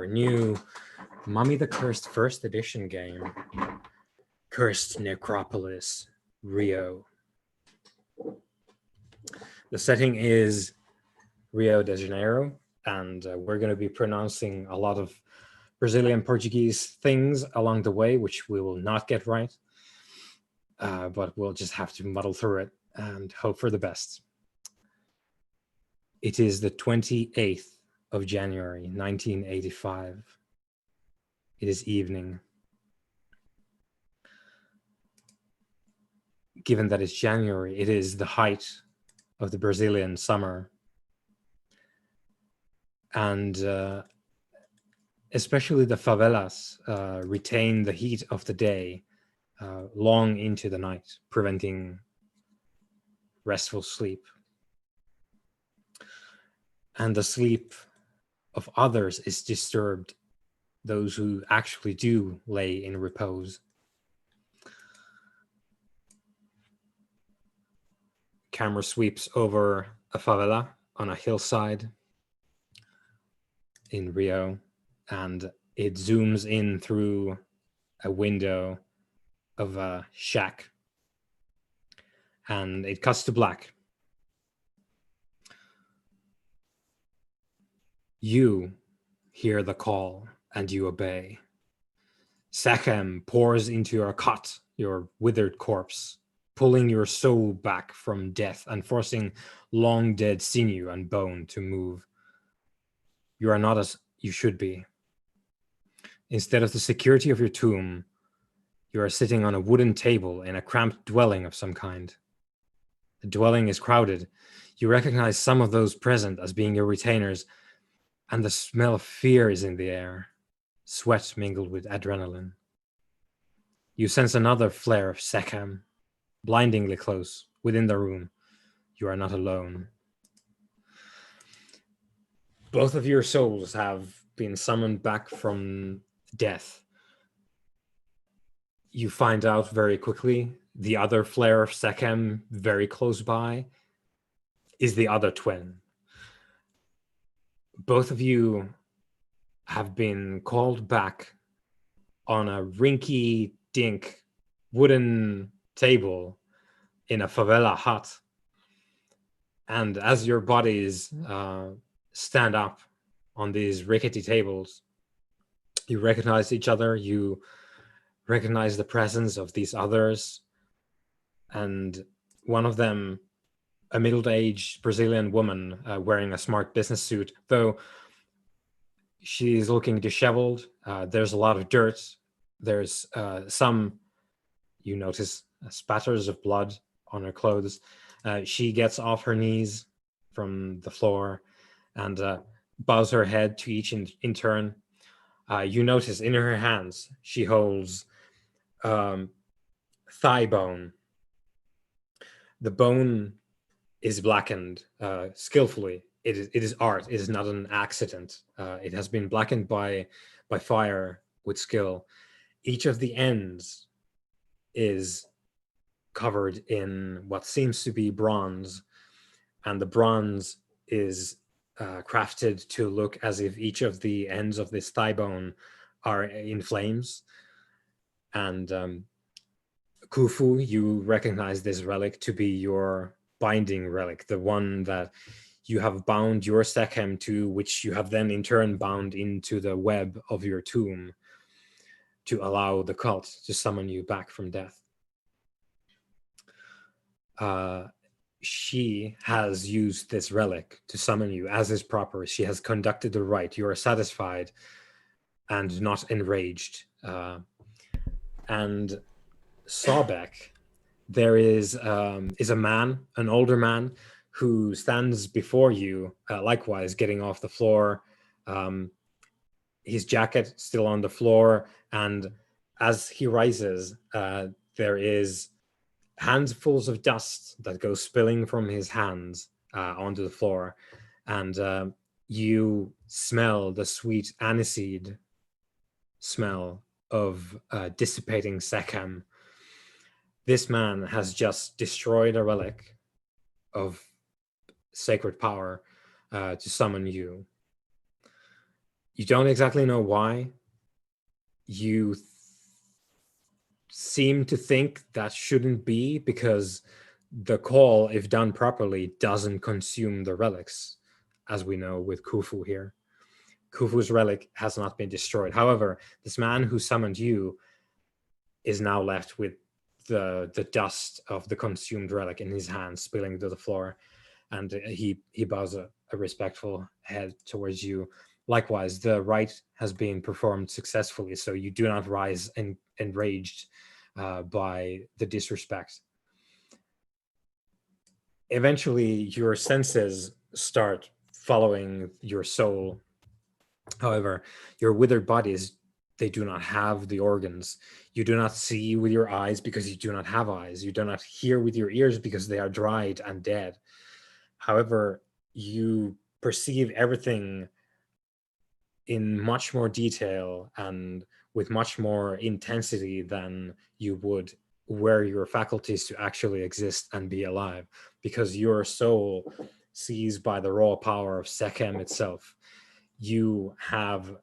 our new Mummy the Cursed first edition game, Cursed Necropolis, Rio. The setting is Rio de Janeiro, and we're going to be pronouncing a lot of Brazilian Portuguese things along the way, which we will not get right, but we'll just have to muddle through it and hope for the best. It is the 28th of January, 1985. It is evening. Given that it's January, it is the height of the Brazilian summer. And especially the favelas retain the heat of the day long into the night, preventing restful sleep. And the sleep of others is disturbed, those who actually do lay in repose. Camera sweeps over a favela on a hillside in Rio, and it zooms in through a window of a shack, and it cuts to black. You hear the call and you obey. Sechem pours into your cot, your withered corpse, pulling your soul back from death and forcing long dead sinew and bone to move. You are not as you should be. Instead of the security of your tomb, you are sitting on a wooden table in a cramped dwelling of some kind. The dwelling is crowded. You recognize some of those present as being your retainers, and the smell of fear is in the air, sweat mingled with adrenaline. You sense another flare of Sechem, blindingly close, within the room. You are not alone. Both of your souls have been summoned back from death. You find out very quickly the other flare of Sechem, very close by, is the other twin. Both of you have been called back on a rinky-dink wooden table in a favela hut. And as your bodies stand up on these rickety tables, you recognize each other, you recognize the presence of these others, and one of them, a middle-aged Brazilian woman wearing a smart business suit, though she's looking disheveled. There's a lot of dirt. There's some, you notice, spatters of blood on her clothes. She gets off her knees from the floor and bows her head to each in turn. You notice in her hands, she holds thigh bone. The bone is blackened skillfully. It is art. It is not an accident. It has been blackened by fire with skill. Each of the ends is covered in what seems to be bronze, and the bronze is crafted to look as if each of the ends of this thigh bone are in flames. And Khufu, you recognize this relic to be your binding relic, the one that you have bound your Sechem to, which you have then in turn bound into the web of your tomb to allow the cult to summon you back from death. She has used this relic to summon you as is proper. She has conducted the rite. You are satisfied and not enraged. And Sawbeck, there is a man, an older man, who stands before you, likewise getting off the floor. His jacket still on the floor, and as he rises, there is handfuls of dust that go spilling from his hands onto the floor, and you smell the sweet aniseed smell of dissipating Sechem. This man has just destroyed a relic of sacred power to summon you. You don't exactly know why. You seem to think that shouldn't be, because the call, if done properly, doesn't consume the relics, as we know with Khufu here. Khufu's relic has not been destroyed. However, this man who summoned you is now left with the dust of the consumed relic in his hand, spilling to the floor, and he bows a respectful head towards you. Likewise, the rite has been performed successfully, so you do not rise enraged by the disrespect. Eventually, your senses start following your soul. However, your withered bodies, they do not have the organs. You do not see with your eyes because you do not have eyes. You do not hear with your ears because they are dried and dead. However, you perceive everything in much more detail and with much more intensity than you would were your faculties to actually exist and be alive, because your soul sees by the raw power of Sekhem itself. You have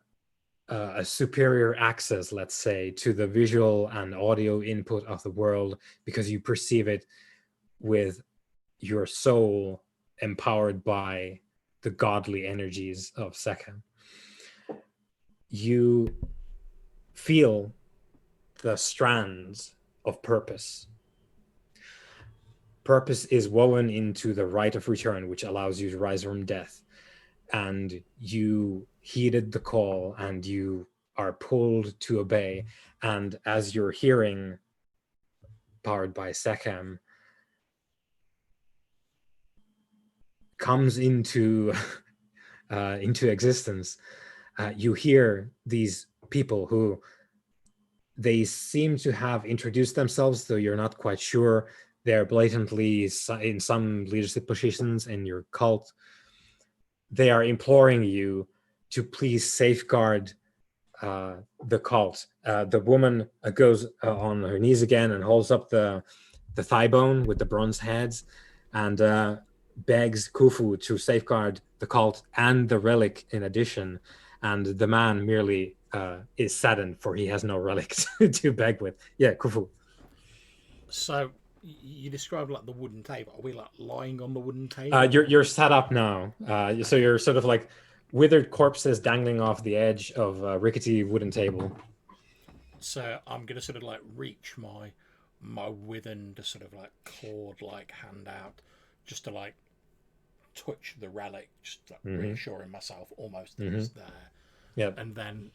a superior access, let's say, to the visual and audio input of the world, because you perceive it with your soul empowered by the godly energies of Sekhem. You feel the strands of purpose. Purpose is woven into the rite of return, which allows you to rise from death. And you heeded the call and you are pulled to obey. And as you're hearing, powered by Sekhem, comes into existence, you hear these people who they seem to have introduced themselves, though you're not quite sure. They're blatantly in some leadership positions in your cult. They are imploring you to please safeguard the cult. The woman goes on her knees again and holds up the thigh bone with the bronze heads and begs Khufu to safeguard the cult and the relic in addition. And the man merely is saddened, for he has no relic to beg with. Yeah, Khufu. So you described like the wooden table. Are we like lying on the wooden table? You're set up now. So you're sort of like withered corpses dangling off the edge of a rickety wooden table. So I'm gonna sort of like reach my withered, sort of like clawed like hand out, just to like touch the relic, just like reassuring myself almost that it's there. Yep. And then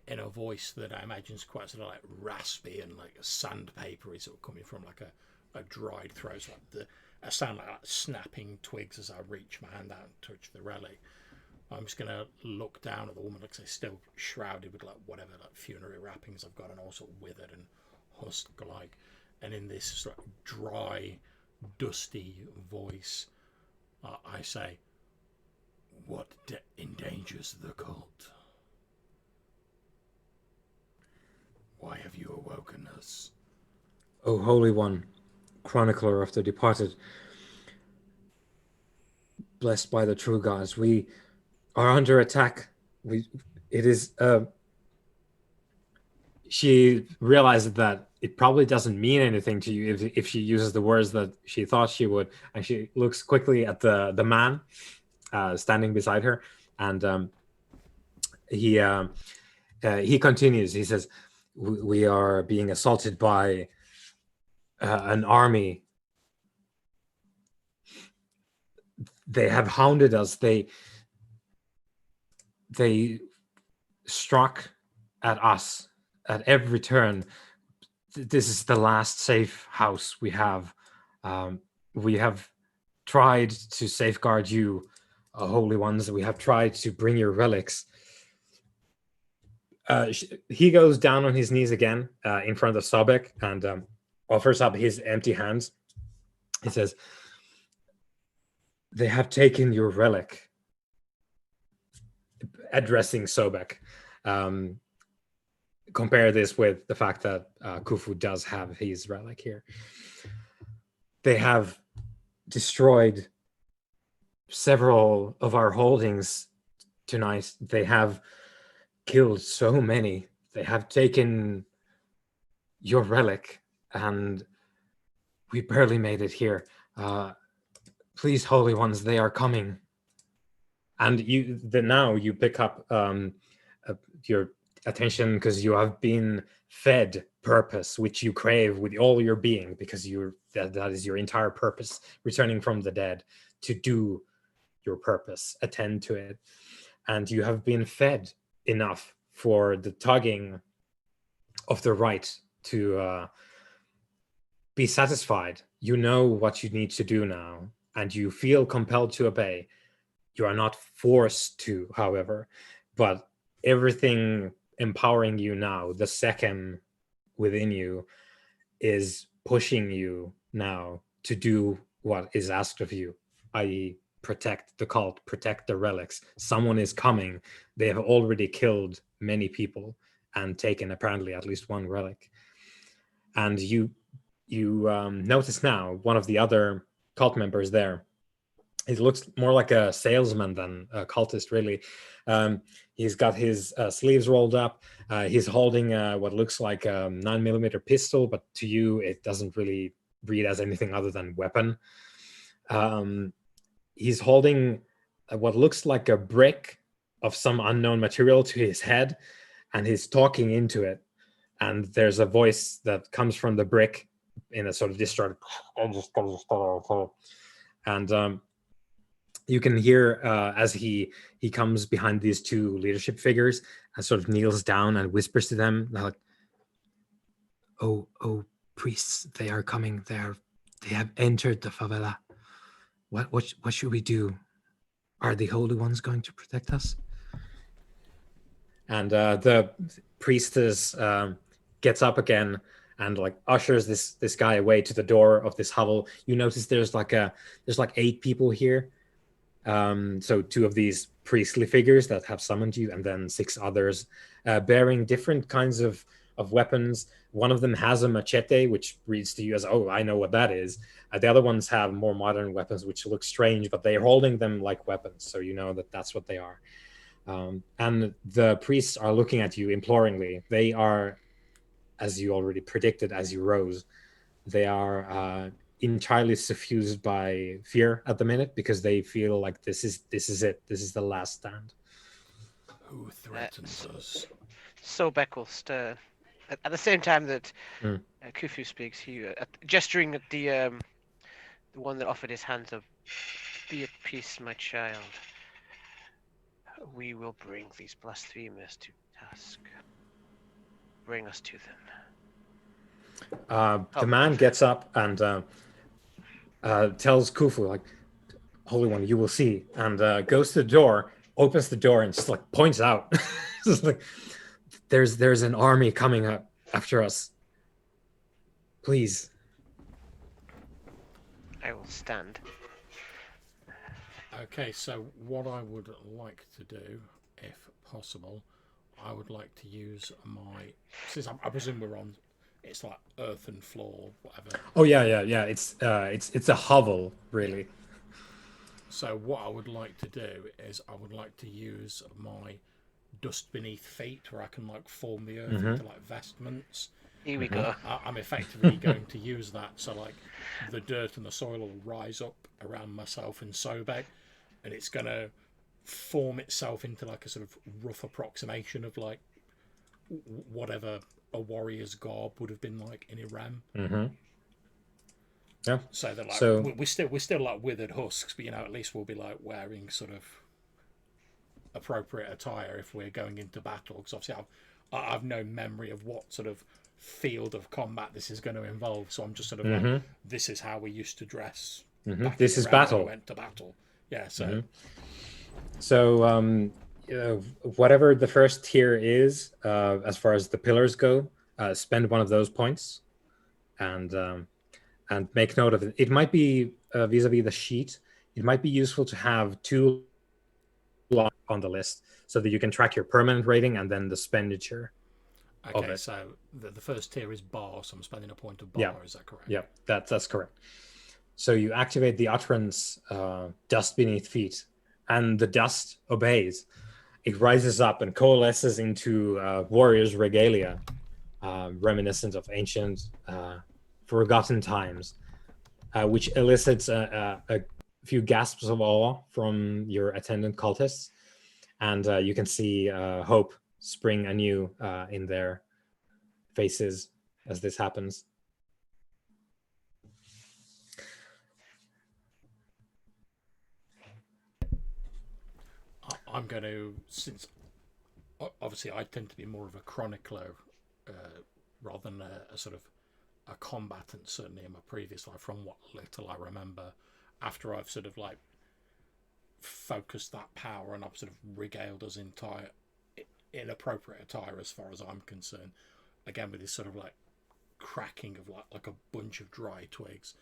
in a voice that I imagine is quite sort of like raspy and like sandpapery, sort of coming from like a dried throat, like a sound like snapping twigs as I reach my hand out and touch the relic. I'm just gonna look down at the woman, like say, still shrouded with like whatever like funerary wrappings I've got, and all sort of withered and husk like, and in this sort of dry, dusty voice, I say, "What endangers the cult? Why have you awoken us?" O Holy One, chronicler of the departed, blessed by the true gods, we are under attack. It is. She realizes that it probably doesn't mean anything to you if she uses the words that she thought she would, and she looks quickly at the man standing beside her, and he continues. He says, "We are being assaulted by an army. They have hounded us. They struck at us at every turn. This is the last safe house we have. We have tried to safeguard you, holy ones. We have tried to bring your relics." He goes down on his knees again in front of Sobek and offers up his empty hands. He says, "They have taken your relic," addressing Sobek. Compare this with the fact that Khufu does have his relic here. "They have destroyed several of our holdings tonight. They have killed so many. They have taken your relic, and we barely made it here. Please, holy ones, they are coming. And now you pick up your attention because you have been fed purpose, which you crave with all your being, because that is your entire purpose, returning from the dead to do your purpose, attend to it. And you have been fed enough for the tugging of the right to be satisfied. You know what you need to do now, and you feel compelled to obey. You are not forced to, however, but everything empowering you now, the second within you, is pushing you now to do what is asked of you, i.e., protect the cult, protect the relics. Someone is coming. They have already killed many people and taken apparently at least one relic. And you notice now one of the other cult members there. He looks more like a salesman than a cultist, really. He's got his sleeves rolled up. He's holding what looks like a 9mm pistol, but to you, it doesn't really read as anything other than weapon. He's holding what looks like a brick of some unknown material to his head, and he's talking into it. And there's a voice that comes from the brick in a sort of distorted, and you can hear as he comes behind these two leadership figures and sort of kneels down and whispers to them, like, "Oh, priests, they are coming. They have entered the favela. What should we do? Are the holy ones going to protect us?" And the priestess gets up again and like ushers this guy away to the door of this hovel. You notice there's like 8 people here. So 2 of these priestly figures that have summoned you, and then 6 others bearing different kinds of weapons. One of them has a machete, which reads to you as, "Oh, I know what that is." The other ones have more modern weapons, which look strange, but they're holding them like weapons, so you know that that's what they are. And the priests are looking at you imploringly. They are, as you already predicted as you rose, they are entirely suffused by fear at the minute, because they feel like this is it. This is the last stand. Who threatens us? Sobek will stir. At the same time that Khufu speaks, he gesturing at the one that offered his hands up. "Be at peace, my child. We will bring these blasphemers to task. Bring us to them." The man gets up and tells Khufu, like, "Holy One, you will see," and goes to the door, opens the door, and just like points out, just like, there's an army coming up after us. Please." I will stand. Okay, so what I would like to do, if possible, I would like to use my, since I presume we're on, it's like earthen floor, whatever. Oh yeah. It's a hovel, really. So what I would like to do is I would like to use my dust beneath feet, where I can like form the earth into like vestments. Here we go. I'm effectively going to use that, so like the dirt and the soil will rise up around myself and Sobek, and it's going to form itself into like a sort of rough approximation of like whatever a warrior's garb would have been like in Iran. Yeah. So that like we're still like withered husks, but you know, at least we'll be like wearing sort of appropriate attire if we're going into battle. Because obviously I've no memory of what sort of field of combat this is going to involve, so I'm just sort of like, this is how we used to dress. This is battle. When we went to battle. Yeah. So. So whatever the first tier is, as far as the pillars go, spend one of those points, and make note of it. It might be vis-a-vis the sheet. It might be useful to have 2 on the list so that you can track your permanent rating and then the expenditure. Okay, so the first tier is bar, so I'm spending a point of bar. Yeah. Is that correct? Yeah, that's correct. So you activate the utterance, dust beneath feet, and the dust obeys. it rises up and coalesces into warrior's regalia, reminiscent of ancient, forgotten times, which elicits a few gasps of awe from your attendant cultists. And you can see hope spring anew in their faces as this happens. I'm going to, since obviously I tend to be more of a chronicler rather than a sort of a combatant, certainly in my previous life, from what little I remember, after I've sort of like focused that power and I've sort of regaled us in appropriate attire as far as I'm concerned, again with this sort of like cracking of like a bunch of dry twigs,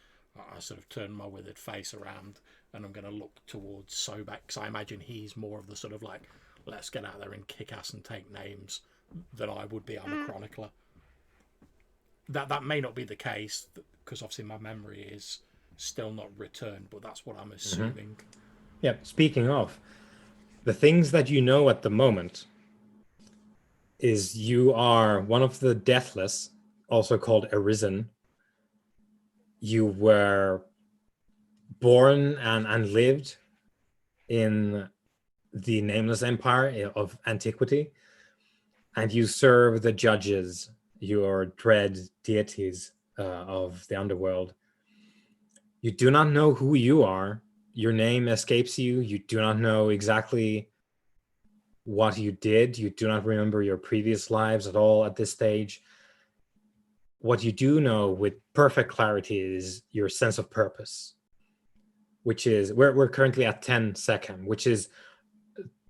I sort of turn my withered face around and I'm going to look towards Sobek, because I imagine he's more of the sort of like, let's get out there and kick ass and take names than I would be. I'm a chronicler. That may not be the case, because obviously my memory is still not returned, but that's what I'm assuming. Yeah, speaking of, the things that you know at the moment is you are one of the deathless, also called Arisen. You were born and lived in the Nameless Empire of Antiquity, and you serve the judges, your dread deities of the underworld. You do not know who you are. Your name escapes you. You do not know exactly what you did. You do not remember your previous lives at all at this stage. What you do know with perfect clarity is your sense of purpose, which is, we're currently at 10 Sekhem, which is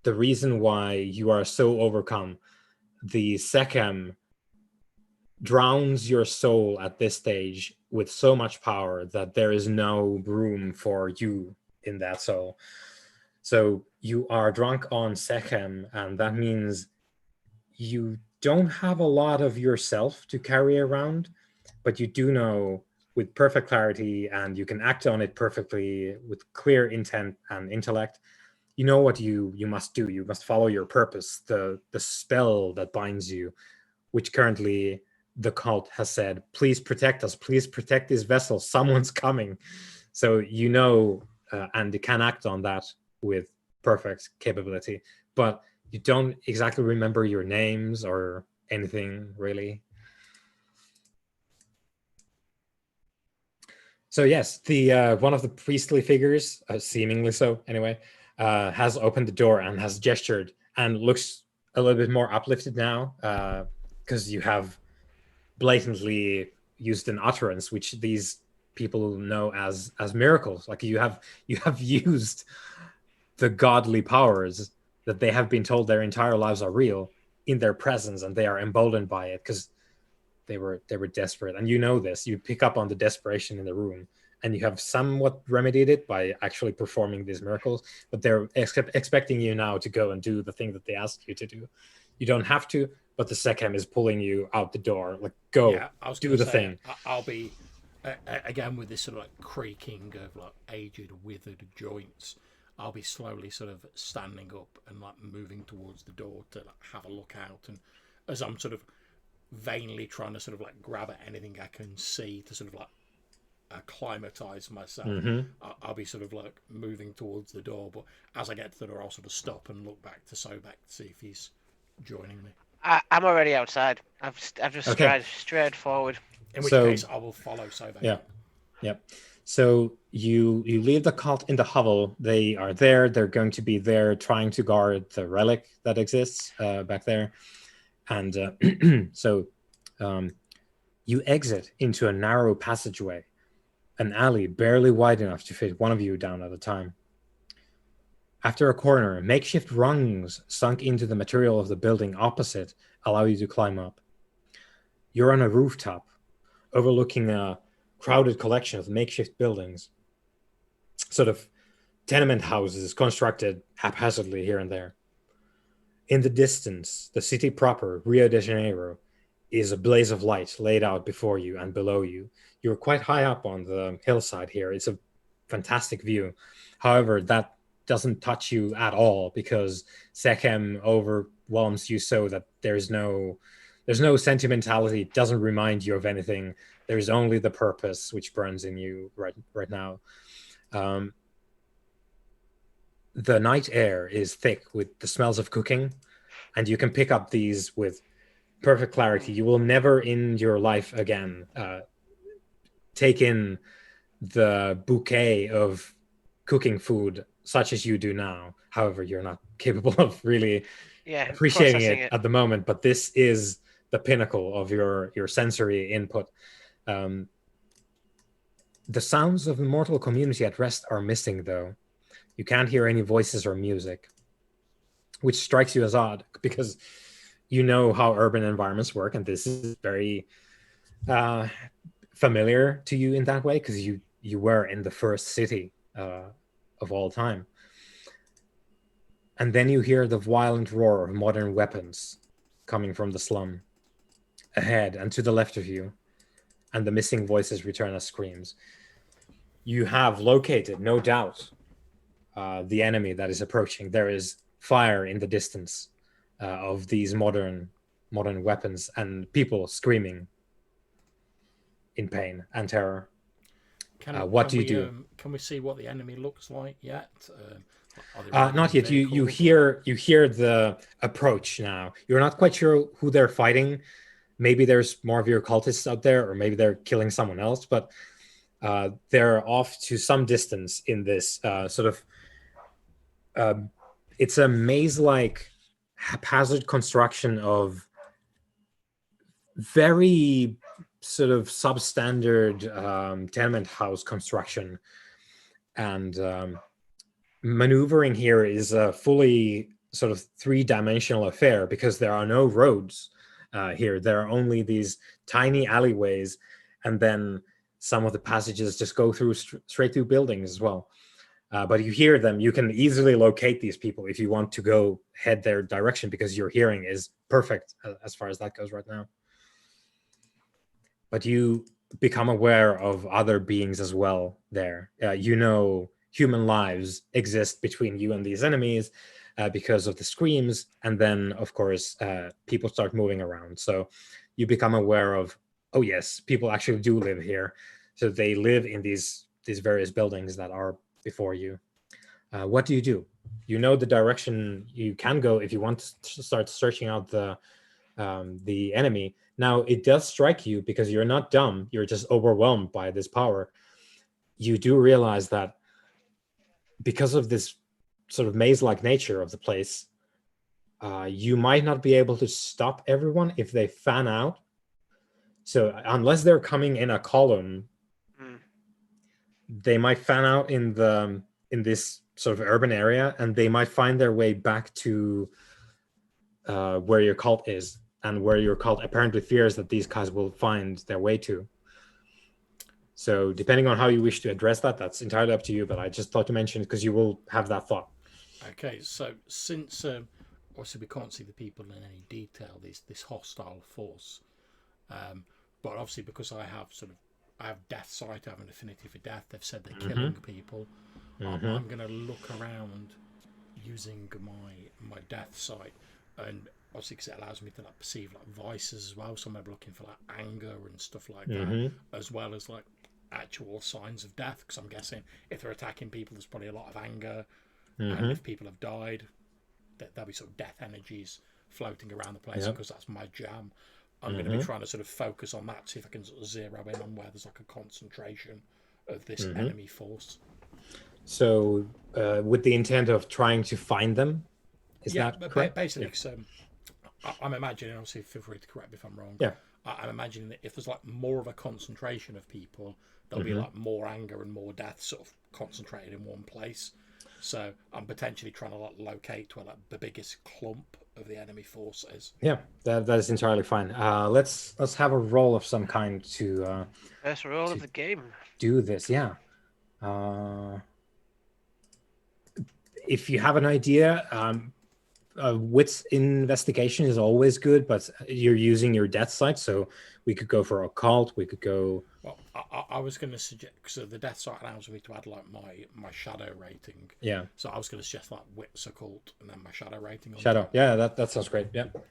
the reason why you are so overcome. The Sekhem drowns your soul at this stage with so much power that there is no room for you in that soul. So you are drunk on Sekhem, and that means you don't have a lot of yourself to carry around, but you do know with perfect clarity, and you can act on it perfectly with clear intent and intellect. You know what you must do. You must follow your purpose, the spell that binds you, which currently the cult has said, please protect us, please protect this vessel, someone's coming. So you know, and you can act on that with perfect capability, but you don't exactly remember your names or anything really. So yes, the one of the priestly figures, seemingly so anyway, has opened the door and has gestured and looks a little bit more uplifted now, because you have blatantly used an utterance which these people know as miracles. Like you have used the godly powers that they have been told their entire lives are real in their presence, and they are emboldened by it because they were desperate. And you know this, you pick up on the desperation in the room, and you have somewhat remedied it by actually performing these miracles, but they're expecting you now to go and do the thing that they asked you to do. You don't have to, but the Sekhem is pulling you out the door, like, go, Yeah, I was do the say, thing. I'll be again with this sort of like creaking of like aged, withered joints. I'll be slowly sort of standing up and like moving towards the door to like have a look out, and as I'm sort of vainly trying to sort of like grab at anything I can see to sort of like acclimatize myself, I'll be sort of like moving towards the door, but as I get to the door, I'll sort of stop and look back to Sobek to see if he's joining me. I'm already outside. I've just strayed forward. In which case, I will follow Sobek. Yeah, yeah. So you leave the cult in the hovel. They are there. They're going to be there trying to guard the relic that exists back there. And so you exit into a narrow passageway, an alley barely wide enough to fit one of you down at a time. After a corner, makeshift rungs sunk into the material of the building opposite allow you to climb up. You're on a rooftop, overlooking a crowded collection of makeshift buildings, sort of tenement houses constructed haphazardly here and there. In the distance, the city proper, Rio de Janeiro, is a blaze of light laid out before you and below you. You're quite high up on the hillside here. It's a fantastic view. However, that doesn't touch you at all, because Sekhem overwhelms you so that there's no sentimentality. It doesn't remind you of anything. There's only the purpose which burns in you right now. The night air is thick with the smells of cooking, and you can pick up these with perfect clarity. You will never in your life again take in the bouquet of cooking food such as you do now. However, you're not capable of really appreciating it at the moment, but this is the pinnacle of your sensory input. The sounds of the mortal community at rest are missing, though. You can't hear any voices or music, which strikes you as odd, because you know how urban environments work, and this is very familiar to you in that way, because you were in the first city of all time. And then you hear the violent roar of modern weapons coming from the slum ahead and to the left of you, and the missing voices return as screams. You have located, no doubt, the enemy that is approaching. There is fire in the distance of these modern weapons, and people screaming in pain and terror. What do you do? Can we see what the enemy looks like yet? Not yet. You hear the approach now. You're not quite sure who they're fighting. Maybe there's more of your cultists out there, or maybe they're killing someone else. But they're off to some distance in this sort of. It's a maze-like, haphazard construction of very sort of substandard tenement house construction, and maneuvering here is a fully sort of three-dimensional affair, because there are no roads here. There are only these tiny alleyways, and then some of the passages just go through straight through buildings as well. But you hear them. You can easily locate these people if you want to go head their direction, because your hearing is perfect as far as that goes right now. But you become aware of other beings as well there. You know human lives exist between you and these enemies because of the screams. And then, of course, people start moving around. So you become aware of, oh, yes, people actually do live here. So they live in these various buildings that are before you. What do? You know the direction you can go if you want to start searching out the enemy. Now, it does strike you, because you're not dumb, you're just overwhelmed by this power. You do realize that because of this sort of maze-like nature of the place, you might not be able to stop everyone if they fan out. So unless they're coming in a column, they might fan out in this sort of urban area, and they might find their way back to where your cult is, and where your cult apparently fears that these guys will find their way to. So depending on how you wish to address that, that's entirely up to you, but I just thought to mention it because you will have that thought. Okay, so since obviously we can't see the people in any detail, this hostile force, but obviously because I have death sight, I have an affinity for death, they've said they're killing people, I'm going to look around using my death sight, and obviously because it allows me to perceive vices as well, so I'm looking for anger and stuff like that, as well as actual signs of death, because I'm guessing if they're attacking people, there's probably a lot of anger, and if people have died, there'll be sort of death energies floating around the place, because that's my jam. I'm going to be trying to sort of focus on that, see if I can sort of zero in on where there's a concentration of this enemy force. So with the intent of trying to find them, is that correct? Basically, so I'm imagining, obviously feel free to correct me if I'm wrong, I'm imagining that if there's more of a concentration of people, there'll be more anger and more death sort of concentrated in one place. So I'm potentially trying to locate where the biggest clump of the enemy force is. Yeah, that is entirely fine. Let's have a roll of some kind to first roll of the game. Do this, yeah. If you have an idea, wits investigation is always good, but you're using your death side, so we could go for occult. We could go. Well, I was going to suggest, because the death side allows me to add like my shadow rating. Yeah. So I was going to suggest like wits, occult, and then my shadow rating. Shadow. Yeah, that sounds great. Yeah. Okay.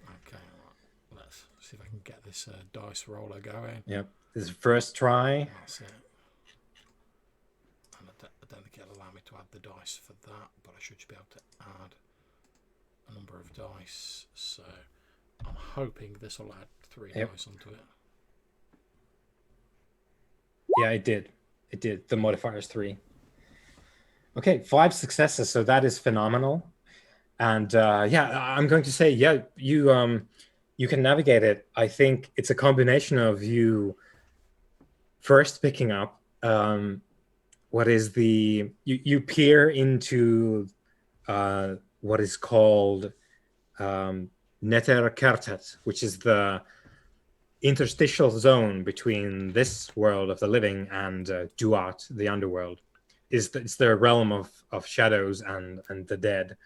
Right. Let's see if I can get this dice roller going. Yeah. This is first try. That's it. And I don't think it'll allow me to add the dice for that, but I should be able to add a number of dice. So I'm hoping this will add 3 dice onto it. Yeah, it did. It did. The modifier is 3. Okay, 5 successes. So that is phenomenal. And I'm going to say, you can navigate it. I think it's a combination of you first picking up what is you peer into what is called Neterkertet, which is the interstitial zone between this world of the living and Duat, the underworld. It's the realm of shadows and the dead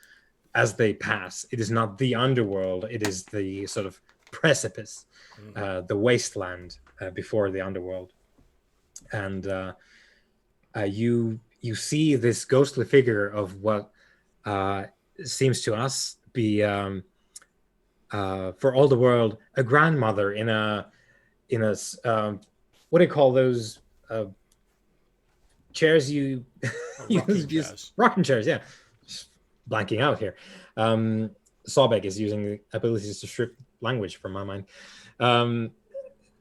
as they pass. It is not the underworld, it is the sort of precipice, the wasteland before the underworld. And you see this ghostly figure of what seems to us be for all the world a grandmother in a what do you call those chairs you use? Rocking chairs, yeah. Just blanking out here. Sobek is using the abilities to strip language from my mind.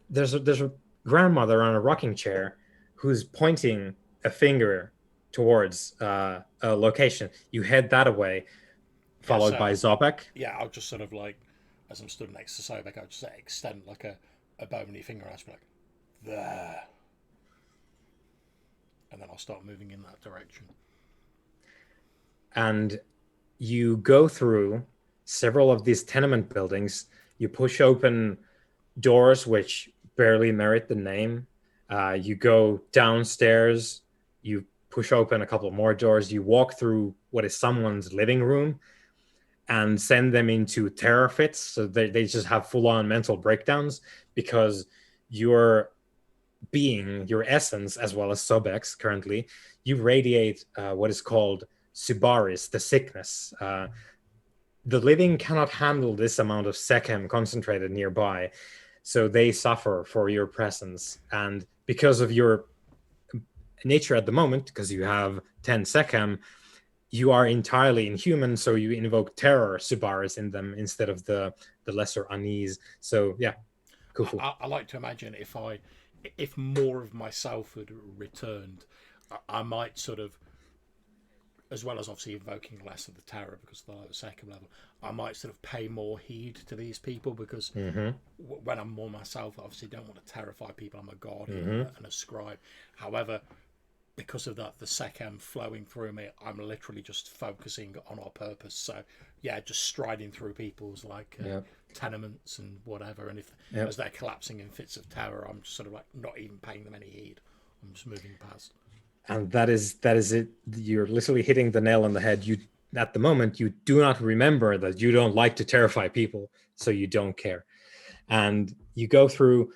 There's a grandmother on a rocking chair who's pointing a finger towards a location. You head that away, followed by Zobek. Yeah, I'll just sort of like, as I'm stood next to Sobek, I'll just extend like a bony finger and I'll just be like, there. And then I'll start moving in that direction. And you go through several of these tenement buildings. You push open doors which barely merit the name. You go downstairs. You push open a couple more doors. You walk through what is someone's living room and send them into terror fits. So they just have full-on mental breakdowns because your being, your essence, as well as Sobek's currently, you radiate what is called Subaris, the sickness. The living cannot handle this amount of Sekhem concentrated nearby, so they suffer for your presence. And because of your nature at the moment, because you have 10 Sekhem, you are entirely inhuman, so you invoke terror Subaris in them instead of the lesser unease. So yeah, cool. I like to imagine if more of myself had returned, I might sort of, as well as obviously invoking less of the terror because of the lower second level, I might sort of pay more heed to these people because when I'm more myself, I obviously don't want to terrify people. I'm a guardian and a scribe. However, because of that, the Sekhem flowing through me, I'm literally just focusing on our purpose. So yeah, just striding through people's like tenements and whatever. And if as they're collapsing in fits of terror, I'm just sort of like not even paying them any heed. I'm just moving past. And that is it. You're literally hitting the nail on the head. You at the moment you do not remember that you don't like to terrify people, so you don't care. And you go through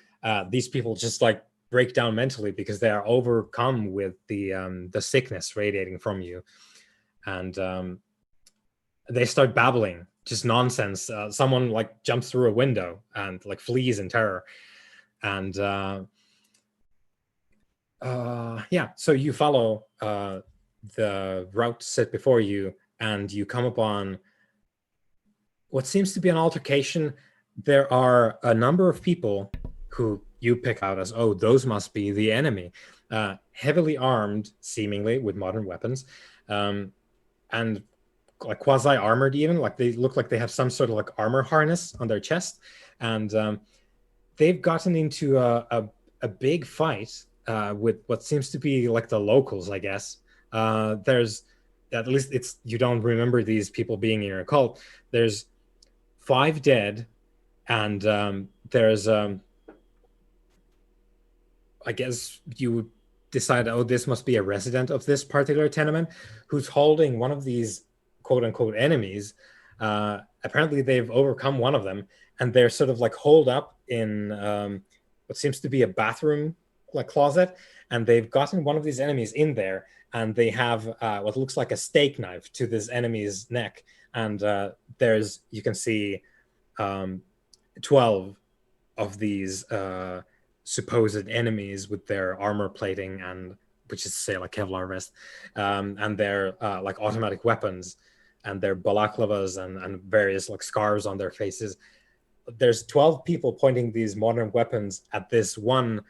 these people just like break down mentally because they are overcome with the sickness radiating from you, and they start babbling just nonsense. Someone like jumps through a window and like flees in terror, and so you follow the route set before you, and you come upon what seems to be an altercation. There are a number of people who you pick out as, oh, those must be the enemy, heavily armed, seemingly with modern weapons, and like quasi-armored even, like they look like they have some sort of like armor harness on their chest, and they've gotten into a big fight with what seems to be like the locals, I guess. There's, at least it's, you don't remember these people being in your cult. There's 5 dead, and there's I guess you decide, oh, this must be a resident of this particular tenement who's holding one of these quote unquote enemies Apparently, they've overcome one of them, and they're sort of like holed up in what seems to be a bathroom like closet, and they've gotten one of these enemies in there, and they have what looks like a steak knife to this enemy's neck, and there's you can see 12 of these supposed enemies with their armor plating and which is to say like Kevlar vest, and their like automatic weapons and their balaklavas and various like scars on their faces. There's 12 people pointing these modern weapons at this one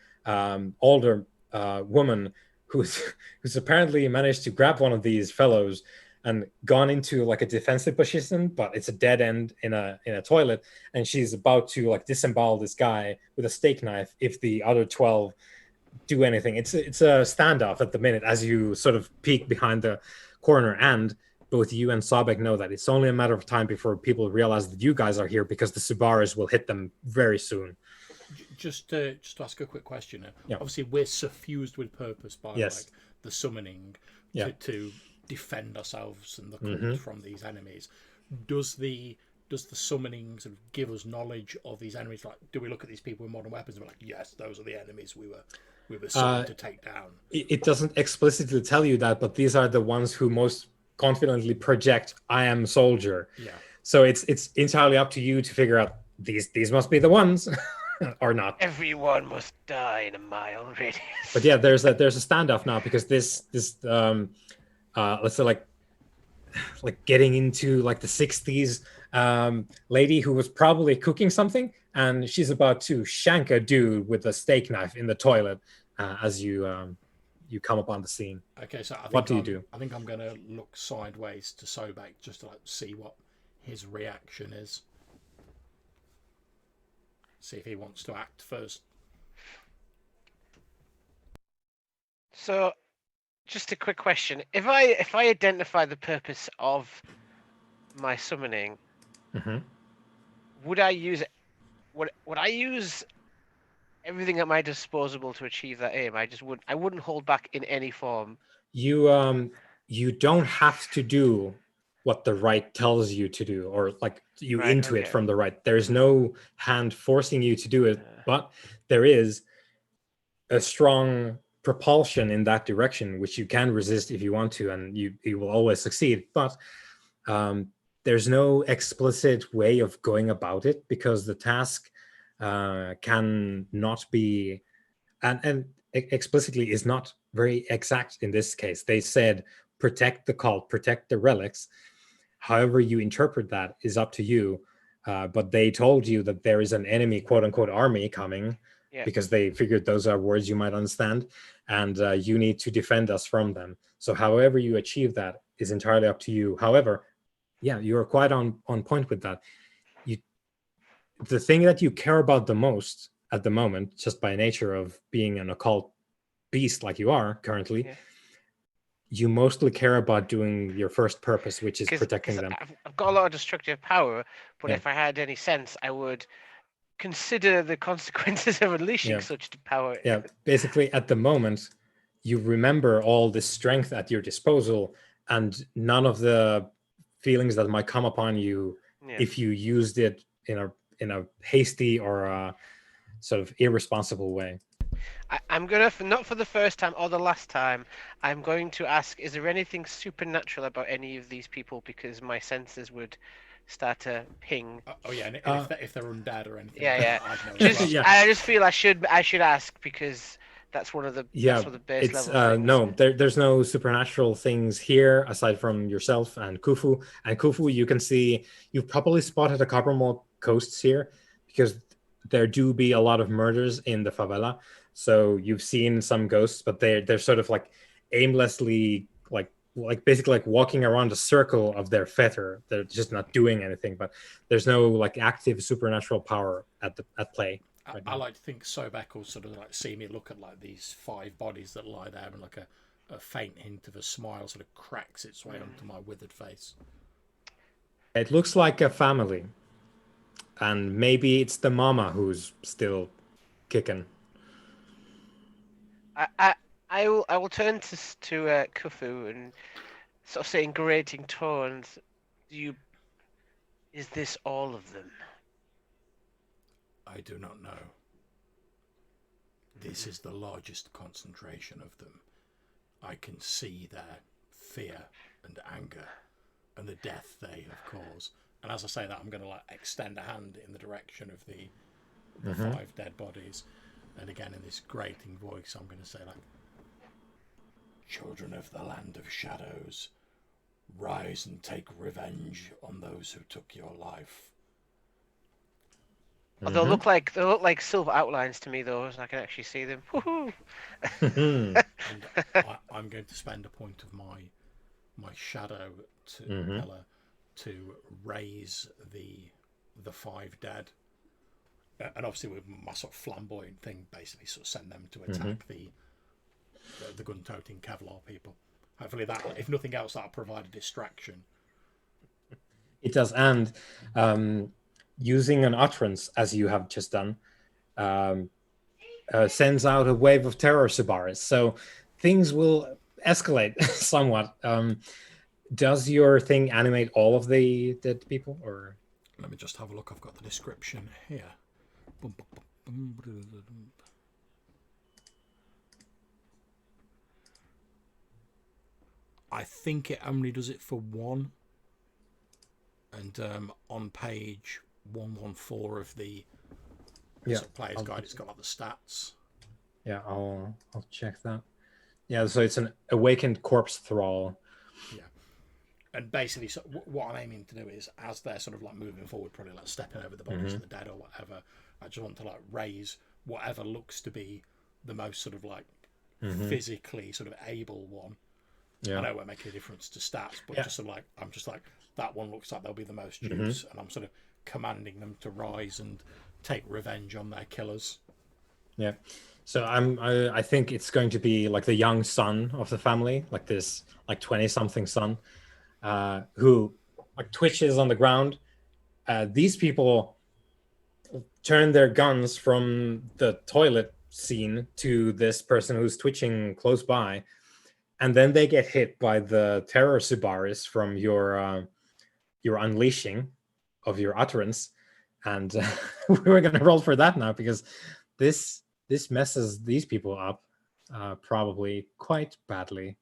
older woman who's apparently managed to grab one of these fellows and gone into like a defensive position, but it's a dead end in a toilet, and she's about to like disembowel this guy with a steak knife if the other 12 do anything. It's a standoff at the minute as you sort of peek behind the corner, and both you and Sabek know that it's only a matter of time before people realize that you guys are here because the Subarus will hit them very soon. Just to ask a quick question. Yeah. Obviously, we're suffused with purpose by Yes. like the summoning Yeah. to defend ourselves and the cult from these enemies. Does the summoning sort of give us knowledge of these enemies? Like, do we look at these people with modern weapons and we're like, yes, those are the enemies we were summoned to take down? It doesn't explicitly tell you that, but these are the ones who most confidently project "I am soldier." Yeah. So it's entirely up to you to figure out these must be the ones or not. Everyone must die in a mile radius. But yeah, there's a standoff now because this let's say like getting into like the 60s lady who was probably cooking something, and she's about to shank a dude with a steak knife in the toilet as you come up on the scene. Okay, so what do you do? I think I'm going to look sideways to Sobek just to like see what his reaction is. See if he wants to act first. So, just a quick question: if I identify the purpose of my summoning, would I use everything at my disposal to achieve that aim? I wouldn't hold back in any form. You don't have to do what the right tells you to do, or like you Right, intuit okay. from the right. There's no hand forcing you to do it, but there is a strong propulsion in that direction, which you can resist if you want to, and you will always succeed. But there's no explicit way of going about it because the task can not be, and explicitly is not very exact in this case. They said protect the cult, protect the relics. However you interpret that is up to you. But they told you that there is an enemy, quote unquote, army coming, because they figured those are words you might understand, and you need to defend us from them. So however you achieve that is entirely up to you. However, yeah, you are quite on point with that. The thing that you care about the most at the moment, just by nature of being an occult beast like you are currently, you mostly care about doing your first purpose, which is protecting them. I've got a lot of destructive power, but if I had any sense, I would consider the consequences of unleashing such power. Yeah, basically at the moment, you remember all this strength at your disposal and none of the feelings that might come upon you if you used it in a hasty or a sort of irresponsible way. I'm going to, not for the first time or the last time, I'm going to ask, is there anything supernatural about any of these people? Because my senses would start to ping. Oh yeah, and if they're undead or anything. Yeah. I just feel I should ask because that's one of the that's one of the base level things. No, there's no supernatural things here aside from yourself and Khufu. And Khufu, you can see you've probably spotted a couple more ghosts here because there do be a lot of murders in the favela. So you've seen some ghosts, but they're sort of like aimlessly like basically like walking around a circle of their fetter. They're just not doing anything, but there's no like active supernatural power at play. Right I like to think Sobek will sort of like see me look at like these 5 bodies that lie there, and like a faint hint of a smile sort of cracks its way onto my withered face. It looks like a family, and maybe it's the mama who's still kicking. I will turn to Khufu and sort of say in grating tones, do Is this all of them? I do not know. This is the largest concentration of them. I can see their fear and anger and the death they have caused. And as I say that, I'm going to like extend a hand in the direction of the 5 dead bodies. And again, in this grating voice, I'm going to say like, children of the land of shadows, rise and take revenge on those who took your life. Oh, they look like silver outlines to me, though, and I can actually see them. Woohoo! And I'm going to spend a point of my shadow to Ella to raise the 5 dead, and obviously with my sort of flamboyant thing, basically sort of send them to attack the gun-toting Kevlar people. Hopefully that, if nothing else, that'll provide a distraction. It does, and using an utterance, as you have just done, sends out a wave of terror, Subaris. So things will escalate somewhat. Does your thing animate all of the dead people, or? Let me just have a look. I've got the description here. I think it only does it for 1. And on page 114 of the player's guide, it's got like the stats. Yeah, I'll check that. Yeah, so it's an awakened corpse thrall. Yeah, and basically, so what I'm aiming to do is, as they're sort of like moving forward, probably like stepping over the bodies of the dead or whatever, I just want to like raise whatever looks to be the most sort of like physically sort of able one. Yeah. I know it won't make a difference to stats, but just sort of like I'm just like that one looks like they'll be the most use, and I'm sort of commanding them to rise and take revenge on their killers. Yeah. So I think it's going to be like the young son of the family, like this like 20-something son, who like twitches on the ground. These people turn their guns from the toilet scene to this person who's twitching close by, and then they get hit by the terror Subaris from your unleashing of your utterance. And we're going to roll for that now, because this messes these people up probably quite badly.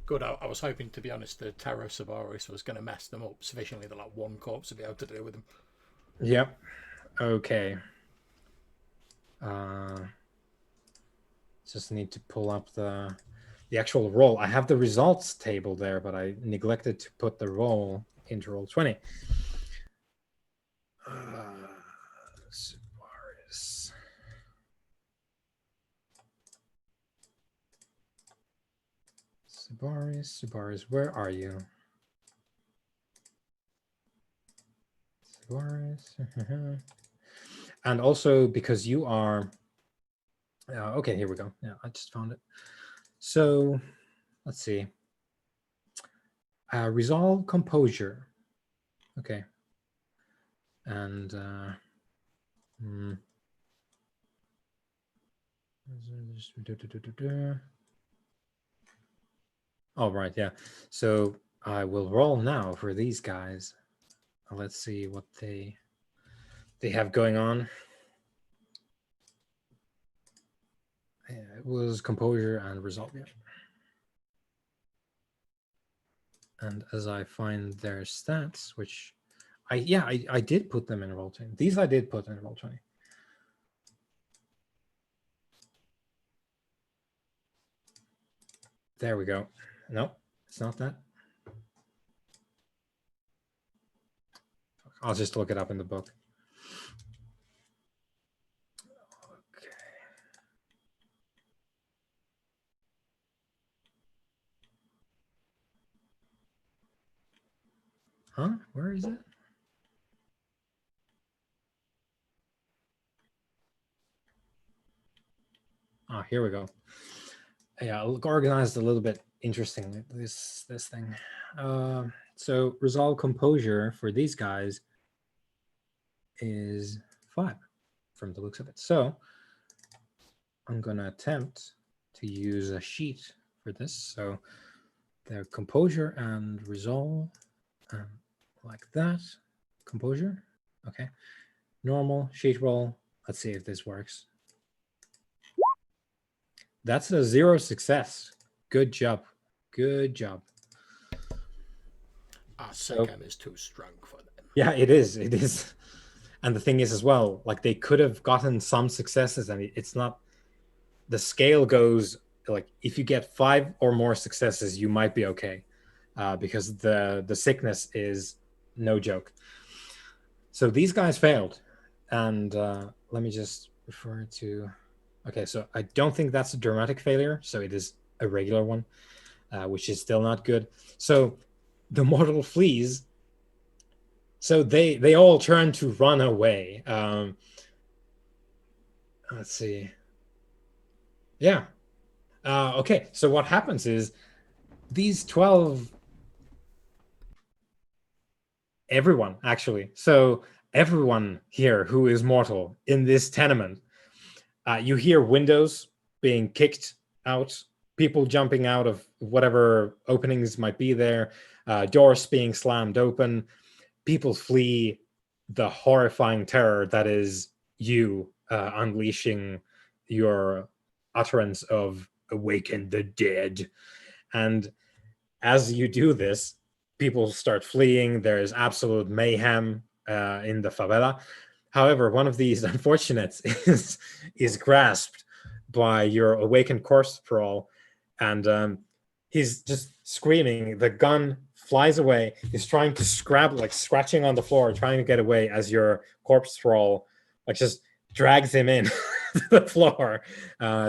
Good. I was hoping, to be honest, the terror Subaris was going to mess them up sufficiently that like 1 corpse would be able to deal with them. Yep. Okay. Just need to pull up the actual roll. I have the results table there, but I neglected to put the roll into roll 20. Subaris, where are you? Subaris. And also because you are... okay, here we go. Yeah, I just found it. So let's see. Resolve composure. Okay. And all right, yeah. So I will roll now for these guys. Let's see what they have going on. It was composure and resolve, yeah. And as I find their stats, which I did put them in roll 20. These I did put in roll 20. There we go. Nope, it's not that. I'll just look it up in the book. Okay. Huh? Where is it? Ah, here we go. Yeah, I'll organize a little bit interestingly, this thing. So resolve composure for these guys is 5 from the looks of it. So I'm going to attempt to use a sheet for this. So their composure and resolve, like that. composure. Okay. Normal sheet roll. Let's see if this works. That's a 0 success. Good job. Good job. Our second is too strong for them. Yeah, it is. It is. And the thing is as well, like they could have gotten some successes, and it's not, the scale goes like if you get 5 or more successes, you might be okay, because the sickness is no joke. So these guys failed, and let me just refer to. Okay, so I don't think that's a dramatic failure, so it is a regular one, which is still not good. So the mortal flees. So they all turn to run away. Let's see. Yeah. Okay, so what happens is these 12, everyone actually. So everyone here who is mortal in this tenement, you hear windows being kicked out, people jumping out of whatever openings might be there, doors being slammed open, people flee the horrifying terror that is you unleashing your utterance of awaken the dead. And as you do this, people start fleeing. There is absolute mayhem in the favela. However, one of these unfortunates is grasped by your awakened corpse patrol, and he's just screaming. The gun flies away. He's trying to scrabble, like scratching on the floor, trying to get away as your corpse patrol like just drags him in to the floor.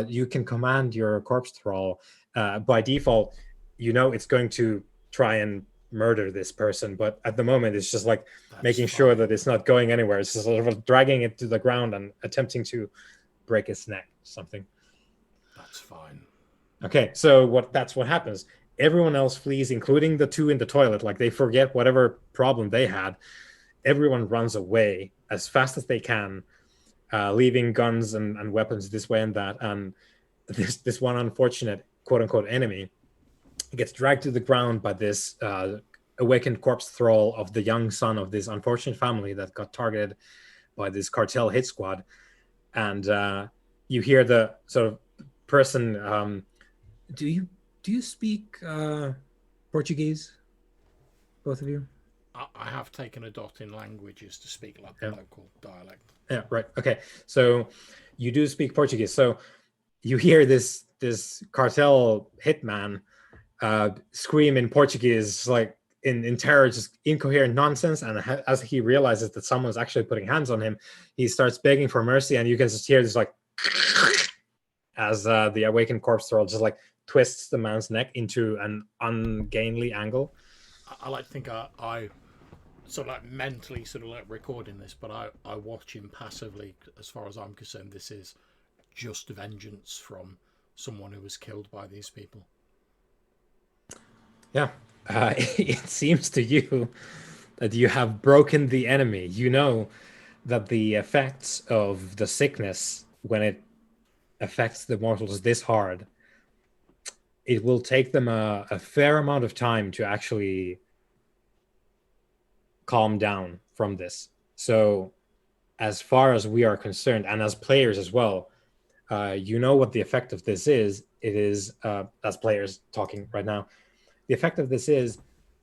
You can command your corpse patrol. By default, you know it's going to try and murder this person, but at the moment it's just like making sure that it's not going anywhere. It's just sort of dragging it to the ground and attempting to break its neck, something. That's fine. Okay, so that's what happens. Everyone else flees, including the 2 in the toilet. Like they forget whatever problem they had. Everyone runs away as fast as they can, leaving guns and weapons this way and that. And this one unfortunate quote unquote enemy gets dragged to the ground by this awakened corpse thrall of the young son of this unfortunate family that got targeted by this cartel hit squad. And you hear the sort of person, do you speak Portuguese, both of you? I have taken a dot in languages to speak like the local dialect. Yeah, right. Okay, so you do speak Portuguese. So you hear this cartel hitman scream in Portuguese, like in terror, just incoherent nonsense. And as he realizes that someone's actually putting hands on him, he starts begging for mercy, and you can just hear this like as the awakened corpse troll just like twists the man's neck into an ungainly angle. I like to think I sort of like mentally sort of like recording this, but I watch him passively. As far as I'm concerned, this is just vengeance from someone who was killed by these people. Yeah, it seems to you that you have broken the enemy. You know that the effects of the sickness, when it affects the mortals this hard, it will take them a fair amount of time to actually calm down from this. So as far as we are concerned, and as players as well, you know what the effect of this is. It is, as players talking right now, the effect of this is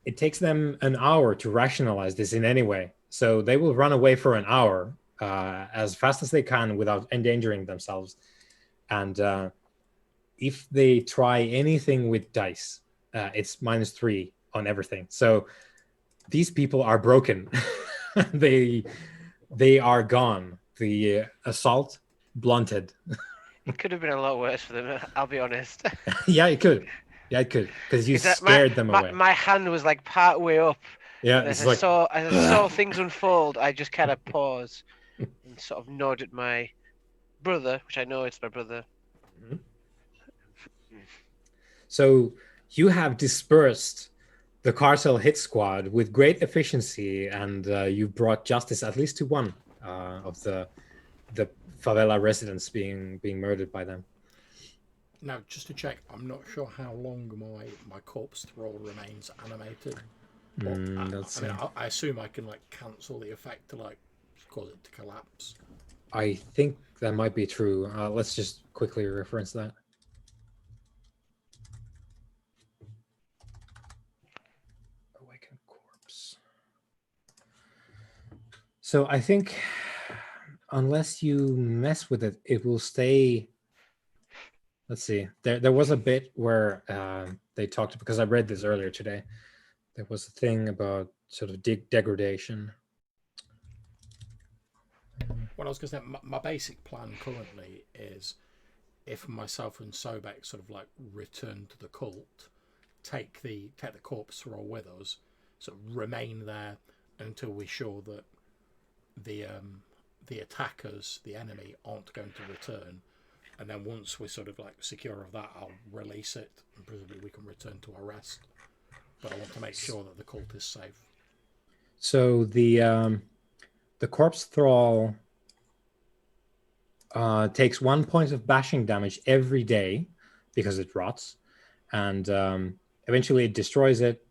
it takes them an hour to rationalize this in any way. So they will run away for an hour as fast as they can without endangering themselves. And if they try anything with dice, it's -3 on everything. So these people are broken. they are gone. The assault blunted. It could have been a lot worse for them, I'll be honest. Yeah, it could. Yeah, it could, because you scared them away. My hand was like part way up. Yeah, and it's as like I saw things unfold, I just kind of paused and sort of nodded at my brother, which I know it's my brother. Mm-hmm. So you have dispersed the cartel hit squad with great efficiency, and you brought justice at least to one of the favela residents being murdered by them. Now, just to check, I'm not sure how long my corpse thrall remains animated. Or, Let's I see. mean, I assume I can like cancel the effect to like cause it to collapse. I think that might be true. Let's just quickly reference that. Awakened corpse. So I think unless you mess with it, it will stay. Let's see. There was a bit where they talked, because I read this earlier today. There was a thing about sort of degradation. What I was going to say, my basic plan currently is if myself and Sobek sort of like return to the cult, take the corpse thrall with us, sort of remain there until we're sure that the attackers, the enemy, aren't going to return, and then once we're sort of like secure of that, I'll release it, and presumably we can return to our rest. But I want to make sure that the cult is safe. So the corpse thrall takes 1 point of bashing damage every day because it rots, and eventually it destroys it.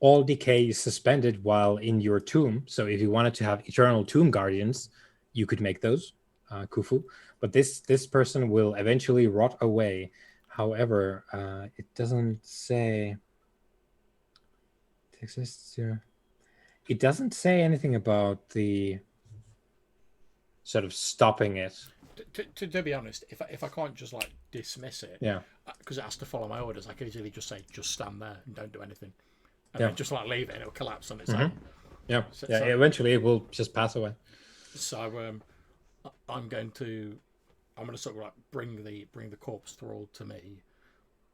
All decay is suspended while in your tomb. So if you wanted to have eternal tomb guardians, you could make those, Khufu. But this person will eventually rot away. However, it doesn't say it exists here. It doesn't say anything about the sort of stopping it. To be honest, if I can't just like dismiss it, Yeah, because it has to follow my orders, I can easily just say just stand there and don't do anything, and yeah, then just like leave it and it'll collapse on its own. yeah, So, yeah. Eventually, it will just pass away. So I'm going to sort of like bring the corpse thrall to me,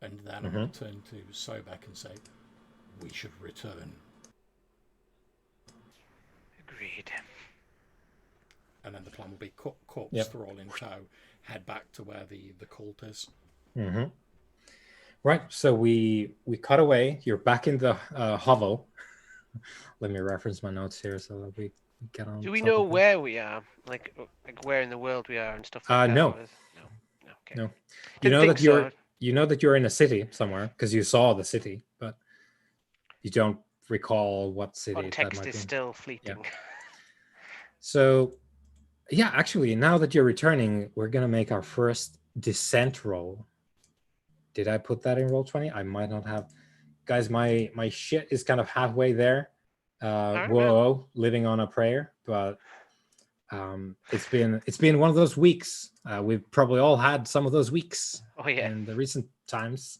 and then I'm going to turn to Sobek and say we should return. Agreed. And then the plan will be corpse thrall in tow, head back to where the cult is. Right. So we cut away. You're back in the hovel. Let me reference my notes here so that we get on. Do we know where we are? Like where in the world we are and stuff like that? No. No. Okay. No. You know that you're in a city somewhere because you saw the city, but you don't recall what city. Context is still fleeting. Yeah. So, yeah, actually, now that you're returning, we're gonna make our first descent roll. Did I put that in roll 20? I might not have. Guys, my shit is kind of halfway there. Whoa, living on a prayer, but it's been one of those weeks. We've probably all had some of those weeks. In the recent times.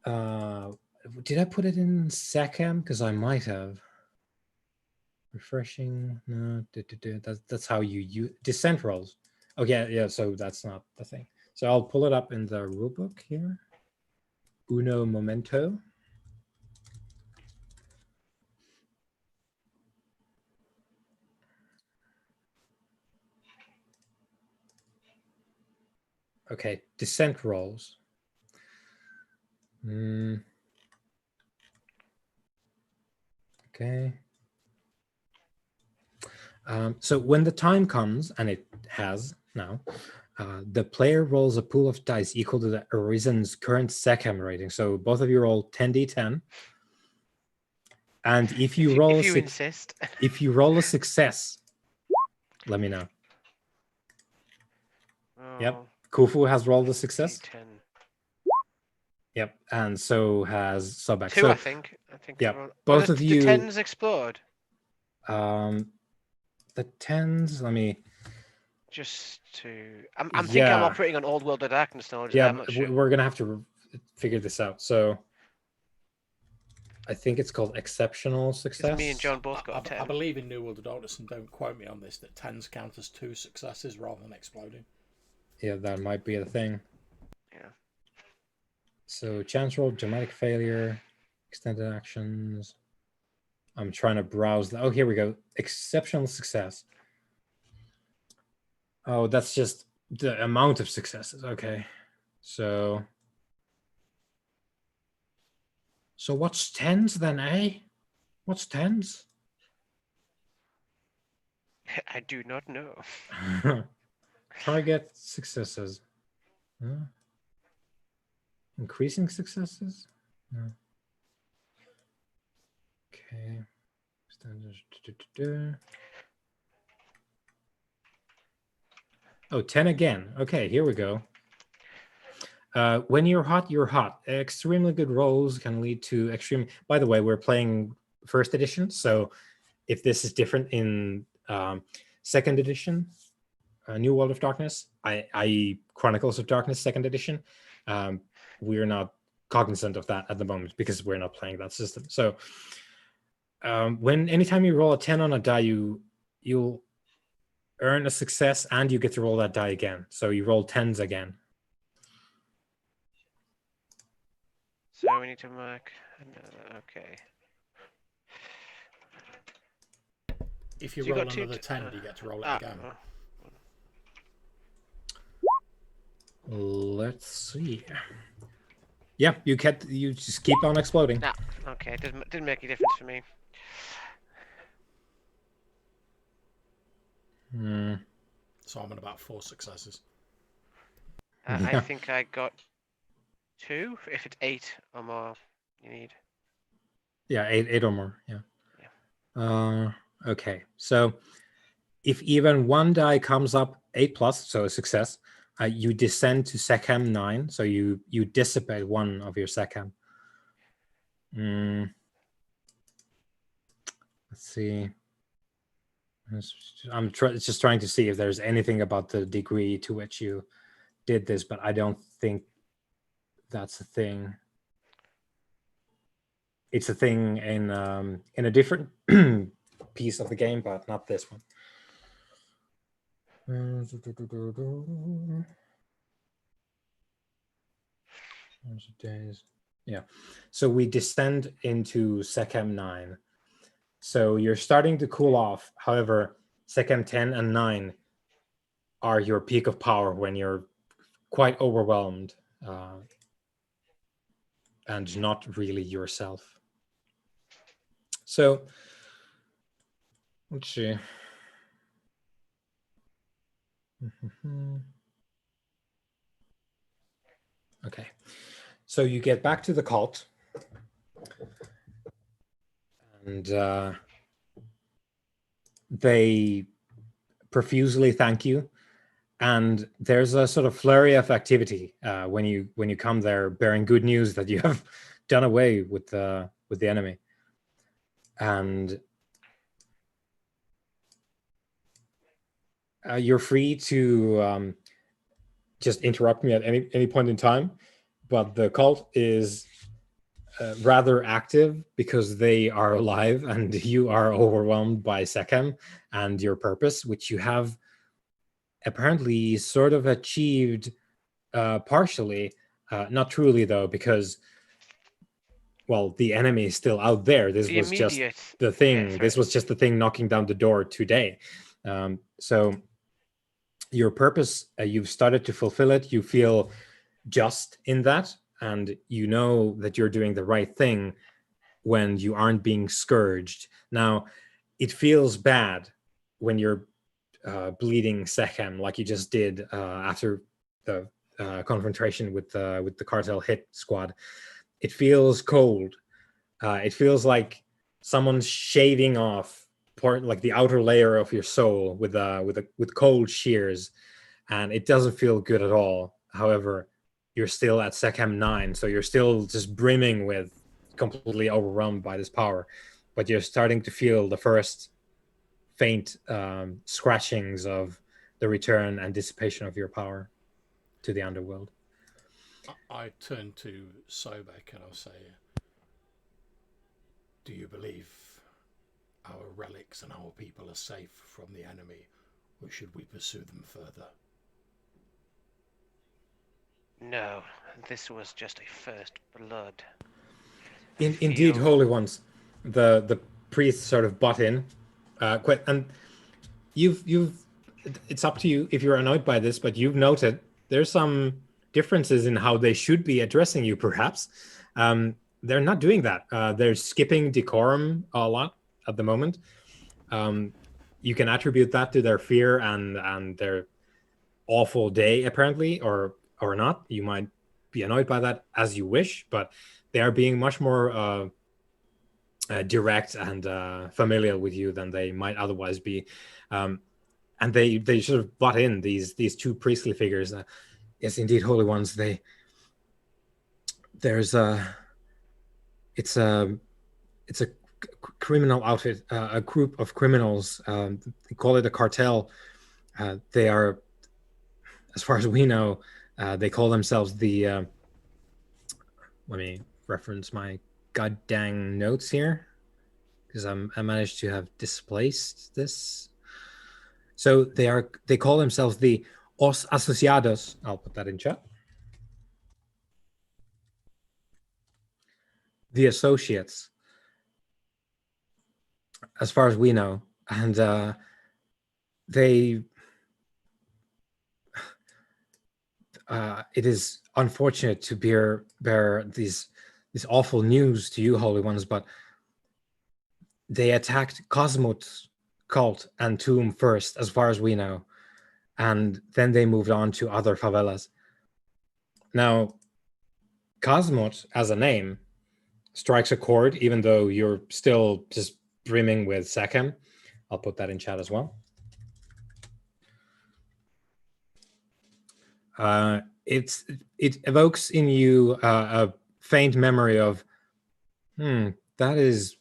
Did I put it in Secam? Because I might have. Refreshing. No, that's how you descent rolls. Okay, yeah. So that's not the thing. So I'll pull it up in the rulebook here. Uno momento. Okay, descent rolls. Okay. So when the time comes, and it has now, the player rolls a pool of dice equal to the Arisen's current Secam rating. So both of you roll 10d10. And if you roll insist. If you roll a success, let me know. Yep. Khufu has rolled a success. D10. Yep. And so has Sobek. 2, I think. Yeah. Both of you. The 10s explode. The 10s, let me just to I'm thinking I'm operating on Old World of Darkness now. I'm not sure. We're gonna have to figure this out. So I think it's called exceptional success. Me and John both got 10. I believe in New World of Darkness, and don't quote me on this, that 10s count as 2 successes rather than exploding. Yeah, that might be a thing. Yeah. So chance roll, dramatic failure, extended actions. I'm trying to browse. Oh, here we go. Exceptional success. Oh, that's just the amount of successes. Okay. So what's 10s then, eh? What's 10s? I do not know. Target successes. Increasing successes? No. Okay. Standard. Oh, 10 again. Okay, here we go. When you're hot, you're hot. Extremely good rolls can lead to extreme. By the way, we're playing first edition, so if this is different in second edition, New World of Darkness, i.e. Chronicles of Darkness second edition, we're not cognizant of that at the moment because we're not playing that system. So anytime you roll a 10 on a die, you'll earn a success and you get to roll that die again. So you roll 10s again. So we need to mark another. Okay. If you So you roll got another two 10, you get to roll it again. Let's see. Yeah, you just keep on exploding. Nah, okay, didn't make a difference for me. So I'm on about 4 successes. I think I got 2. If it's 8 or more, you need. Yeah, eight or more. Yeah. Okay. So if even one die comes up 8+, so a success, you descend to Sechem 9. So you dissipate one of your Sechem. Let's see. I'm just trying to see if there's anything about the degree to which you did this, but I don't think that's a thing. It's a thing in a different piece of the game, but not this one. Yeah. So we descend into Sechem 9. So you're starting to cool off. However, Sechem 10 and 9 are your peak of power when you're quite overwhelmed and not really yourself. So let's see. Okay. So you get back to the cult. And they profusely thank you. And there's a sort of flurry of activity when you come there, bearing good news that you have done away with the enemy. And you're free to just interrupt me at any point in time. But the cult is rather active because they are alive and you are overwhelmed by Sechem and your purpose, which you have apparently sort of achieved partially, not truly though, because the enemy is still out there. This was just the thing. Yeah, this was just the thing knocking down the door today. So your purpose, you've started to fulfill it. You feel just in that, and you know that you're doing the right thing when you aren't being scourged. Now, it feels bad when you're bleeding Sechem like you just did after the confrontation with the cartel hit squad. It feels cold. It feels like someone's shaving off like the outer layer of your soul with cold shears, and it doesn't feel good at all. However, you're still at Sechem 9, so you're still just brimming with, completely overwhelmed by this power, but you're starting to feel the first faint scratchings of the return and dissipation of your power to the underworld. I turn to Sobek and I'll say, do you believe our relics and our people are safe from the enemy, or should we pursue them further? No, this was just a first blood. Indeed, holy ones. The priest sort of butt in, and you've. It's up to you if you're annoyed by this, but you've noted there's some differences in how they should be addressing you. Perhaps they're not doing that. They're skipping decorum a lot at the moment. You can attribute that to their fear and their awful day, apparently, or not. You might be annoyed by that as you wish, but they are being much more direct and familiar with you than they might otherwise be. And they sort of butt in these two priestly figures. Yes, indeed, holy ones. It's a criminal outfit, a group of criminals. They call it a cartel. They are, as far as we know, they call themselves the. Let me reference my goddamn notes here, because I managed to have displaced this. So they call themselves the Os Asociados. I'll put that in chat. The associates, as far as we know, and it is unfortunate to bear this awful news to you, holy ones, but they attacked Cosmot's cult and tomb first, as far as we know, and then they moved on to other favelas. Now, Cosmot as a name strikes a chord, even though you're still just brimming with Sekhem. I'll put that in chat as well. It evokes in you a faint memory of, that is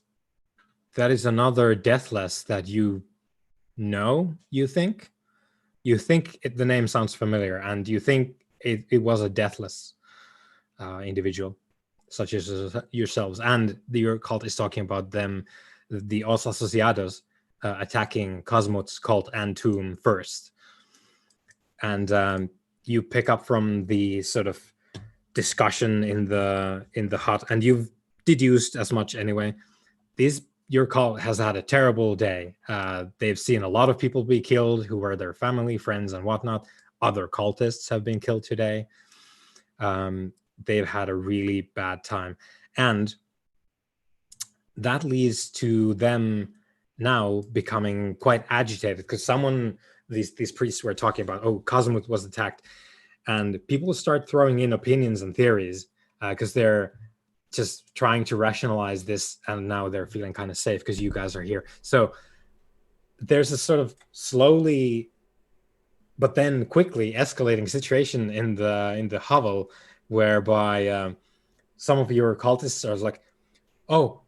another Deathless that you know. You think the name sounds familiar, and you think it was a Deathless individual, such as yourselves, and your cult is talking about them, the Os Asociados, attacking Cosmot's cult and tomb first. And you pick up from the sort of discussion in the hut, and you've deduced as much anyway. Your cult has had a terrible day. They've seen a lot of people be killed who were their family, friends, and whatnot. Other cultists have been killed today. They've had a really bad time, and that leads to them now becoming quite agitated, because these priests were talking about, Cosmos was attacked, and people start throwing in opinions and theories because they're just trying to rationalize this, and now they're feeling kind of safe because you guys are here. So there's a sort of slowly but then quickly escalating situation in the hovel, whereby some of your cultists are like, oh,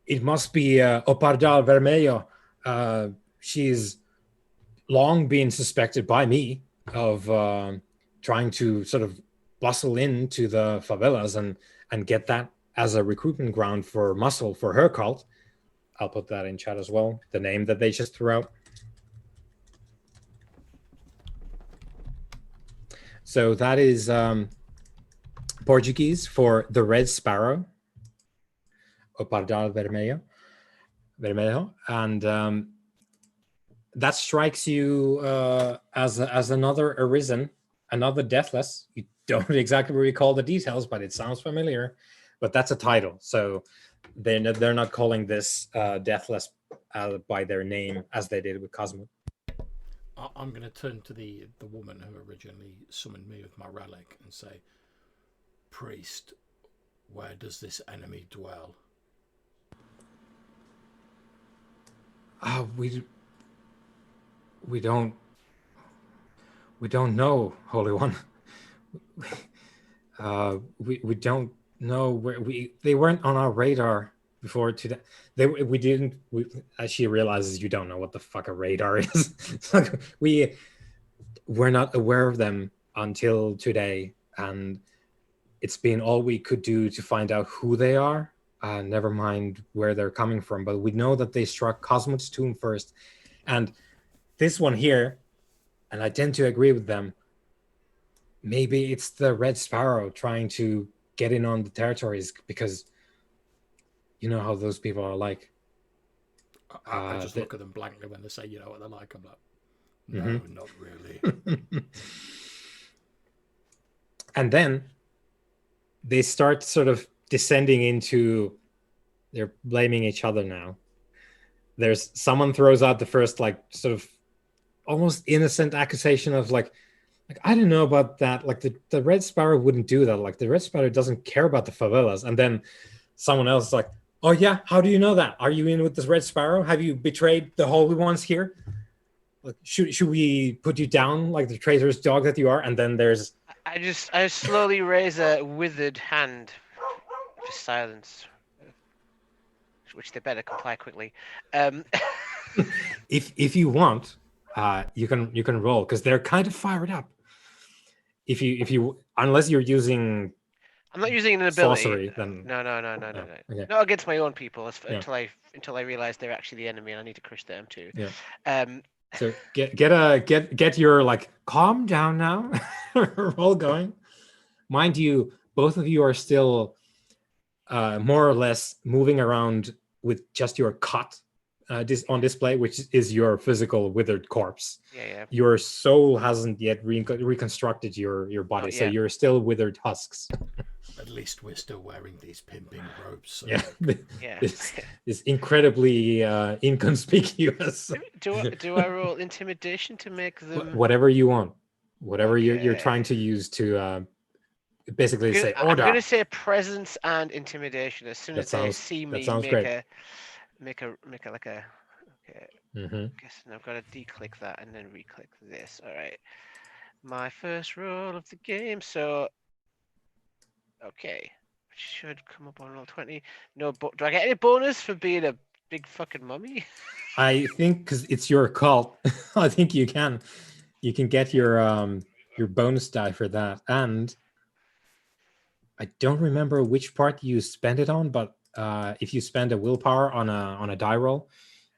it must be Opardal Vermelho. She's long been suspected by me of trying to sort of bustle into the favelas and get that as a recruitment ground for muscle for her cult. I'll put that in chat as well, the name that they just threw out. So that is Portuguese for the Red Sparrow, O Pardal Vermelho. And that strikes you as another Arisen, another Deathless. You don't exactly recall the details, but it sounds familiar. But that's a title, so they're not calling this Deathless by their name as they did with Cosmo. I'm going to turn to the woman who originally summoned me with my relic and say, "Priest, where does this enemy dwell?" We don't know, Holy One. We don't know where they weren't on our radar before today. As she realizes you don't know what the fuck a radar is. We're not aware of them until today, and it's been all we could do to find out who they are. Never mind where they're coming from, but we know that they struck Cosmos' tomb first, and this one here, and I tend to agree with them. Maybe it's the Red Sparrow trying to get in on the territories, because you know how those people are like. I just look at them blankly when they say, you know what they're like. I'm like, no, not really. And then they start sort of descending into, they're blaming each other now. There's someone throws out the first sort of almost innocent accusation of like I don't know about that. Like the Red Sparrow wouldn't do that. Like the Red Sparrow doesn't care about the favelas. And then someone else is like, Oh yeah, how do you know that? Are you in with this Red Sparrow? Have you betrayed the holy ones here? Like, should we put you down like the traitorous dog that you are? And then there's I slowly raise a withered hand for silence, which they better comply quickly. if you want, you can roll because they're kind of fired up. If you unless you're using I'm not using an ability. sorcery, then No. okay. Not against my own people Yeah. until I realize they're actually the enemy and I need to crush them too. Yeah. So get your like calm down now roll going. Mind you, both of you are still more or less moving around with just your cut on display, which is your physical withered corpse. Yeah. Your soul hasn't yet reconstructed your body, so you're still withered husks. At least we're still wearing these pimping robes. So Yeah, Yeah. It's incredibly inconspicuous. Do I roll intimidation to make them? Whatever you want, whatever you're trying to use to basically say order. I'm going to say presence and intimidation as soon as they see me. Make a like a. Okay. Guessing I've got to declick that and then reclick this. All right. My first roll of the game. So. Okay. Should come up on roll 20. No, but do I get any bonus for being a big fucking mummy? I think because it's your cult, I think you can get your bonus die for that. And I don't remember which part you spend it on, but if you spend a willpower on a die roll,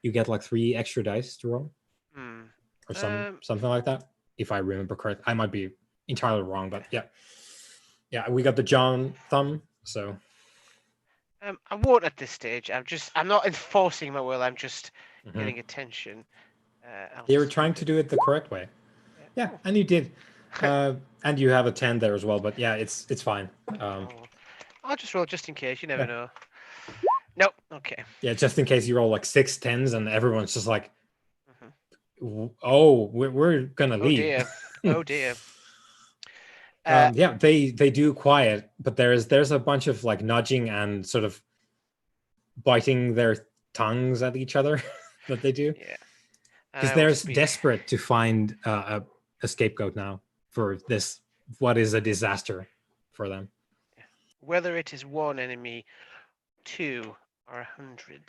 you get like 3 extra dice to roll, or something like that. If I remember correct, I might be entirely wrong, but yeah, we got the John thumb, so. I won't at this stage. I'm not enforcing my will. I'm just getting attention. You were trying to do it the correct way. Yeah, and you did. And you have a 10 there as well, but yeah, it's fine. I'll just roll just in case. You never know. Nope. Okay. Yeah, just in case you roll like 6 10s and everyone's just like, oh, we're gonna leave. Oh dear. Yeah, they do quiet, but there's a bunch of like nudging and sort of biting their tongues at each other that they do. Yeah. Because they're desperate to find a scapegoat now for this, what is a disaster for them. Whether it is one enemy, 2 or 100,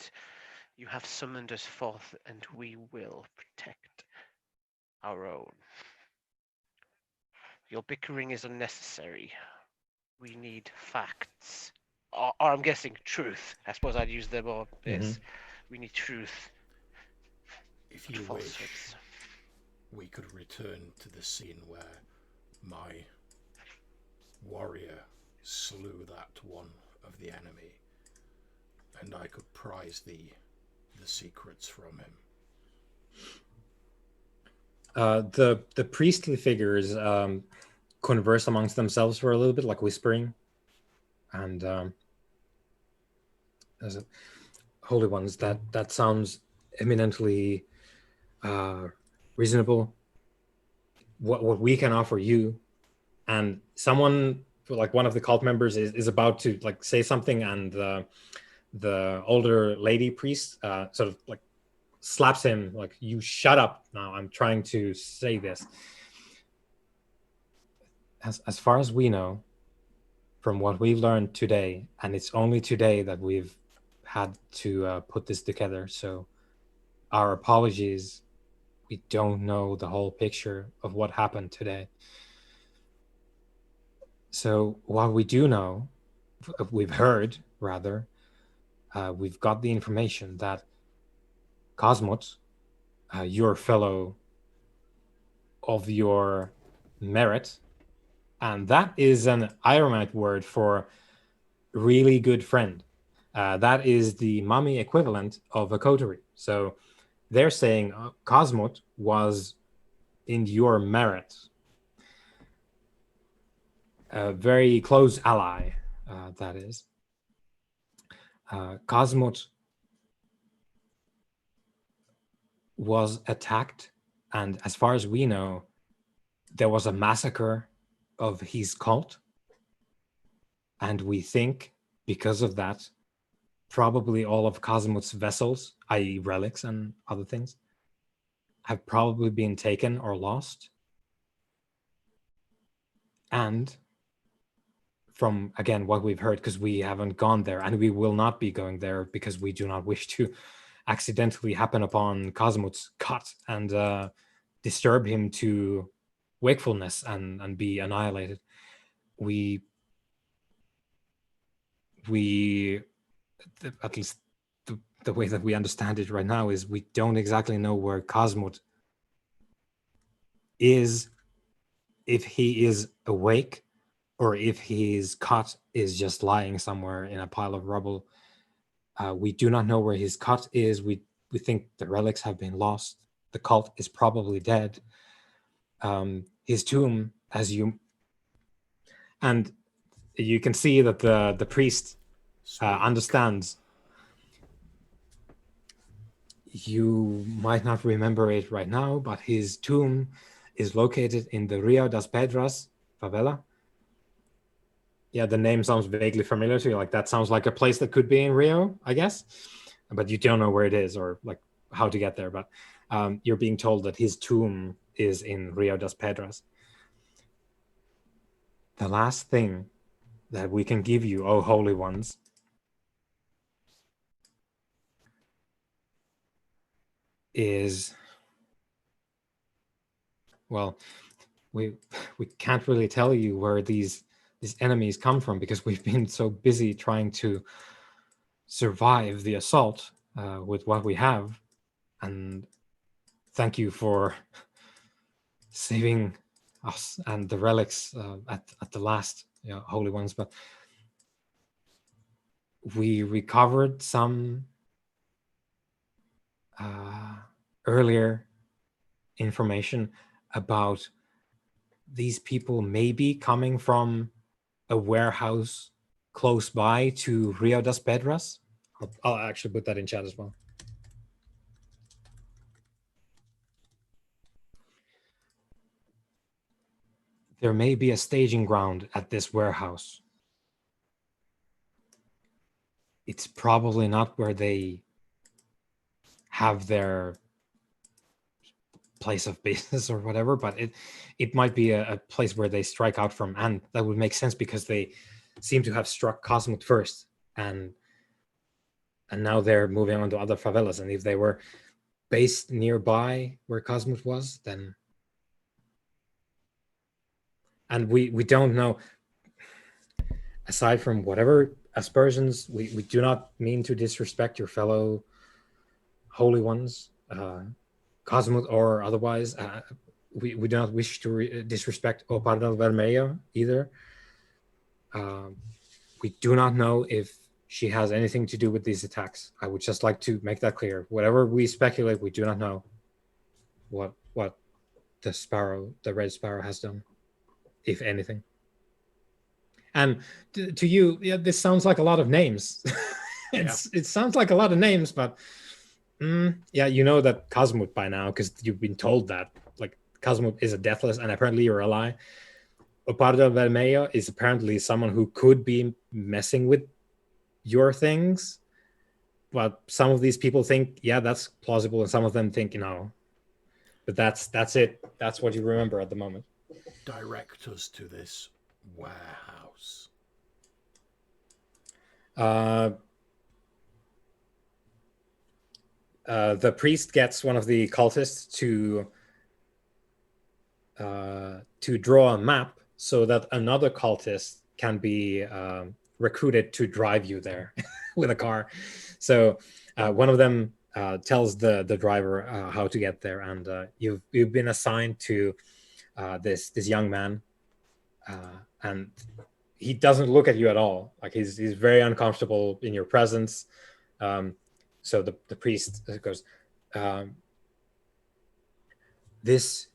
you have summoned us forth, and we will protect our own. Your bickering is unnecessary. We need facts. Or I'm guessing truth. I suppose I'd use them more base. We need truth. If you wish, we could return to the scene where my warrior slew that one of the enemy, and I could prize the secrets from him. The priestly figures converse amongst themselves for a little bit, like whispering, and as holy ones, that sounds eminently reasonable. What we can offer you, and someone like one of the cult members is about to like say something, and the older lady priest sort of like slaps him, like, you shut up now, I'm trying to say this. As far as we know, from what we've learned today, and it's only today that we've had to put this together, so our apologies, we don't know the whole picture of what happened today. So what we do know, we've heard rather, we've got the information that Cosmos, your fellow of your merit, and that is an Ironite word for really good friend. That is the mummy equivalent of a coterie. So they're saying Cosmos was in your merit. A very close ally, that is. Cosmos was attacked, and as far as we know, there was a massacre of his cult, and we think because of that probably all of Cosmut's vessels, i.e. relics and other things, have probably been taken or lost. And from, again, what we've heard, because we haven't gone there, and we will not be going there because we do not wish to accidentally happen upon Cosmut's cot and disturb him to wakefulness and be annihilated. We at least the way that we understand it right now is we don't exactly know where Cosmut is, if he is awake or if his cot is just lying somewhere in a pile of rubble. We do not know where his cot is. We think the relics have been lost. The cult is probably dead. His tomb, and you can see that the priest understands. You might not remember it right now, but his tomb is located in the Rio das Pedras favela. Yeah, the name sounds vaguely familiar to you. Like, that sounds like a place that could be in Rio, I guess, but you don't know where it is or like how to get there. But you're being told that his tomb is in Rio das Pedras. The last thing that we can give you, oh holy ones, is, well, we can't really tell you where these enemies come from because we've been so busy trying to survive the assault with what we have. And thank you for saving us and the relics at the last, holy ones. But we recovered some earlier information about these people maybe coming from a warehouse close by to Rio das Pedras. I'll actually put that in chat as well. There may be a staging ground at this warehouse. It's probably not where they have their place of business or whatever, but it might be a place where they strike out from, and that would make sense because they seem to have struck Cosmut first, and now they're moving on to other favelas. And if they were based nearby where Cosmut was, then, and we don't know, aside from whatever aspersions, we do not mean to disrespect your fellow holy ones, Cosmut or otherwise. We do not wish to disrespect Opardal Vermelho either. We do not know if she has anything to do with these attacks. I would just like to make that clear. Whatever we speculate, we do not know what the Red Sparrow has done, if anything. And to you, yeah, this sounds like a lot of names. It sounds like a lot of names, but yeah, you know that Cosmut by now, because you've been told that. Like, Cosmut is a deathless, and apparently you're a lie. Opardo Vermelho is apparently someone who could be messing with your things, but some of these people think, yeah, that's plausible, and some of them think, but that's it. That's what you remember at the moment. Direct us to this warehouse. The priest gets one of the cultists to draw a map so that another cultist can be recruited to drive you there with a car. So one of them tells the driver how to get there, and you've been assigned to this young man, and he doesn't look at you at all. Like, he's very uncomfortable in your presence. So the priest goes, this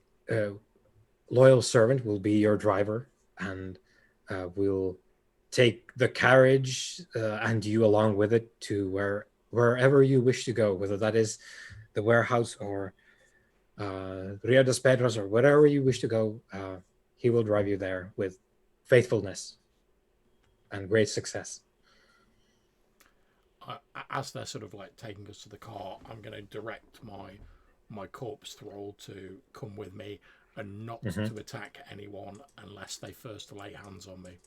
loyal servant will be your driver, and will take the carriage and you along with it to wherever you wish to go, whether that is the warehouse or Rio das Pedras or wherever you wish to go. He will drive you there with faithfulness and great success. as they're sort of like taking us to the car, I'm going to direct my corpse thrall to come with me and not to attack anyone unless they first lay hands on me.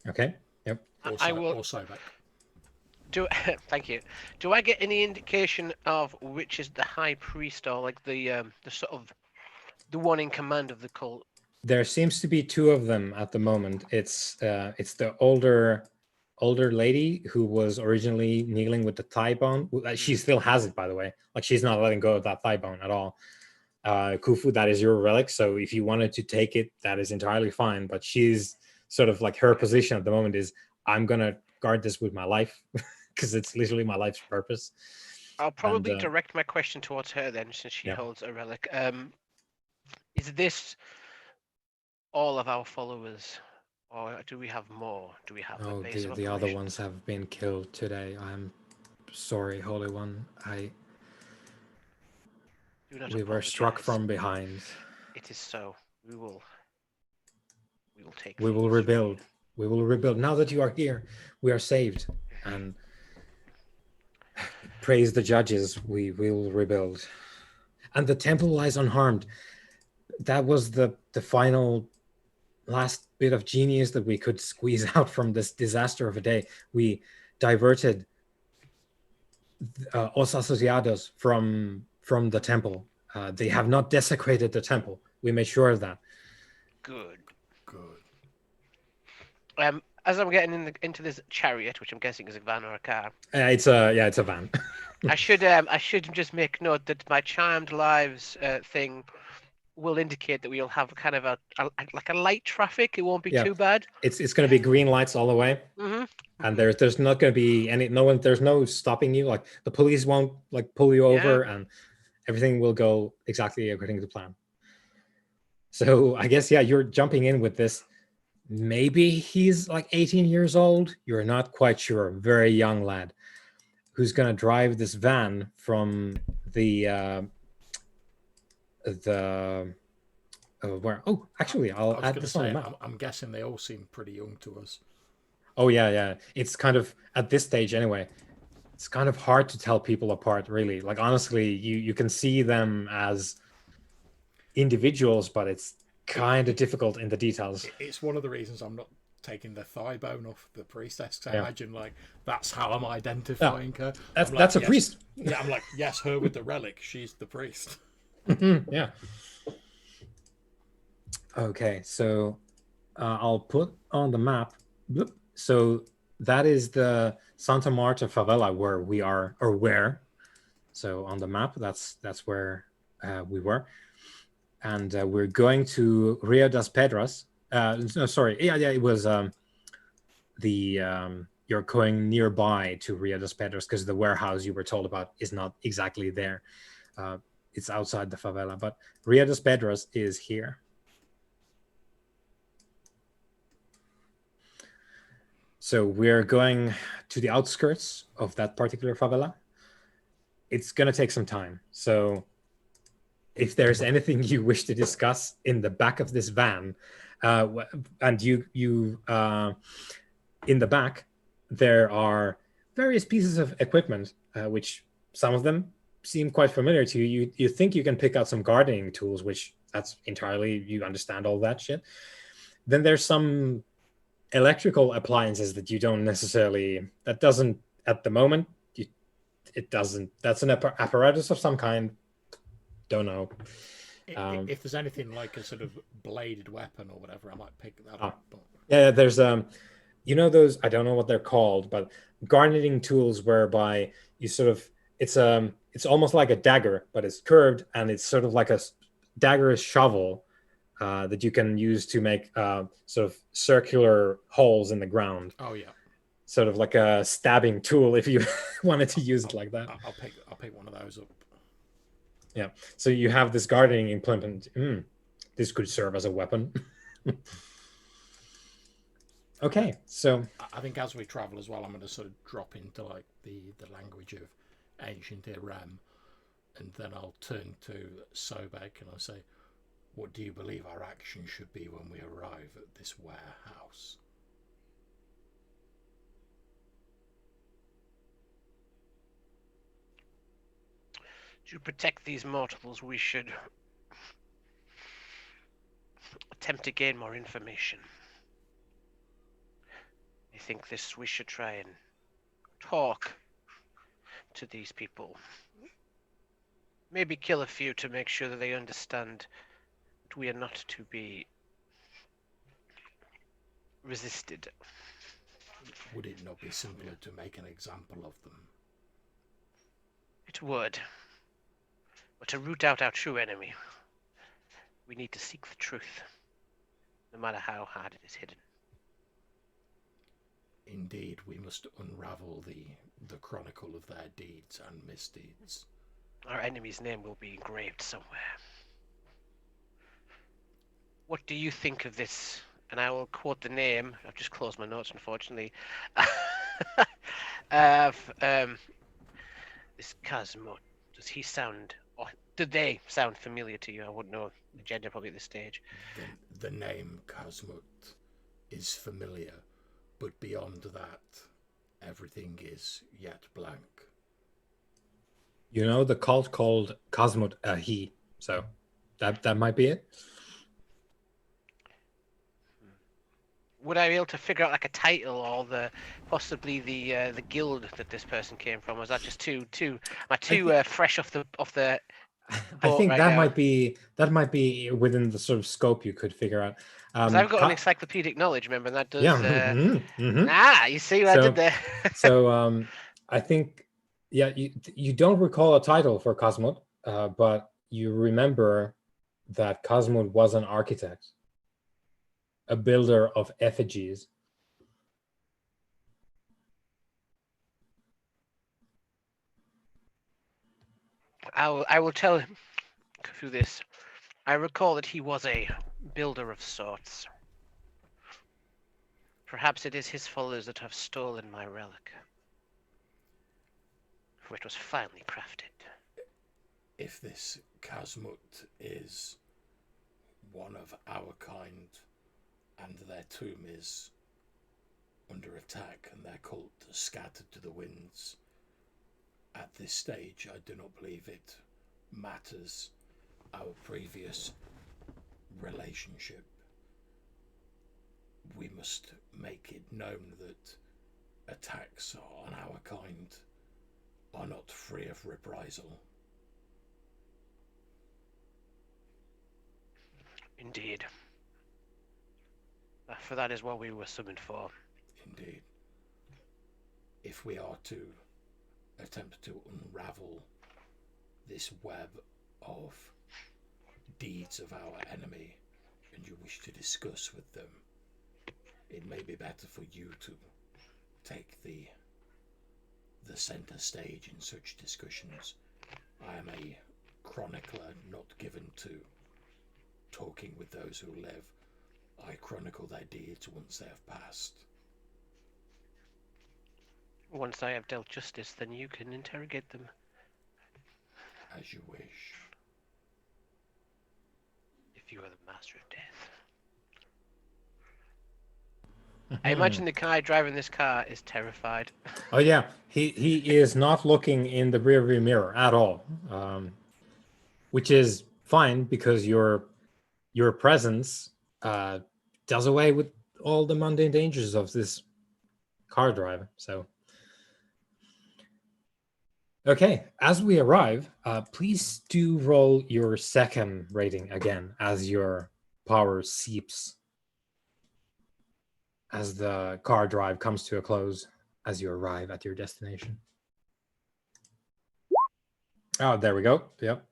Okay. Yep. I will. Or Sobek. Thank you. Do I get any indication of which is the high priest, or like the sort of the one in command of the cult? There seems to be two of them at the moment. It's the older lady who was originally kneeling with the thigh bone. She still has it, by the way. Like, she's not letting go of that thigh bone at all. Khufu, that is your relic. So if you wanted to take it, that is entirely fine. But she's sort of like, her position at the moment is, I'm gonna guard this with my life because it's literally my life's purpose. I'll probably direct my question towards her then, since she holds a relic. Is this all of our followers, or do we have more? Do we have a base of the other ones have been killed today. I'm sorry, Holy One. We were struck from behind. It is so. We will take. We will rebuild. We will rebuild. Now that you are here, we are saved. And praise the judges. We will rebuild. And the temple lies unharmed. That was the final last bit of genius that we could squeeze out from this disaster of a day. We diverted Os Asociados from the temple. They have not desecrated the temple. We made sure of that. Good. As I'm getting into this chariot, which I'm guessing is a van or a car. It's a van. I should just make note that my charmed lives thing will indicate that we'll have kind of a light traffic. It won't be too bad. It's going to be green lights all the way, and there's not going to be there's no stopping you. Like, the police won't like pull you over, and everything will go exactly according to plan. So I guess you're jumping in with this. Maybe he's like 18 years old. You're not quite sure. Very young lad who's going to drive this van from where? Oh, actually, I'll add this on the map. I'm guessing they all seem pretty young to us. Oh yeah. It's kind of, at this stage anyway, it's kind of hard to tell people apart, really. Like, honestly, you can see them as individuals, but it's kind of difficult in the details. It's one of the reasons I'm not taking the thigh bone off the priestess. I imagine that's how I'm identifying her. That's a priest. Yeah, I'm like, yes, her with the relic. She's the priest. Yeah. Okay, so I'll put on the map. Bloop. So that is the Santa Marta favela where we are, or where. So on the map, that's where we were. And we're going to Rio das Pedras. No, sorry. Yeah, it was you're going nearby to Rio das Pedras because the warehouse you were told about is not exactly there. It's outside the favela, but Rio das Pedras is here. So we're going to the outskirts of that particular favela. It's going to take some time. So if there's anything you wish to discuss in the back of this van, and you in the back, there are various pieces of equipment, which some of them seem quite familiar to you. You think you can pick out some gardening tools, which that's entirely, you understand all that shit. Then there's some electrical appliances that you don't necessarily, that doesn't, at the moment, it doesn't, that's an apparatus of some kind. Don't know. If there's anything like a sort of bladed weapon or whatever, I might pick that up. But... Yeah, there's those, I don't know what they're called, but gardening tools whereby you sort of, it's almost like a dagger, but it's curved, and it's sort of like a dagger shovel that you can use to make sort of circular holes in the ground. Oh yeah. Sort of like a stabbing tool if you wanted to use it like that. I'll pick one of those up. Yeah, so you have this gardening implement. This could serve as a weapon. Okay, so I think as we travel as well, I'm going to sort of drop into like the language of ancient Iram, and then I'll turn to Sobek and I'll say, "What do you believe our action should be when we arrive at this warehouse?" To protect these mortals, we should attempt to gain more information. I think we should try and talk to these people. Maybe kill a few to make sure that they understand that we are not to be resisted. Would it not be simpler to make an example of them? It would. But to root out our true enemy, we need to seek the truth, no matter how hard it is hidden. Indeed, we must unravel the chronicle of their deeds and misdeeds. Our enemy's name will be engraved somewhere. What do you think of this? And I will quote the name. I've just closed my notes, unfortunately. Of this Cosmo. Does he sound, or did they sound familiar to you? I wouldn't know the gender probably at this stage. The name Cosmut is familiar, but beyond that, everything is yet blank. You know, the cult called Cosmut he, so that might be it. Would I be able to figure out like a title or possibly the guild that this person came from? Was that just too fresh off the I think right that now? might be within the sort of scope you could figure out. I've got an encyclopedic knowledge, remember, and that does. Yeah. You see what I did there. So I think, yeah, you don't recall a title for Cosmut, but you remember that Cosmut was an architect, a builder of effigies. I will tell him through this. I recall that he was a builder of sorts. Perhaps it is his followers that have stolen my relic, for it was finely crafted. If this Cosmut is one of our kind, and their tomb is under attack and their cult scattered to the winds, at this stage I do not believe it matters our previous relationship. We must make it known that attacks on our kind are not free of reprisal. Indeed. For that is what we were summoned for. Indeed. If we are to attempt to unravel this web of deeds of our enemy, and you wish to discuss with them, it may be better for you to take the center stage in such discussions. I am a chronicler, not given to talking with those who live. I chronicle their deeds once they have passed. Once I have dealt justice, then you can interrogate them. As you wish. If you are the master of death. I imagine the guy driving this car is terrified. Oh yeah, he is not looking in the rearview mirror at all, which is fine because your presence does away with all the mundane dangers of this car drive. So, okay, as we arrive, please do roll your second rating again as your power seeps, as the car drive comes to a close, as you arrive at your destination. Oh, there we go. Yep.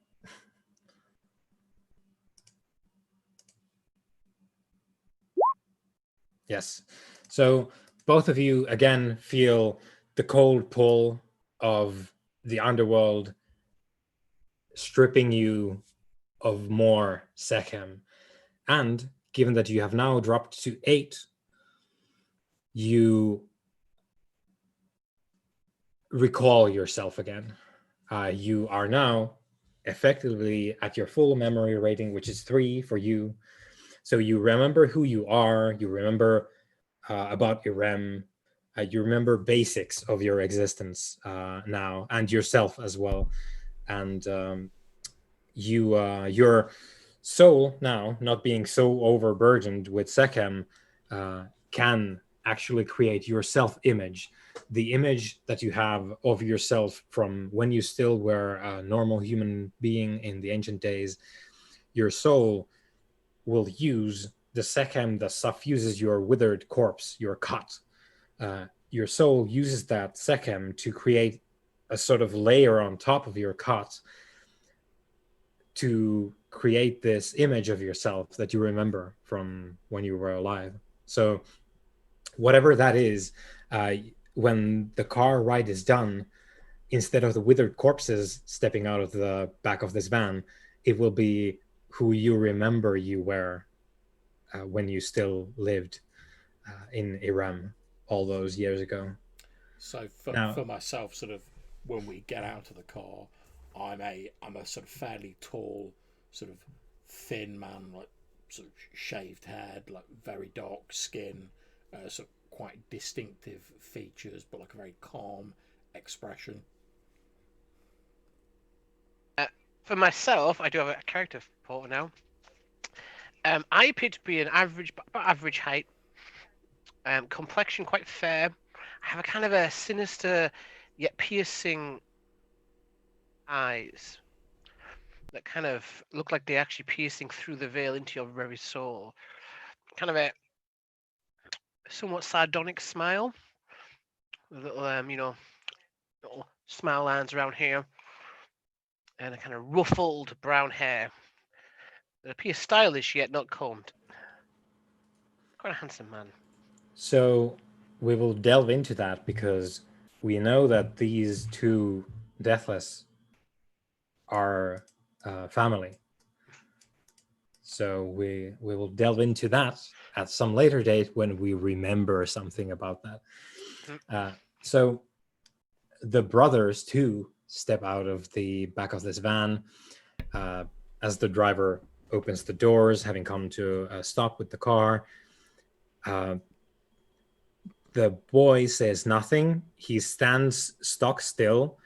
Yes. So both of you again feel the cold pull of the underworld stripping you of more Sekhem. And given that you have now dropped to 8, you recall yourself again. You are now effectively at your full memory rating, which is 3 for you. So you remember who you are, you remember about Irem, you remember basics of your existence now, and yourself as well. and your soul now, not being so overburdened with Sekhem, can actually create your self-image, the image that you have of yourself from when you still were a normal human being in the ancient days. Your soul will use the Sekhem that suffuses your withered corpse, your cut. Your soul uses that Sekhem to create a sort of layer on top of your cut to create this image of yourself that you remember from when you were alive. So whatever that is, when the car ride is done, instead of the withered corpses stepping out of the back of this van, it will be who you remember you were when you still lived in Iram all those years ago. So for myself, sort of when we get out of the car, I'm a sort of fairly tall, sort of thin man, like sort of shaved head, like very dark skin, sort of quite distinctive features, but like a very calm expression. For myself, I do have a character photo now. I appear to be about average height. Complexion quite fair. I have a kind of a sinister yet piercing eyes that kind of look like they're actually piercing through the veil into your very soul. Kind of a somewhat sardonic smile. With little, little smile lines around here. And a kind of ruffled brown hair that appears stylish yet not combed. Quite a handsome man. So we will delve into that because we know that these two Deathless are family. So we will delve into that at some later date when we remember something about that. So the brothers too step out of the back of this van as the driver opens the doors, having come to a stop with the car. The boy says nothing. He stands stock still,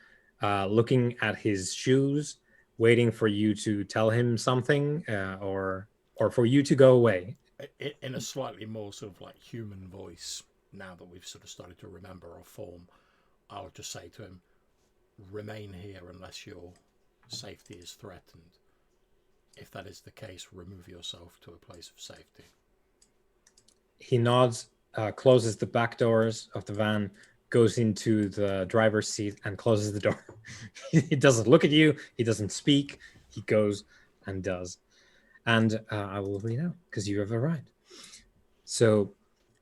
looking at his shoes, waiting for you to tell him something or for you to go away. In a slightly more sort of like human voice, now that we've sort of started to remember our form, I'll just say to him, remain here unless your safety is threatened. If that is the case, remove yourself to a place of safety. He nods, closes the back doors of the van, goes into the driver's seat and closes the door. He doesn't look at you. He doesn't speak. He goes and does. And I will read out because you have arrived. So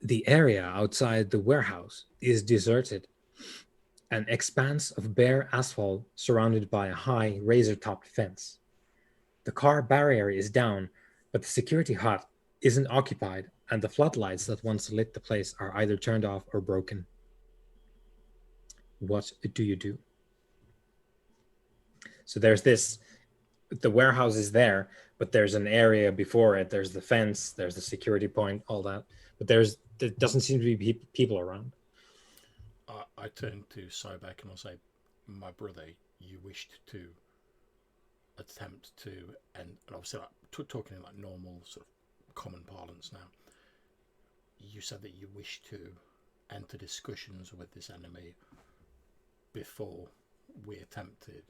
the area outside the warehouse is deserted. An expanse of bare asphalt surrounded by a high razor-topped fence. The car barrier is down, but the security hut isn't occupied, and the floodlights that once lit the place are either turned off or broken. What do you do? So there's this, the warehouse is there, but there's an area before it. There's the fence, there's the security point, all that. But there doesn't seem to be people around. I turn to Sobek and I'll say, my brother, you wished to attempt to, and obviously like, talking in like normal sort of common parlance now, you said that you wish to enter discussions with this enemy before we attempted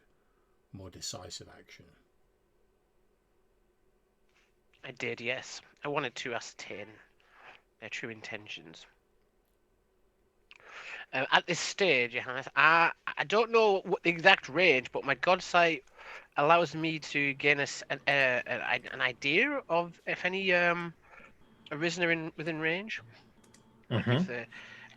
more decisive action. I did, yes. I wanted to ascertain their true intentions. At this stage, Johannes, I don't know what the exact range, but my god sight allows me to gain an idea of if any arisen are within range. Mm-hmm.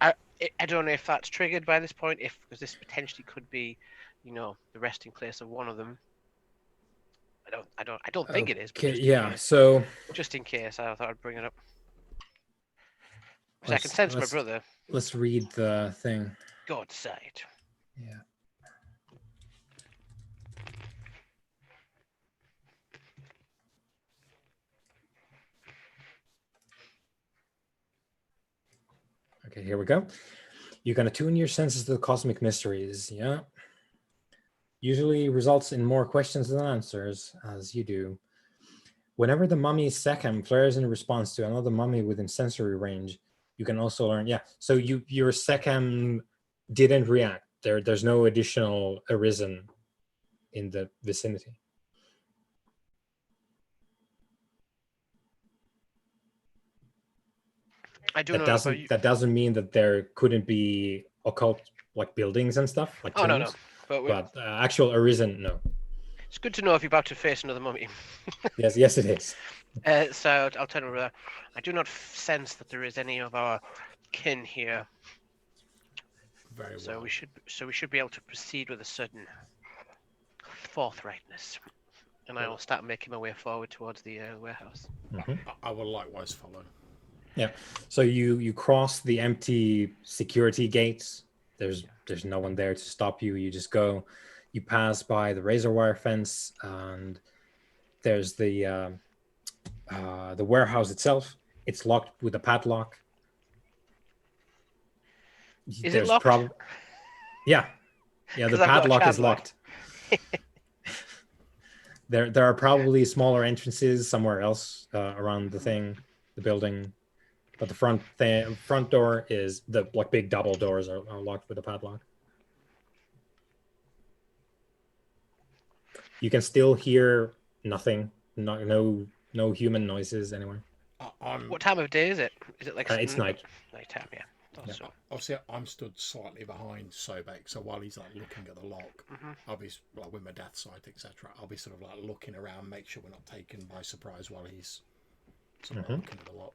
Like I don't know if that's triggered by this point, because this potentially could be, the resting place of one of them. I don't think it is, but just in case, I thought I'd bring it up. Because I can sense my brother. Let's read the thing. God sight. Yeah. Okay, here we go. You're going to tune your senses to the cosmic mysteries, yeah? usually results in more questions than answers, as you do. Whenever the mummy's sechem flares in response to another mummy within sensory range, you can also learn. Yeah, so your sechem didn't react. There's no additional arisen in the vicinity. I do know that doesn't mean that there couldn't be occult like buildings and stuff like tombs, no. But actual arisen, no. It's good to know if you're about to face another mummy. Yes, it is. So I'll turn over there. I do not sense that there is any of our kin here. Very well. So we should be able to proceed with a certain forthrightness. And I will start making my way forward towards the warehouse. Mm-hmm. I will likewise follow. Yeah. So you cross the empty security gates. There's no one there to stop you. You just go. You pass by the razor wire fence, and there's the warehouse itself. It's locked with a padlock. Is it locked? Yeah. The padlock is locked. There are probably smaller entrances somewhere else around the building, but the front door is the big double doors are locked with a padlock. You can still hear nothing, no human noises anywhere. What time of day is it? Is it like it's night? Nighttime, yeah. So. Obviously, I'm stood slightly behind Sobek, so while he's like looking at the lock, I'll be like with my death sight, etc. I'll be sort of like looking around, make sure we're not taken by surprise while he's sort of looking at the lock.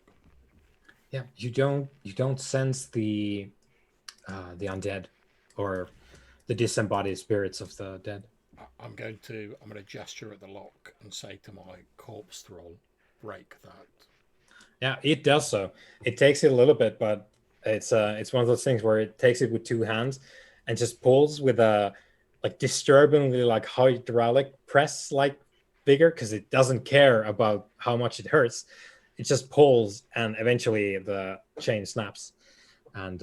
Yeah, you don't sense the undead or the disembodied spirits of the dead. I'm going to gesture at the lock and say to my corpse thrall, break that. Yeah, it does so. It takes it a little bit, but it's one of those things where it takes it with two hands and just pulls with a like disturbingly like hydraulic press like vigor, because it doesn't care about how much it hurts. It just pulls, and eventually the chain snaps, and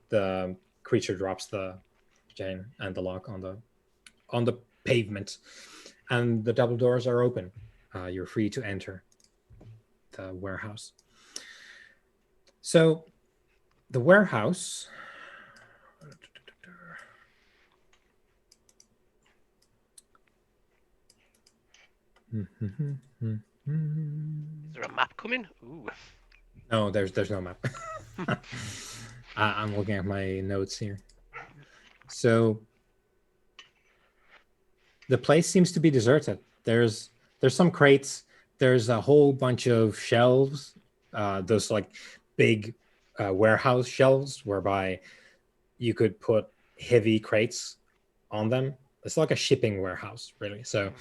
the creature drops the chain and the lock on the pavement, and the double doors are open. You're free to enter the warehouse. So the warehouse Is there a map coming? Ooh. No, there's no map. I'm looking at my notes here. So the place seems to be deserted. There's some crates. There's a whole bunch of shelves, those like big warehouse shelves whereby you could put heavy crates on them. It's like a shipping warehouse, really. So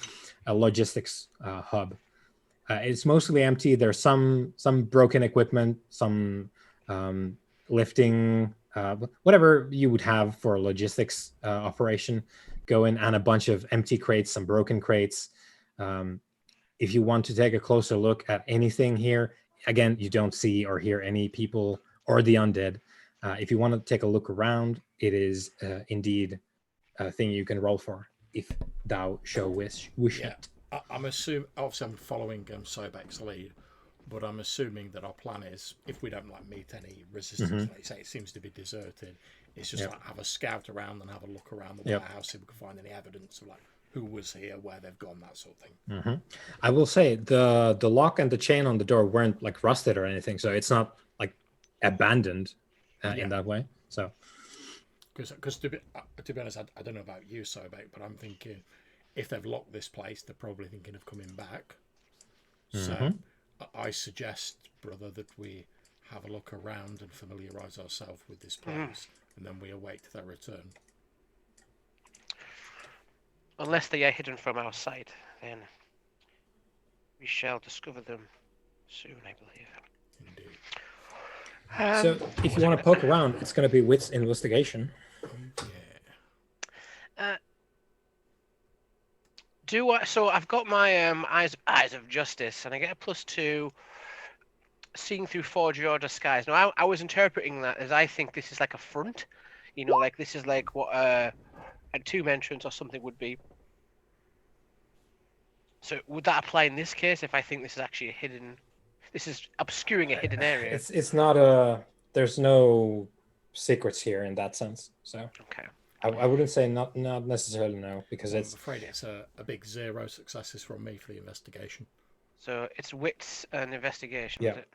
a logistics hub. It's mostly empty. There's some broken equipment, some lifting, whatever you would have for a logistics operation going, and a bunch of empty crates, some broken crates. If you want to take a closer look at anything here, again, you don't see or hear any people or the undead. If you want to take a look around, it is indeed a thing you can roll for if thou wish it. I'm assuming, obviously I'm following Sobek's lead, but I'm assuming that our plan is, if we don't like meet any resistance, like you say, it seems to be deserted, it's just like have a scout around and have a look around the warehouse, see if we can find any evidence of like who was here, where they've gone, that sort of thing. I will say the lock and the chain on the door weren't like rusted or anything, so it's not like abandoned in that way. So, because to be honest, I don't know about you, Sobek, but I'm thinking if they've locked this place, they're probably thinking of coming back. So I suggest, brother, that we have a look around and familiarise ourselves with this place, and then we await their return. Unless they are hidden from our sight, then we shall discover them soon, I believe. Indeed. So if you want to poke around, it's going to be wits investigation. So I've got my eyes of justice, and I get a +2 seeing through forgery or disguise. Now I was interpreting that as I think this is like a front, like this is like what and tomb entrance or something would be. So would that apply in this case if I think this is actually a hidden? This is obscuring a hidden area. It's not a. There's no secrets here in that sense. So okay. I wouldn't say not necessarily no, because I'm afraid it's a big 0 successes from me for the investigation. So it's wits and investigation. Yeah. Is it?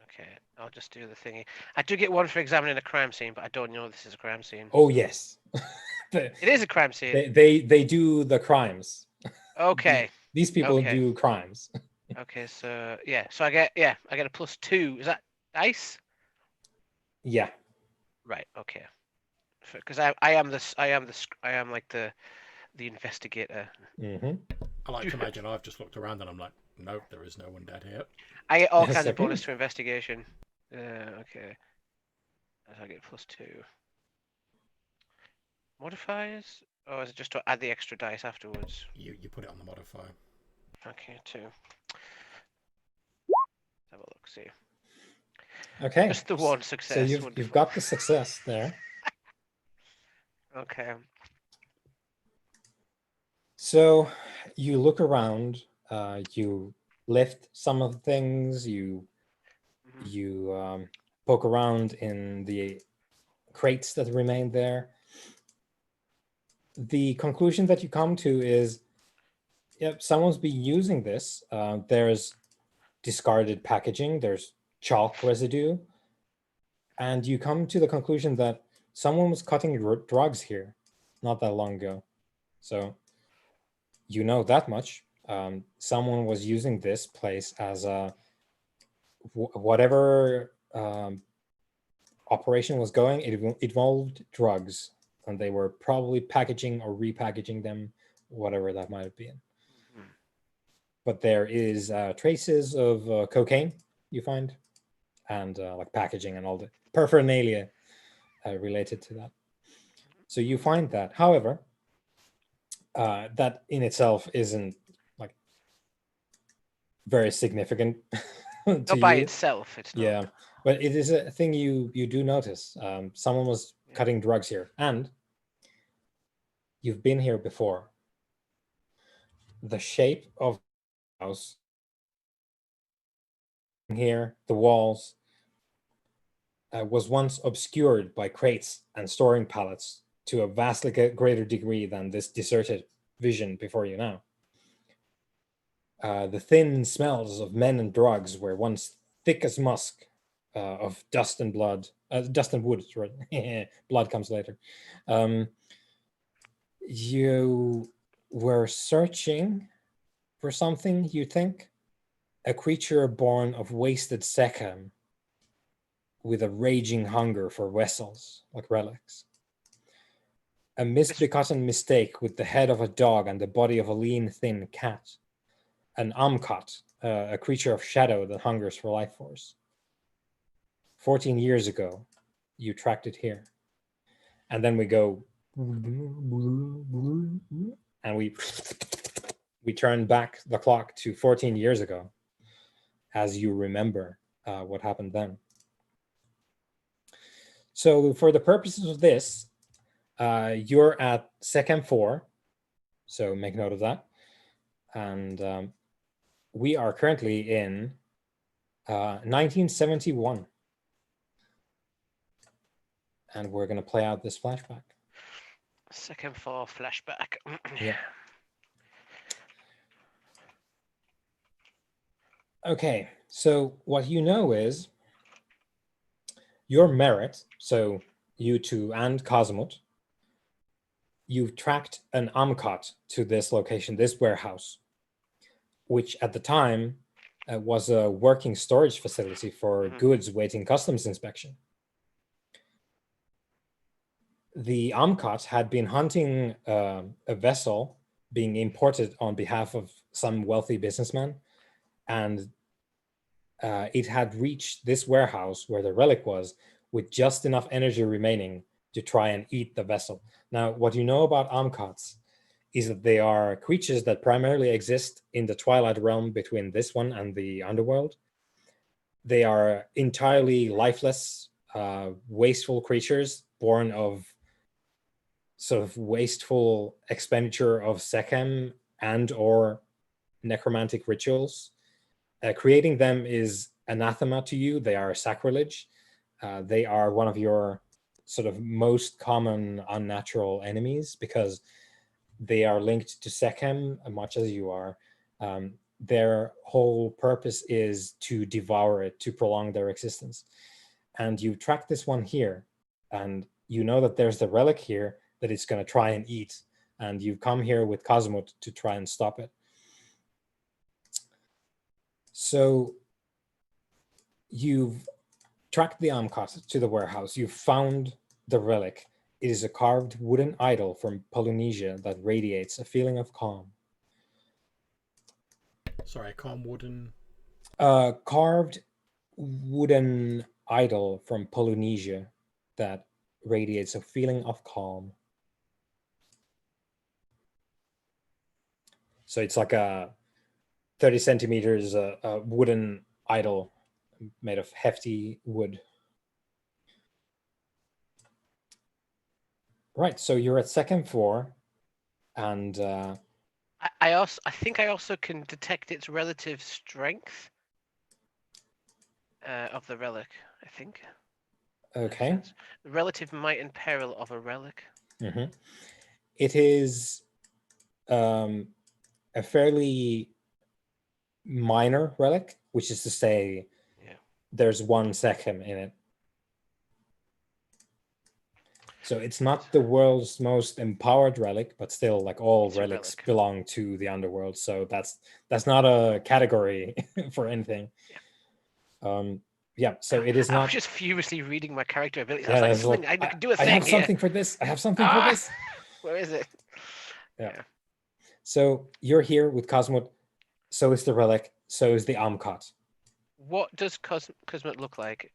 Okay, I'll just do the thingy. I do get one for examining a crime scene, but I don't know this is a crime scene. Oh yes. It is a crime scene. They do the crimes. Okay. These people do crimes. Okay, so yeah, so I get a +2. Is that dice? Yeah. Right. Okay. Because I am like the investigator. Mm-hmm. I like to imagine I've just looked around and I'm like, nope, there is no one dead here. I get all kinds of bonus to investigation. Okay. I get +2. Modifiers? Or is it just to add the extra dice afterwards? You put it on the modifier. Okay, 2. Let's have a look, see. Okay. Just the one success. So you've got the success there. Okay. So you look around, you lift some of the things, you poke around in the crates that remain there. The conclusion that you come to is, yep, someone's been using this. There's discarded packaging, there's chalk residue, and you come to the conclusion that someone was cutting drugs here not that long ago. So you know that much. Someone was using this place as a whatever operation was going. It involved drugs, and they were probably packaging or repackaging them, whatever that might have been. Mm-hmm. But there is traces of cocaine you find, and like packaging and all the paraphernalia related to that. So you find that. However, that in itself isn't like very significant. Not by itself, it's not. Yeah, but it is a thing you do notice. Someone was cutting drugs here, and you've been here before. The shape of the house here, the walls, was once obscured by crates and storing pallets to a vastly greater degree than this deserted vision before you now. The thin smells of men and drugs were once thick as musk, of dust and blood, dust and wood. Right? Blood comes later. You were searching for something, you think? A creature born of wasted Sekhem, with a raging hunger for vessels, like relics. A misbegotten mistake with the head of a dog and the body of a lean, thin cat. An Amkat, a creature of shadow that hungers for life force. 14 years ago, you tracked it here. And then we go, and we turn back the clock to 14 years ago, as you remember what happened then. So for the purposes of this, you're at Sekhem 4, so make note of that. And we are currently in 1971. And we're going to play out this flashback. Sekhem 4 flashback. Yeah. Okay, so what you know is your merit, so you two and Cosmot, you've tracked an Amkat to this location, this warehouse, which at the time was a working storage facility for goods waiting customs inspection. The Amkat had been hunting a vessel being imported on behalf of some wealthy businessman, and it had reached this warehouse where the relic was with just enough energy remaining to try and eat the vessel. Now, what you know about Amkats is that they are creatures that primarily exist in the Twilight realm between this one and the underworld. They are entirely lifeless, wasteful creatures born of sort of wasteful expenditure of Sekhem and or necromantic rituals. Creating them is anathema to you. They are sacrilege. They are one of your sort of most common unnatural enemies because they are linked to Sekhem as much as you are. Their whole purpose is to devour it, to prolong their existence. And you track this one here, and you know that there's the relic here that it's going to try and eat. And you've come here with Cosmut to try and stop it. So you've tracked the Amkat to the warehouse. You've found the relic. It is a carved wooden idol from Polynesia that radiates a feeling of calm. Sorry, a calm wooden... Carved wooden idol from Polynesia that radiates a feeling of calm. So it's like a 30 centimeters a wooden idol made of hefty wood. Right, so you're at second floor, and I think I also can detect its relative strength of the relic. I think. Okay. The relative might and peril of a relic. Mm-hmm. It is a fairly minor relic, which is to say, there's one Sekhem in it. So it's not the world's most empowered relic, but still, like all relics belong to the underworld. So that's not a category for anything. Yeah. So it is not. I was just furiously reading my character abilities. Yeah, I was like, I can do a thing. I have something for this. I have something for this. Where is it? Yeah. So you're here with Cosmut. So is the relic. So is the Amkat. What does Cosmut look like?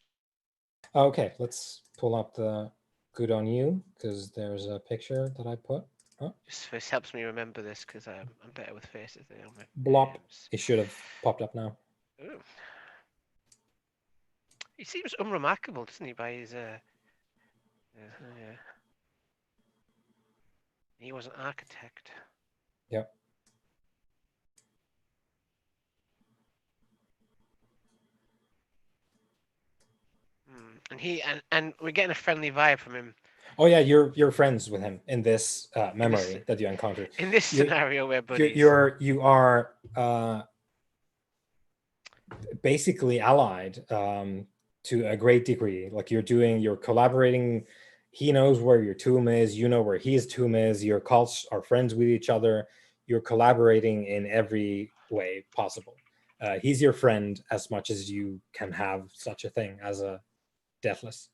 Okay, let's pull up the Good on You, because there's a picture that I put. Oh. This helps me remember this because I'm better with faces than on my Blop. It should have popped up now. Ooh. He seems unremarkable, doesn't he? By his he was an architect. Yep. And we're getting a friendly vibe from him. Oh yeah, you're friends with him in this memory that you encountered. In this scenario where buddies. You are basically allied to a great degree. Like you're collaborating. He knows where your tomb is. You know where his tomb is. Your cults are friends with each other. You're collaborating in every way possible. He's your friend as much as you can have such a thing as a Deathless.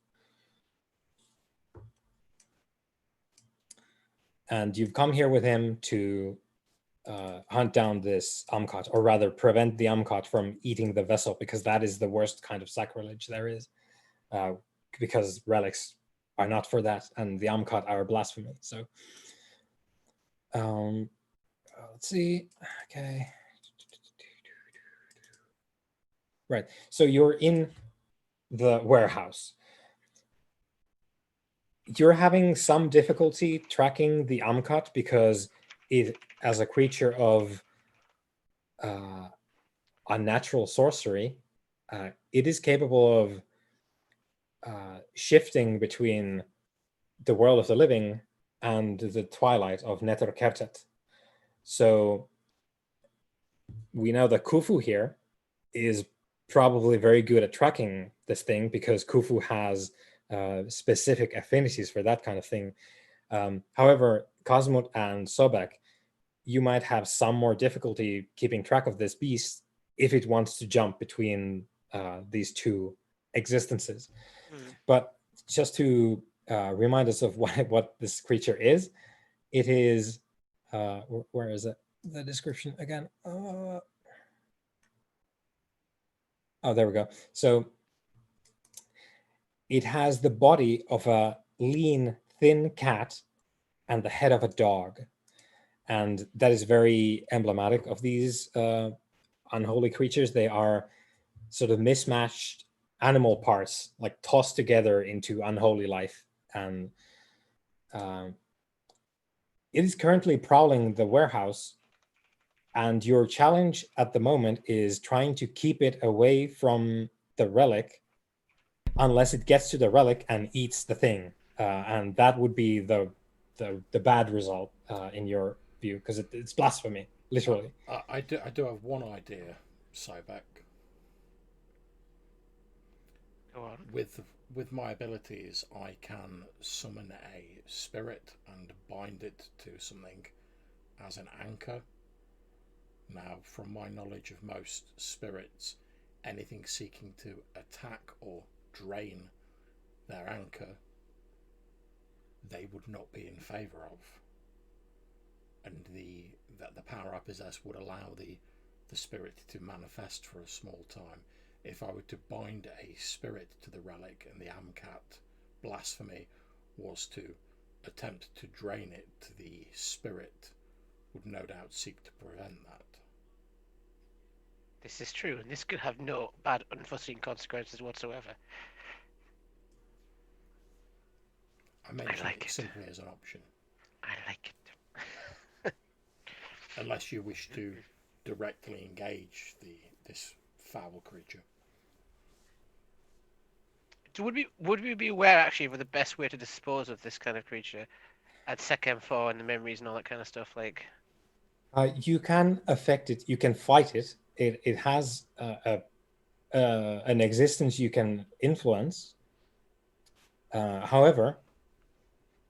And you've come here with him to hunt down this Amkat, or rather prevent the Amkat from eating the vessel, because that is the worst kind of sacrilege there is, because relics are not for that, and the Amkat are blasphemy. So let's see. Okay. Right. So you're in the warehouse. You're having some difficulty tracking the Amkat because it, as a creature of unnatural sorcery, it is capable of shifting between the world of the living and the twilight of Neterkertet. So we know that Khufu here is probably very good at tracking this thing because Khufu has specific affinities for that kind of thing. However, Cosmut and Sobek, you might have some more difficulty keeping track of this beast if it wants to jump between these two existences. But just to remind us of what this creature is, it is, where is it? The description again. Oh, there we go. So it has the body of a lean, thin cat and the head of a dog. And that is very emblematic of these unholy creatures. They are sort of mismatched animal parts, like tossed together into unholy life. And it is currently prowling the warehouse, and your challenge at the moment is trying to keep it away from the relic unless it gets to the relic and eats the thing. And that would be the bad result in your view, because it's blasphemy, literally. I do have one idea, Sobek. Go on. With my abilities, I can summon a spirit and bind it to something as an anchor. Now, from my knowledge of most spirits, anything seeking to attack or drain their anchor, they would not be in favour of. And the power I possess would allow the spirit to manifest for a small time. If I were to bind a spirit to the relic and the Amcat blasphemy was to attempt to drain it, the spirit would no doubt seek to prevent that. This is true, and this could have no bad unforeseen consequences whatsoever. I mention it simply as an option. I like it. Unless you wish to directly engage this foul creature. So would we be aware actually of the best way to dispose of this kind of creature at Sechem 4 and the memories and all that kind of stuff? Like, you can affect it. You can fight it. It has an existence you can influence. However,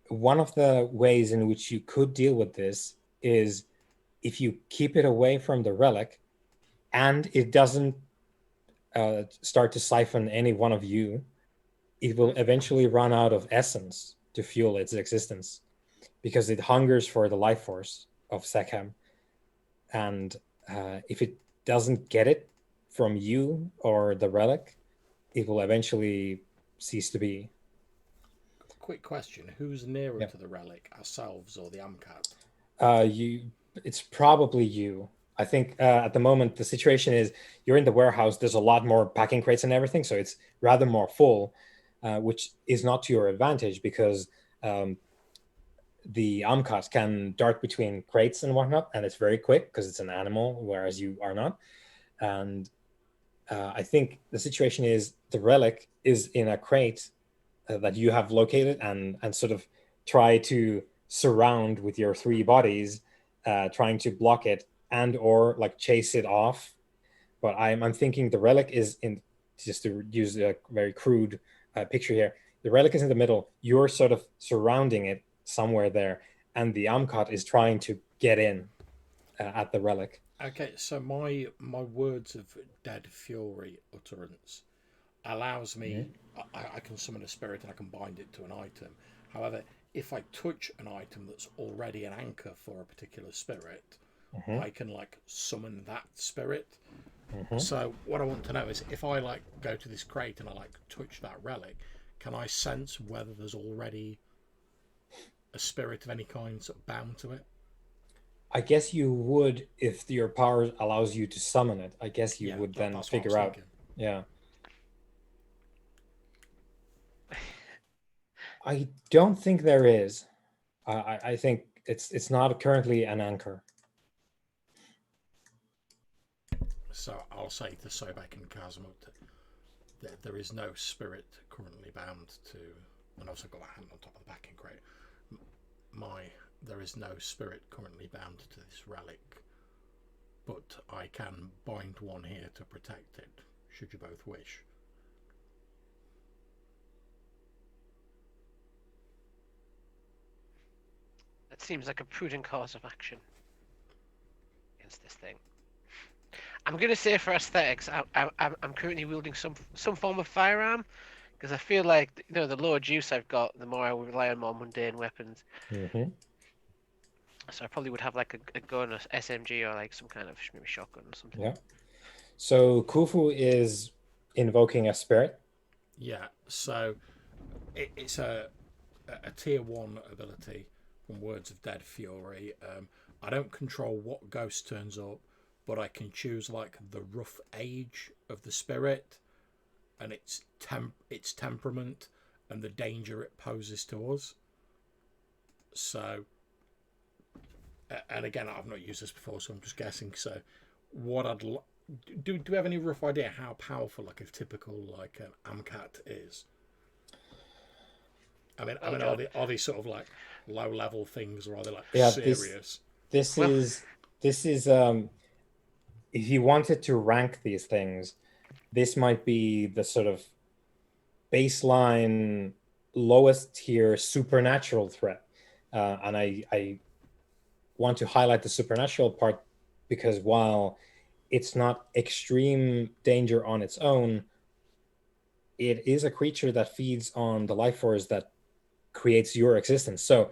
one of the ways in which you could deal with this is if you keep it away from the relic and it doesn't start to siphon any one of you, it will eventually run out of essence to fuel its existence because it hungers for the life force of Sekhem. And if it doesn't get it from you or the relic, it will eventually cease to be. Quick question: who's nearer to the relic, ourselves or the Amcat? It's probably you. I think at the moment the situation is you're in the warehouse. There's a lot more packing crates and everything, so it's rather more full, which is not to your advantage because the Amcat can dart between crates and whatnot, and it's very quick because it's an animal, whereas you are not. And I think the situation is the relic is in a crate that you have located and sort of try to surround with your three bodies, trying to block it and or like chase it off. But I'm thinking the relic is in, just to use a very crude picture here, the relic is in the middle. You're sort of surrounding it somewhere there, and the Amcat is trying to get in at the relic. Okay, so my words of dead fury utterance allows me, I can summon a spirit and I can bind it to an item. However, if I touch an item that's already an anchor for a particular spirit, I can like summon that spirit. So what I want to know is if I like go to this crate and I like touch that relic, can I sense whether there's already a spirit of any kind sort of bound to it? I guess you would if your power allows you to summon it. I guess you would then figure out. Yeah. I don't think there is. I think it's not currently an anchor. So I'll say to Sobek and Kazamut that there is no spirit currently bound to, and also got my hand on top of the backing crate. There is no spirit currently bound to this relic, but I can bind one here to protect it, should you both wish. That seems like a prudent course of action against this thing. I'm going to say for aesthetics, I'm currently wielding some form of firearm, because I feel like, you know, the lower juice I've got, the more I rely on more mundane weapons. So I probably would have like a gun, or SMG, or like some kind of maybe shotgun or something. Yeah. So Khufu is invoking a spirit. Yeah. So it's a tier 1 ability from Words of Dead Fury. I don't control what ghost turns up, but I can choose like the rough age of the spirit and its temperament and the danger it poses to us. So and again, I've not used this before, so I'm just guessing. So, what I'd do we have any rough idea how powerful like a typical like an AMCAT is? I mean, are they sort of like low level things, or are they like serious? This is if you wanted to rank these things, this might be the sort of baseline lowest tier supernatural threat. And I want to highlight the supernatural part because while it's not extreme danger on its own, it is a creature that feeds on the life force that creates your existence. So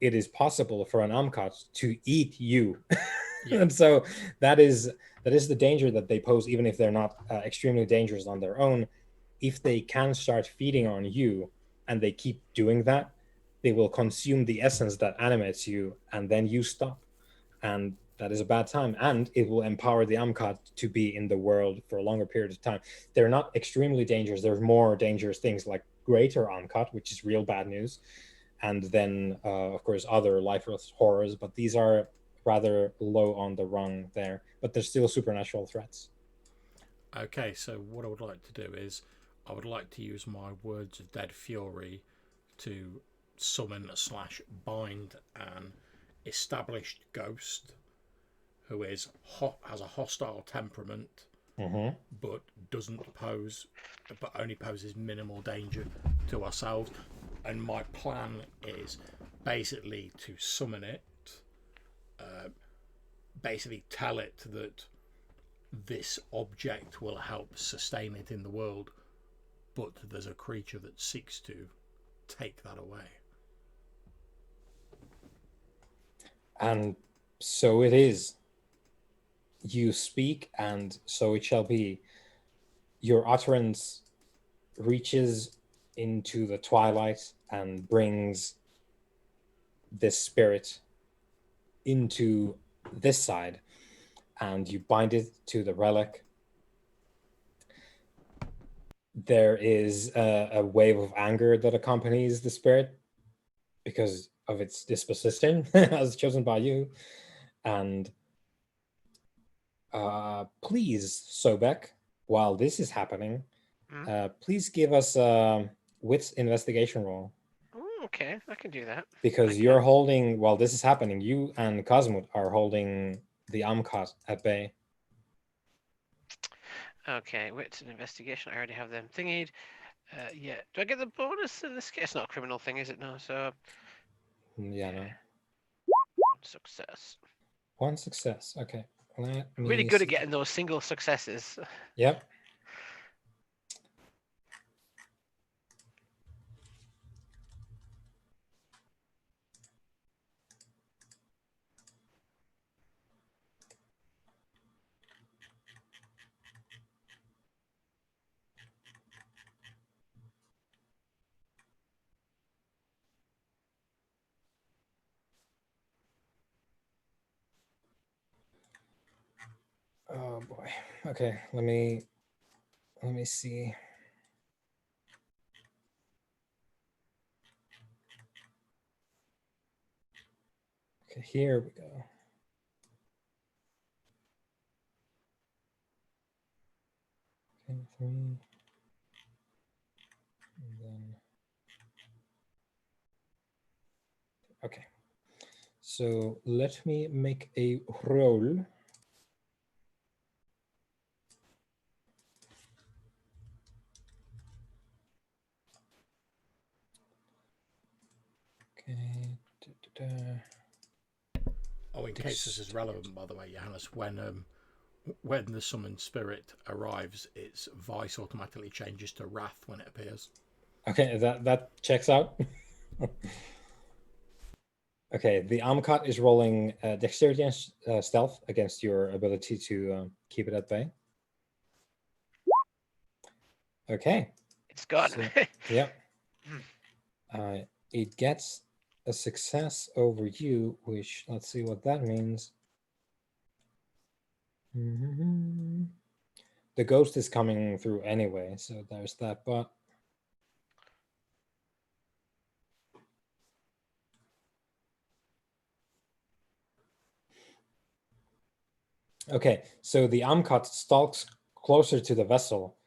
it is possible for an Amkat to eat you. Yeah. And so that is the danger that they pose, even if they're not extremely dangerous on their own. If they can start feeding on you and they keep doing that, they will consume the essence that animates you, and then you stop. And that is a bad time. And it will empower the Amkat to be in the world for a longer period of time. They're not extremely dangerous. There's more dangerous things like greater Amkat, which is real bad news. And then, of course, other lifeless horrors. But these are rather low on the rung there. But they're still supernatural threats. Okay, so what I would like to do is I would like to use my Words of Dead Fury to summon / bind an established ghost who is has a hostile temperament, but only poses minimal danger to ourselves. And my plan is basically to summon it, basically tell it that this object will help sustain it in the world, but there's a creature that seeks to take that away. And so it is. You speak, and so it shall be. Your utterance reaches into the twilight and brings this spirit into this side, and you bind it to the relic. There is a wave of anger that accompanies the spirit because of its disposition as chosen by you. And please, Sobek, while this is happening, please give us a wits investigation roll. Oh, okay, I can do that. Because you're holding, while this is happening, you and Cosmut are holding the Amkat at bay. Okay, wits and investigation. I already have them thingied. Yeah. Do I get the bonus in this case? It's not a criminal thing, is it? No. So. Yeah, no. Success. One success. Okay. Really good at getting those single successes. Yep. Oh boy. Okay, let me see. Okay, here we go. Okay, 3. And then okay. So let me make a roll. Okay. Oh, in case this is relevant, by the way, Johannes, when the summoned spirit arrives, its voice automatically changes to wrath when it appears. Okay, that checks out. Okay, the Amkat is rolling dexterity and stealth against your ability to keep it at bay. Okay. It's gone. So, yeah. It gets a success over you, which, let's see what that means. The ghost is coming through anyway, so there's that, but Okay, so the Amkat stalks closer to the vessel.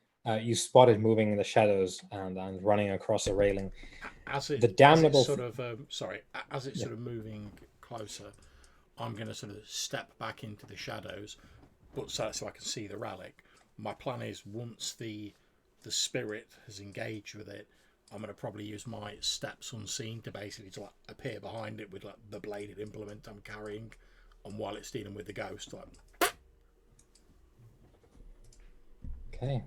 You spot it moving in the shadows and running across a railing. As it, The damnable. As it's sort of moving closer, I'm going to sort of step back into the shadows, but so I can see the relic. My plan is once the spirit has engaged with it, I'm going to probably use my steps unseen to basically to like appear behind it with like the bladed implement I'm carrying, and while it's dealing with the ghost, like. Okay.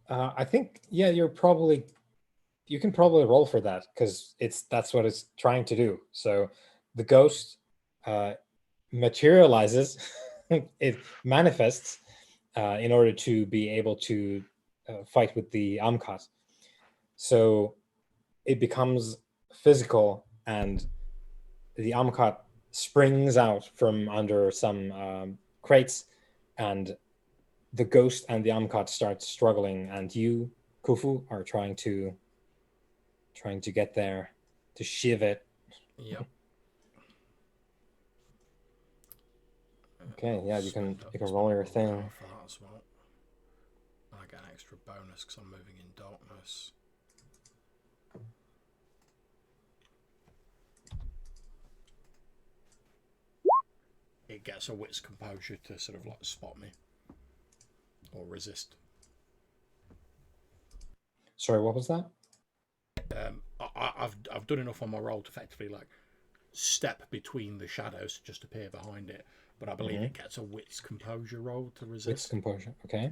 I think you can probably roll for that because that's what it's trying to do. So the ghost materializes, it manifests in order to be able to fight with the Amkat. So it becomes physical, and the Amkat springs out from under some crates, and the ghost and the Amkat start struggling, and you, Kufu, are trying to get there to shiv it. Yep. Okay, yeah, you can roll your thing. For that as well. I get an extra bonus because I'm moving in darkness. It gets a wit's composure to sort of like spot me or resist. Sorry, what was that? I've done enough on my roll to effectively like step between the shadows to just appear behind it, but I believe it gets a wit's composure roll to resist. Wit's composure, okay.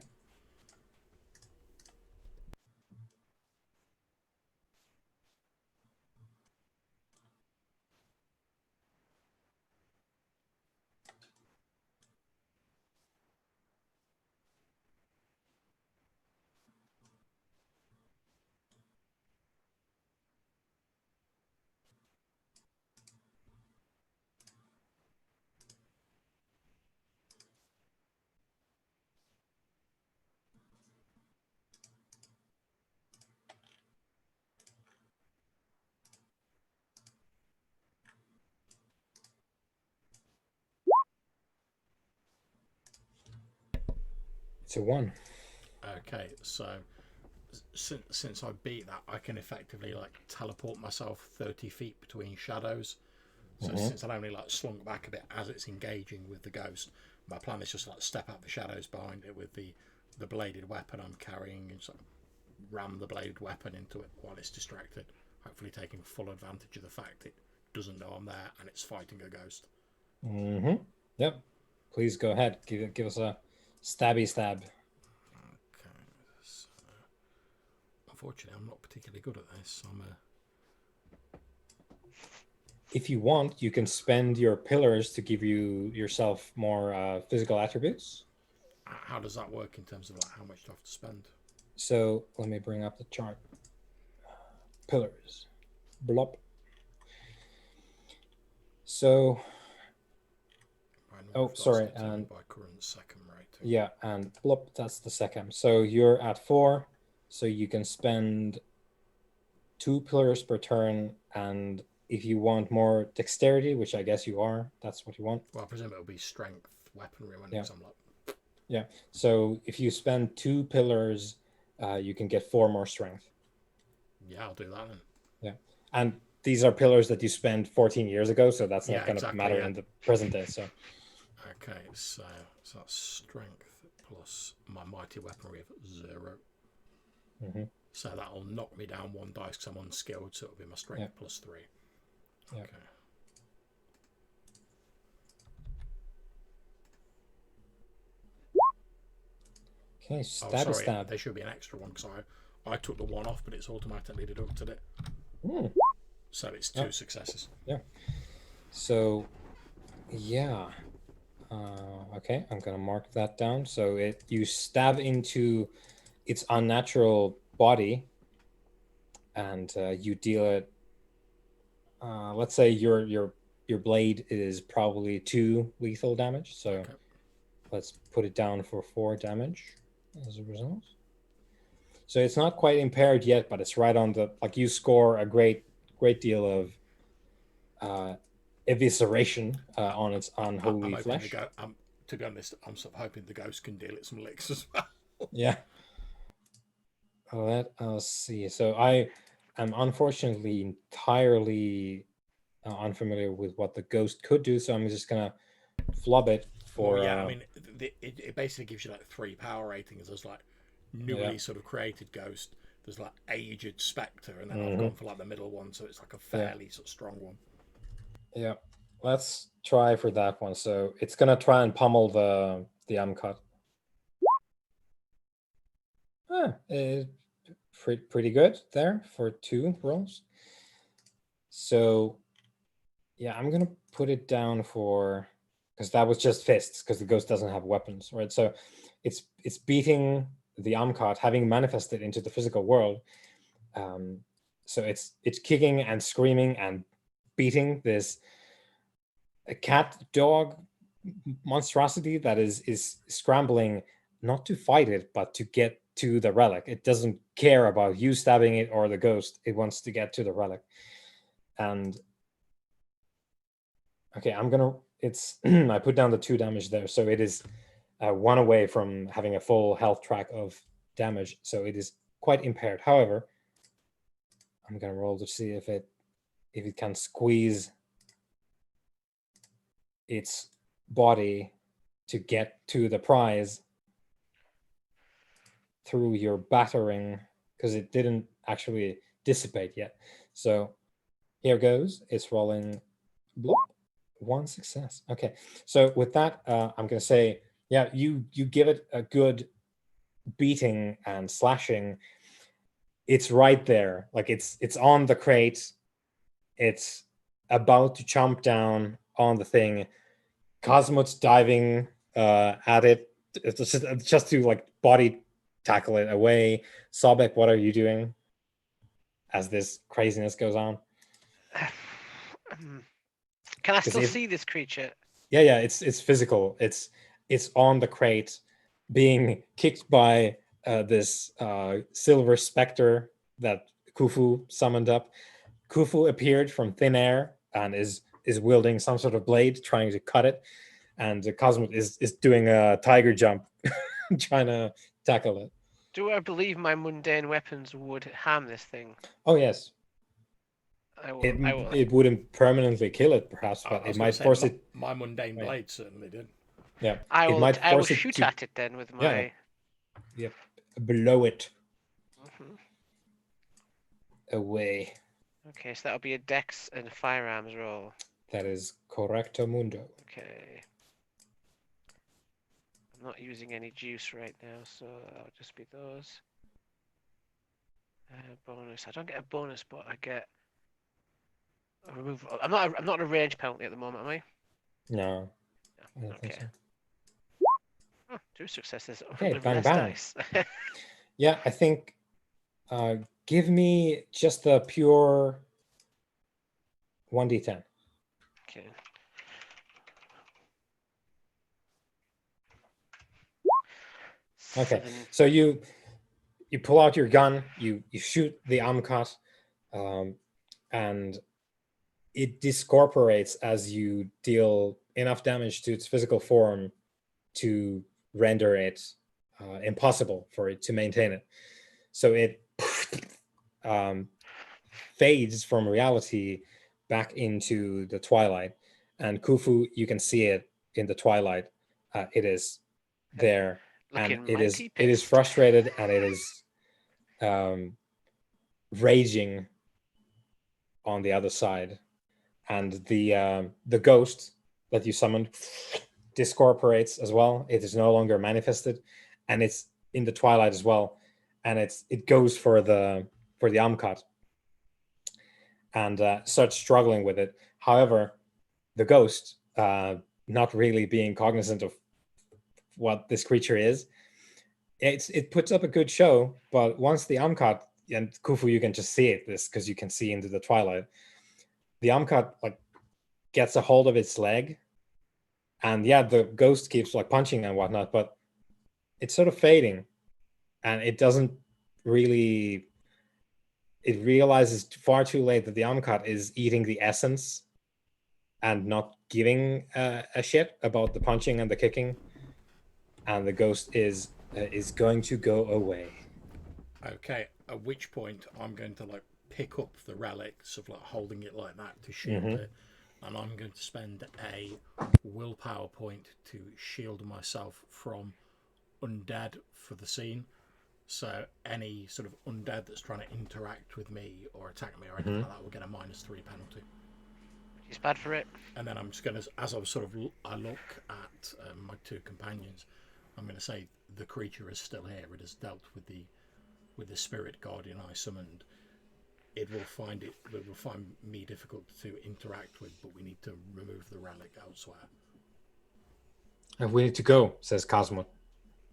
It's a 1. Okay, so since I beat that, I can effectively like teleport myself 30 feet between shadows. So since I'd only like slunk back a bit as it's engaging with the ghost, my plan is just like step out the shadows behind it with the bladed weapon I'm carrying and sort of ram the bladed weapon into it while it's distracted, hopefully taking full advantage of the fact it doesn't know I'm there and it's fighting a ghost. Yep. Please go ahead. Give us a stabby stab. Okay. So, unfortunately, I'm not particularly good at this. If you want, you can spend your pillars to give yourself more physical attributes. How does that work in terms of like how much do I have to spend? So let me bring up the chart. Pillars. Blop. So. Oh, sorry. And by current second rating. Yeah, and blop, that's the second. So you're at 4. So you can spend 2 pillars per turn, and if you want more dexterity, which I guess you are, that's what you want. Well, I presume it'll be strength weaponry when I'm like. Yeah. So if you spend 2 pillars, you can get 4 more strength. Yeah, I'll do that then. Yeah, and these are pillars that you spent 14 years ago, so that's not going to matter in the present day. So. Okay, so that's strength plus my mighty weaponry of 0. So that'll knock me down 1 dice because I'm unskilled, so it'll be my strength plus 3. Okay. Okay, stab. There should be an extra one because I took the 1 off, but it's automatically deducted it. So it's 2 successes. Yeah. So, yeah. Okay, I'm gonna mark that down. So you stab into its unnatural body, and you deal it. Let's say your blade is probably 2 lethal damage. So let's put it down for 4 damage as a result. So it's not quite impaired yet, but it's right on the, like, you score a great deal of evisceration on its unholy flesh. To be honest, I'm sort of hoping the ghost can deal it some licks as well. Yeah. Let us see. So I am unfortunately entirely unfamiliar with what the ghost could do, so I'm just gonna flub it for. Well, yeah, I mean, it basically gives you like 3 power ratings. There's like newly sort of created ghost. There's like aged spectre, and then I've gone for like the middle one, so it's like a fairly sort of strong one. Yeah, let's try for that one. So it's gonna try and pummel the Amcut. Pretty good there for 2 rolls. So yeah, I'm gonna put it down for, because that was just fists, because the ghost doesn't have weapons, right? So it's beating the Amkat, having manifested into the physical world. So it's kicking and screaming and beating this cat dog monstrosity that is scrambling, not to fight it, but to get to the relic. It doesn't care about you stabbing it or the ghost. It wants to get to the relic. And okay, I put down the 2 damage there, so it is 1 away from having a full health track of damage, so it is quite impaired. However, I'm gonna roll to see if it can squeeze its body to get to the prize through your battering, because it didn't actually dissipate yet. So here goes. It's rolling 1 success. Okay, so with that, I'm gonna say, yeah, you give it a good beating and slashing. It's right there, like it's on the crate. It's about to chomp down on the thing. Cosmos diving at it, just to like body tackle it away. Sobek, what are you doing as this craziness goes on? Can I still see this creature? Yeah, it's physical. It's on the crate, being kicked by this silver specter that Khufu summoned up. Khufu appeared from thin air and is wielding some sort of blade, trying to cut it. And the Cosmos is doing a tiger jump, trying to tackle it. Do I believe my mundane weapons would harm this thing? Oh yes. I will. It wouldn't permanently kill it, perhaps, but it might force it. My mundane blade certainly did. Yeah, I will shoot at it then with my. Yep, blow it away. Okay, so that'll be a dex and firearms roll. That is correcto mundo. Okay. I'm not using any juice right now, so that'll just be those. Bonus. I don't get a bonus, but I get a removal. I'm not a range penalty at the moment, am I? No. Okay. So. 2 successes. Okay, bang bang. Dice. Yeah, I think. Give me just the pure 1d10. Okay. Okay, so you pull out your gun, you shoot the Amkat, and it discorporates as you deal enough damage to its physical form to render it impossible for it to maintain it. So it fades from reality back into the twilight. And Khufu, you can see it in the twilight. It is there. And it is frustrated, and it is raging on the other side. And the ghost that you summoned discorporates as well. It is no longer manifested, and it's in the twilight as well. And it goes for the Amkat and starts struggling with it. However, the ghost, not really being cognizant of what this creature is, it puts up a good show. But once the Amkat, and Khufu, you can just see it, this because you can see into the twilight, the Amkat like gets a hold of its leg, and yeah, the ghost keeps like punching and whatnot, but it's sort of fading, and it doesn't really. It realizes far too late that the Amkat is eating the essence and not giving a shit about the punching and the kicking, and the ghost is going to go away. Okay, at which point I'm going to like pick up the relic, sort of like holding it like that to shield it, and I'm going to spend a willpower point to shield myself from undead for the scene. So any sort of undead that's trying to interact with me or attack me or anything like that will get a -3 penalty. He's bad for it. And then I'm just going to, as I sort of I look at my two companions, I'm going to say the creature is still here. It has dealt with the spirit guardian I summoned. It will find me difficult to interact with, but we need to remove the relic elsewhere. We need to go, says Cosmo.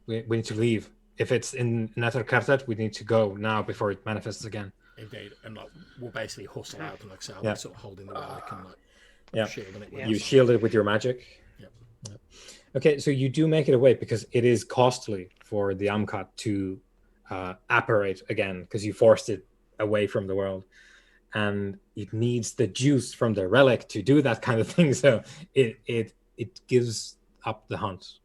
We need to leave. If it's in Netherkartet, we need to go now before it manifests again. Indeed, and like we'll basically hustle out and like say, I'll be sort of holding the relic and like shielding it. You shield it with your magic. Yep. Okay, so you do make it away because it is costly for the Amkat to apparate again because you forced it away from the world, and it needs the juice from the relic to do that kind of thing. So it gives up the hunt.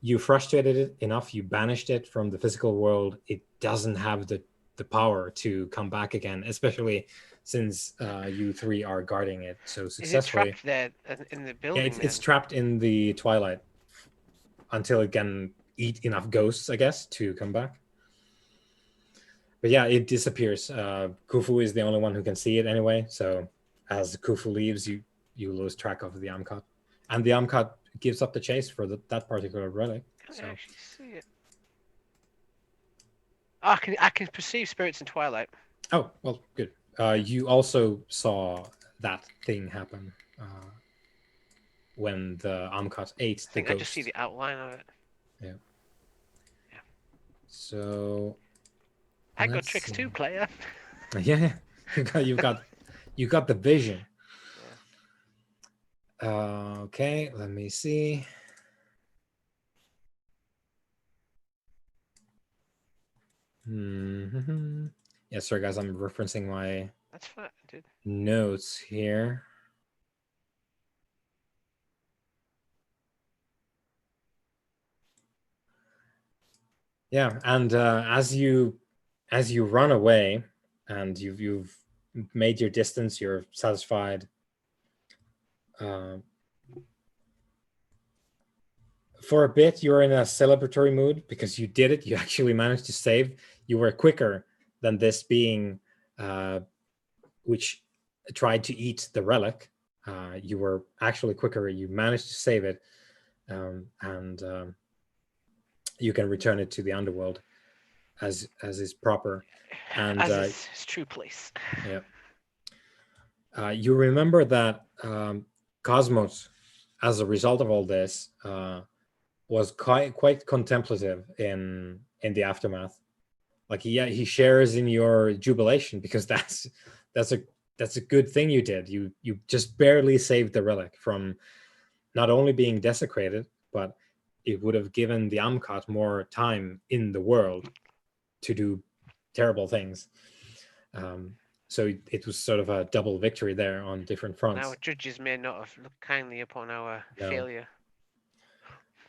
You frustrated it enough. You banished it from the physical world. It doesn't have the power to come back again, especially since you three are guarding it so successfully. Is it trapped there in the building? Yeah, it's trapped in the twilight until it can eat enough ghosts, I guess, to come back. But yeah, it disappears. Khufu is the only one who can see it anyway. So as Khufu leaves, you lose track of the Amkat, and the Amkat gives up the chase for that particular relic. Can I actually see it? Oh, I can perceive spirits in twilight. Oh, well, good. You also saw that thing happen when the Amkat ate the ghost. I just see the outline of it. Yeah. So I got tricks too, player. Yeah, you got the vision. Okay, let me see. Yeah, sorry guys, I'm referencing my notes here. Yeah, and as you run away and you've made your distance, you're satisfied. For a bit, you're in a celebratory mood because you did it. You actually managed to save. You were quicker than this being, which tried to eat the relic. You were actually quicker. You managed to save it, and you can return it to the underworld as is proper. And as its true place. Yeah. You remember that Cosmos, as a result of all this, was quite contemplative in the aftermath. Like he shares in your jubilation because that's a good thing you did. You just barely saved the relic from not only being desecrated, but it would have given the Amkat more time in the world to do terrible things. So it was sort of a double victory there on different fronts. Our judges may not have looked kindly upon our failure.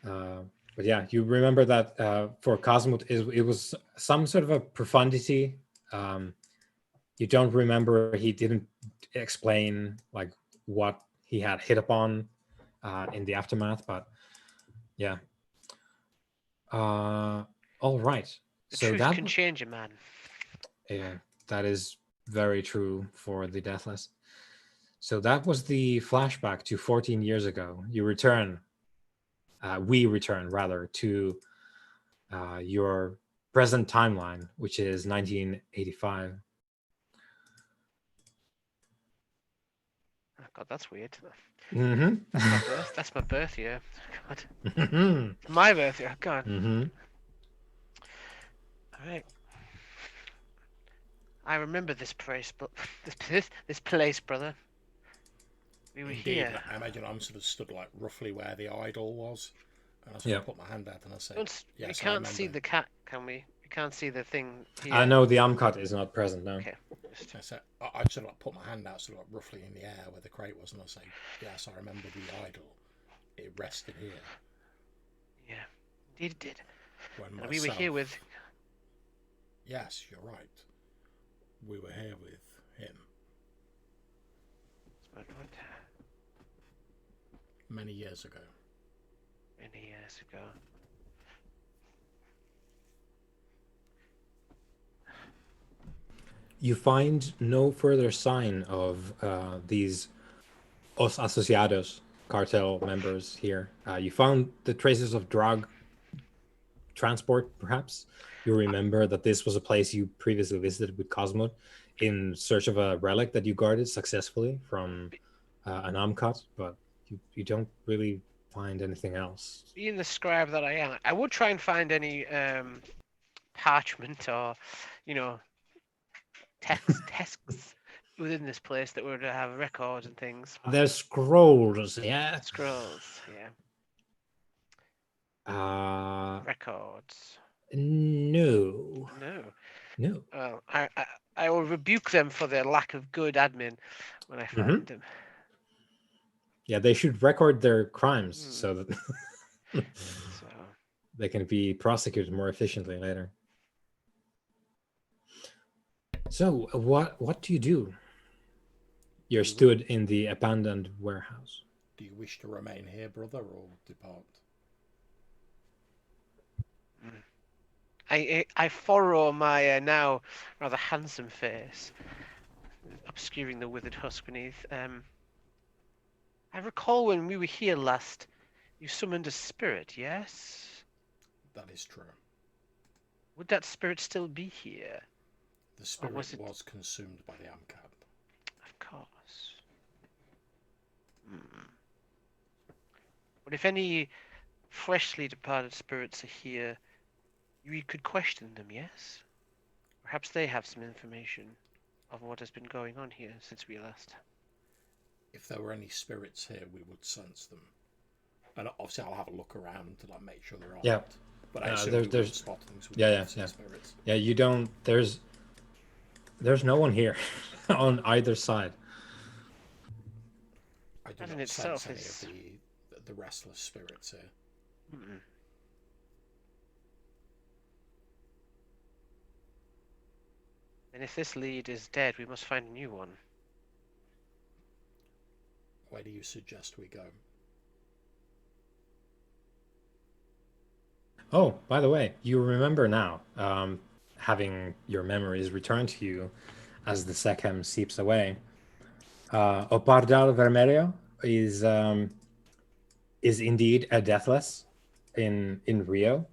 But yeah, you remember that for Cosmos, it was some sort of a profundity. You don't remember, he didn't explain like what he had hit upon in the aftermath, but yeah. All right. The truth can change a man. Yeah, that is very true for the Deathless. So that was the flashback to 14 years ago. You return. We return rather to your present timeline, which is 1985. Oh God, that's weird. Mm-hmm. That's my birth year. God. My birth year. God. Mm-hmm. All right. I remember this place, but this place, brother. We were here. I imagine I'm sort of stood like roughly where the idol was, and I sort of put my hand out and I said, "Yes, we can't see the cat, can we? We can't see the thing here." I know the Amkat is not present now. Okay, noticed. I sort of put my hand out sort of roughly in the air where the crate was, and I say, yes, I remember the idol. It rested here. Yeah, indeed it did. When and we were here with... Yes, you're right. We were here with him. What? Many years ago. Many years ago. You find no further sign of these Os Asociados cartel members here. You found the traces of drug transport, perhaps. You remember that this was a place you previously visited with Cosmo in search of a relic that you guarded successfully from an Amkat, but you don't really find anything else. Being the scribe that I am, I would try and find any parchment or, texts within this place that would have records and things. There's scrolls, yeah. Scrolls, yeah. Records. No. Well, I will rebuke them for their lack of good admin when I find them. Yeah, they should record their crimes so that they can be prosecuted more efficiently later. So, what do you do? You're stood in the abandoned warehouse. Do you wish to remain here, brother, or depart? I furrow my now rather handsome face, obscuring the withered husk beneath. I recall when we were here last, you summoned a spirit, yes? That is true. Would that spirit still be here? The spirit was consumed by the Amkat. Of course. But if any freshly departed spirits are here, we could question them, yes? Perhaps they have some information of what has been going on here since we last. If there were any spirits here, we would sense them. And obviously I'll have a look around to make sure there aren't. Yeah. But I assume there's spot things with spirits. Yeah, you don't... There's no one here on either side. I do not sense any of the restless spirits here. And if this lead is dead, we must find a new one. Where do you suggest we go? Oh, by the way, you remember now, having your memories returned to you as the Sekhem seeps away. Opardal Vermelho is indeed a deathless in Rio,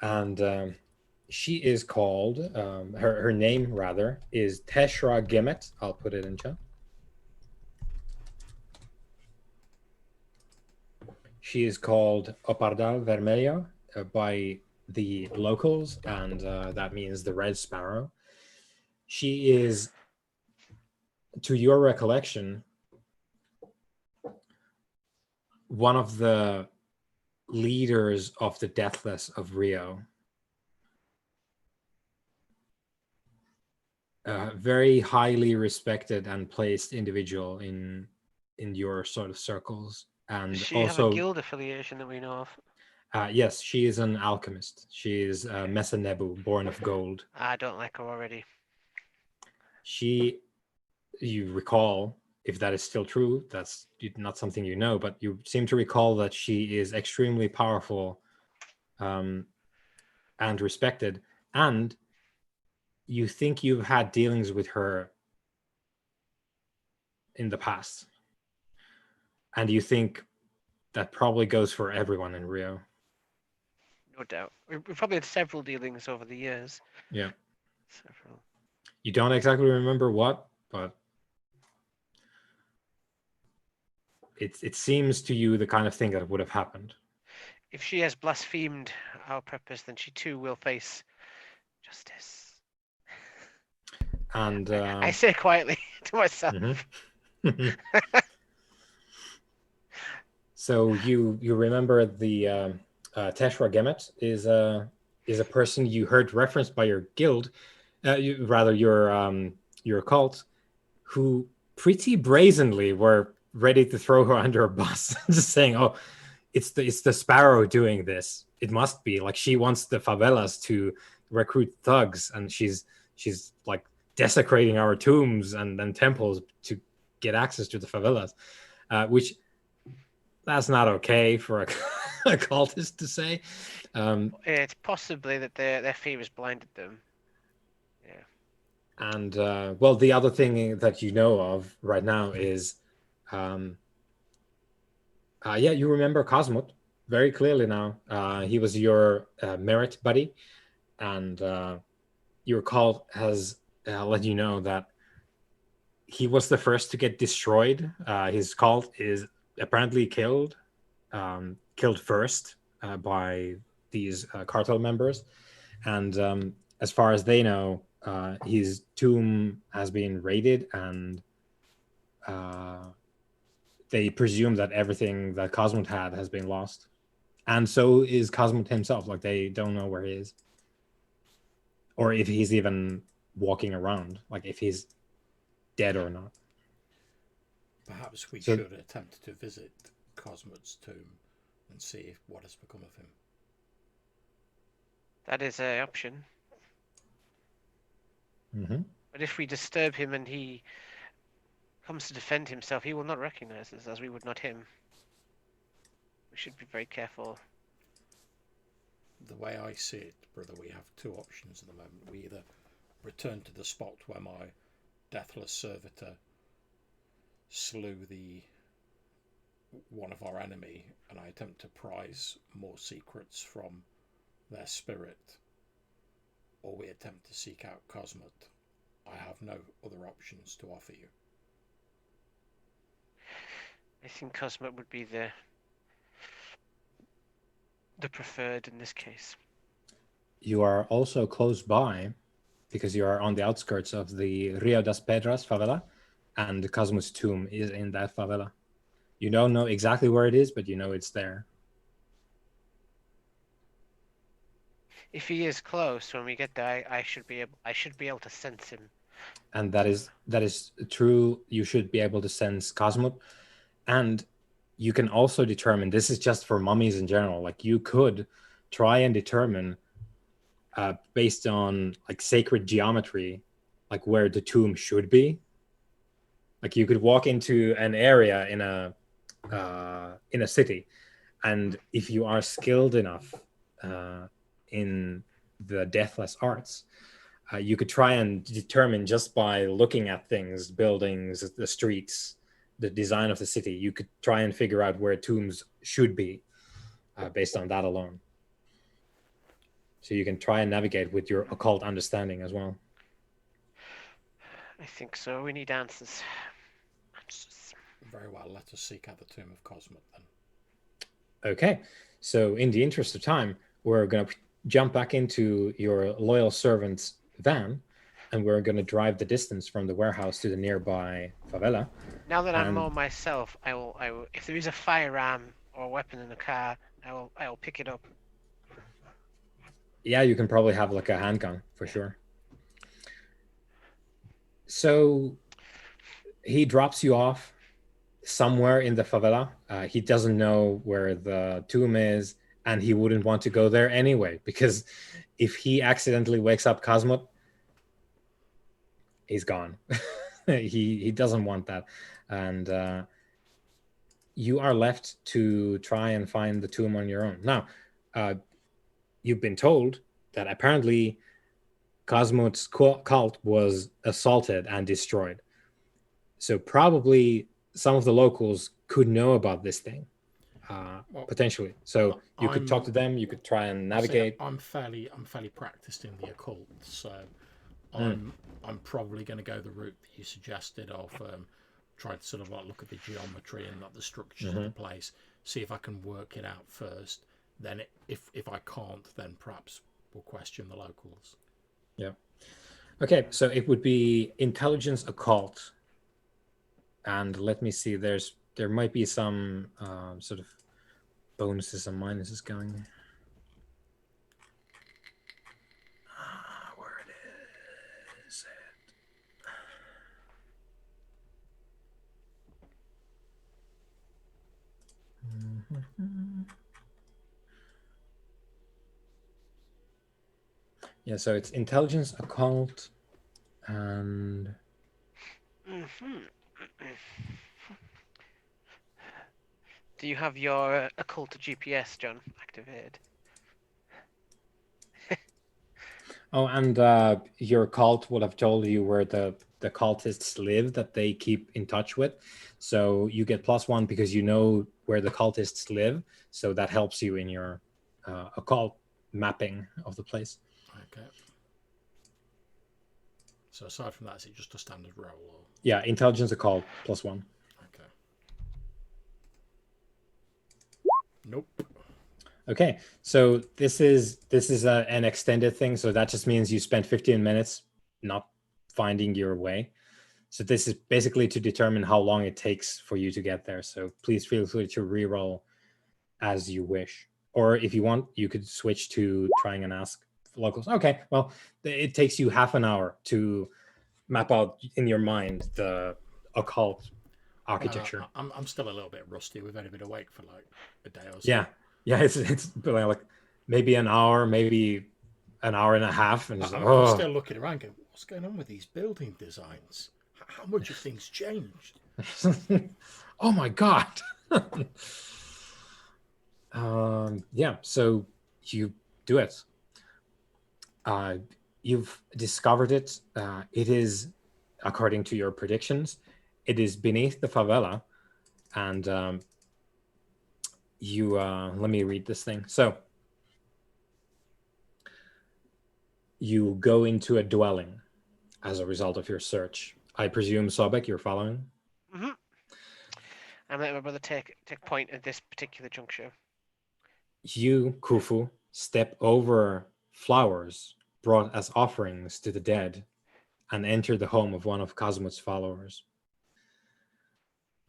and she is called her name rather is Teshra Gemet. I'll put it in chat. She is called Opardal Vermelho by the locals, and that means the Red Sparrow. She is, to your recollection, one of the leaders of the Deathless of Rio. A very highly respected and placed individual in your sort of circles. And does she also have a guild affiliation that we know of? Yes, she is an alchemist. She is Mesa Nebu, born of gold. I don't like her already. You recall, if that is still true, that's not something you know, but you seem to recall that she is extremely powerful and respected, and you think you've had dealings with her in the past. And you think that probably goes for everyone in Rio. No doubt. We've probably had several dealings over the years. Yeah. Several. You don't exactly remember what, but it seems to you the kind of thing that would have happened. If she has blasphemed our purpose, then she too will face justice. And I say quietly to myself. So you remember the Teshra Gemet is a person you heard referenced by your guild your cult, who pretty brazenly were ready to throw her under a bus, just saying, "Oh, it's the Sparrow doing this. It must be like she wants the favelas to recruit thugs, and she's like desecrating our tombs and temples to get access to the favelas," which that's not okay for a cultist to say. It's possibly that their fear has blinded them. Yeah. And well, the other thing that you know of right now is, you remember Cosmot very clearly now. He was your merit buddy, and your cult has let you know that he was the first to get destroyed. His cult is apparently killed first by these cartel members, and as far as they know, his tomb has been raided, and they presume that everything that Cosmot had has been lost, and so is Cosmot himself. Like, they don't know where he is, or if he's even walking around, like if he's dead or not. Perhaps we should attempt to visit Cosmot's tomb and see what has become of him. That is an option. Mm-hmm. But if we disturb him and he comes to defend himself, he will not recognize us, as we would not him. We should be very careful. The way I see it, brother, we have two options at the moment. We either return to the spot where my deathless servitor slew one of our enemy, and I attempt to prize more secrets from their spirit, or we attempt to seek out Cosmot. I have no other options to offer you. I think Cosmot would be the preferred in this case. You are also close by, because you are on the outskirts of the Rio das Pedras favela, and Cosmos' tomb is in that favela. You don't know exactly where it is, but you know it's there. If he is close when we get there, I should be able to sense him. And that is true. You should be able to sense Cosmos, and you can also determine, this is just for mummies in general, like you could try and determine based on like sacred geometry, like where the tomb should be. Like you could walk into an area in a city, and if you are skilled enough in the deathless arts, you could try and determine, just by looking at things, buildings, the streets, the design of the city, you could try and figure out where tombs should be based on that alone. So you can try and navigate with your occult understanding as well. I think so. We need answers. Very well. Let us seek out the tomb of Cosmot then. Okay. So in the interest of time, we're going to jump back into your loyal servant's van, and we're going to drive the distance from the warehouse to the nearby favela. Now that I'm more myself, I will. If there is a firearm or a weapon in the car, I will pick it up. Yeah, you can probably have like a handgun for sure. So he drops you off somewhere in the favela. He doesn't know where the tomb is, and he wouldn't want to go there anyway, because if he accidentally wakes up Cosmot, he's gone. he doesn't want that. And you are left to try and find the tomb on your own. Now, you've been told that apparently Cosmot's cult was assaulted and destroyed. So probably some of the locals could know about this thing, potentially. So you could talk to them. You could try and navigate. I'm fairly practiced in the occult, so I'm probably going to go the route that you suggested of trying to sort of like look at the geometry and like the structures of the place, see if I can work it out first. Then if I can't, then perhaps we'll question the locals. Yeah. Okay, so it would be intelligence occult. And let me see, there might be some sort of bonuses and minuses going there. Where it Yeah, so it's intelligence, occult, and... Do you have your occult GPS, John, activated? Oh, and your cult would have told you where the cultists live that they keep in touch with. So you get +1 because you know where the cultists live. So that helps you in your occult mapping of the place. Okay. So aside from that, is it just a standard roll? Or... Yeah, intelligence occult +1. Okay. Nope. Okay, so this is an extended thing. So that just means you spent 15 minutes not finding your way. So this is basically to determine how long it takes for you to get there. So please feel free to reroll as you wish. Or if you want, you could switch to trying and ask locals. Okay, well, it takes you half an hour to map out in your mind the occult architecture. I'm still a little bit rusty. We've only been awake for like a day or so. Yeah, it's like maybe an hour, maybe an hour and a half, and I'm still looking around going, what's going on with these building designs? How much have things changed? Oh my god. Yeah, so you do it. You've discovered it. It is, according to your predictions, it is beneath the favela, and you let me read this thing. So you go into a dwelling as a result of your search. I presume, Sobek, you're following? Mm-hmm. I'm letting my brother take point at this particular juncture. You, Khufu, step over flowers brought as offerings to the dead and enter the home of one of Cosmos' followers.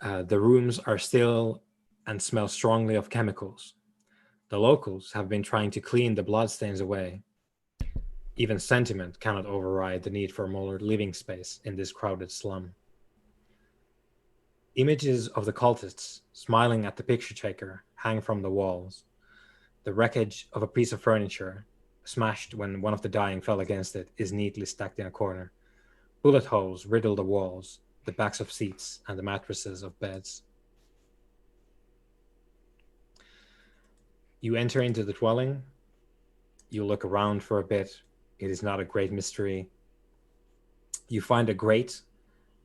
The rooms are still and smell strongly of chemicals. The locals have been trying to clean the bloodstains away. Even sentiment cannot override the need for more living space in this crowded slum. Images of the cultists smiling at the picture taker hang from the walls. The wreckage of a piece of furniture, smashed when one of the dying fell against it, is neatly stacked in a corner. Bullet holes riddle the walls, the backs of seats, and the mattresses of beds. You enter into the dwelling. You look around for a bit. It is not a great mystery. You find a grate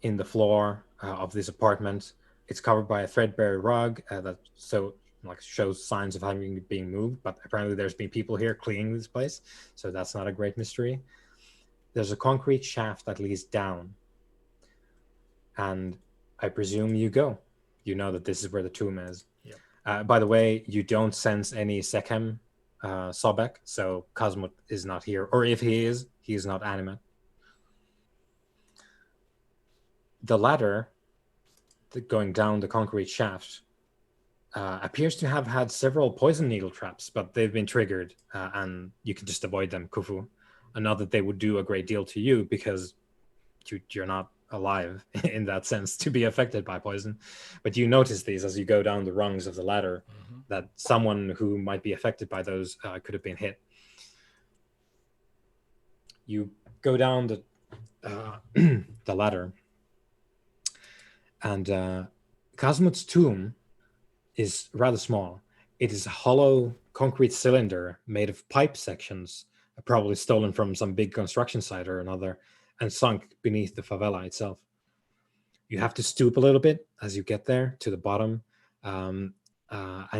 in the floor of this apartment. It's covered by a threadbare rug that shows signs of having been moved, but apparently there's been people here cleaning this place, so that's not a great mystery. There's a concrete shaft that leads down, and I presume you go. You know that this is where the tomb is. Yep. By the way, you don't sense any Sekhem Sobek, so Cosmo is not here, or if he is not animate. The ladder going down the concrete shaft appears to have had several poison needle traps, but they've been triggered, and you can just avoid them, Khufu. And not that they would do a great deal to you, because you're not alive in that sense to be affected by poison. But you notice these as you go down the rungs of the ladder, that someone who might be affected by those could have been hit. You go down the ladder, and Cosmot's tomb is rather small. It is a hollow concrete cylinder made of pipe sections, probably stolen from some big construction site or another, and sunk beneath the favela itself. You have to stoop a little bit as you get there to the bottom, and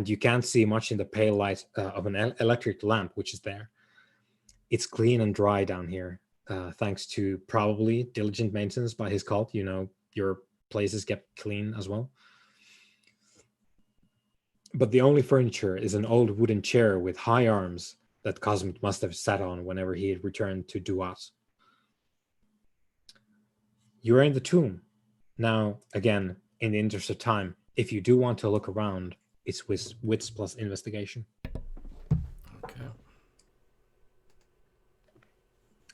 you can't see much in the pale light of an electric lamp, which is there. It's clean and dry down here, thanks to probably diligent maintenance by his cult. You know, your places get clean as well. But the only furniture is an old wooden chair with high arms that Cosmot must have sat on whenever he had returned to Duat. You're in the tomb. Now, again, in the interest of time, if you do want to look around, it's with wits plus investigation. Okay.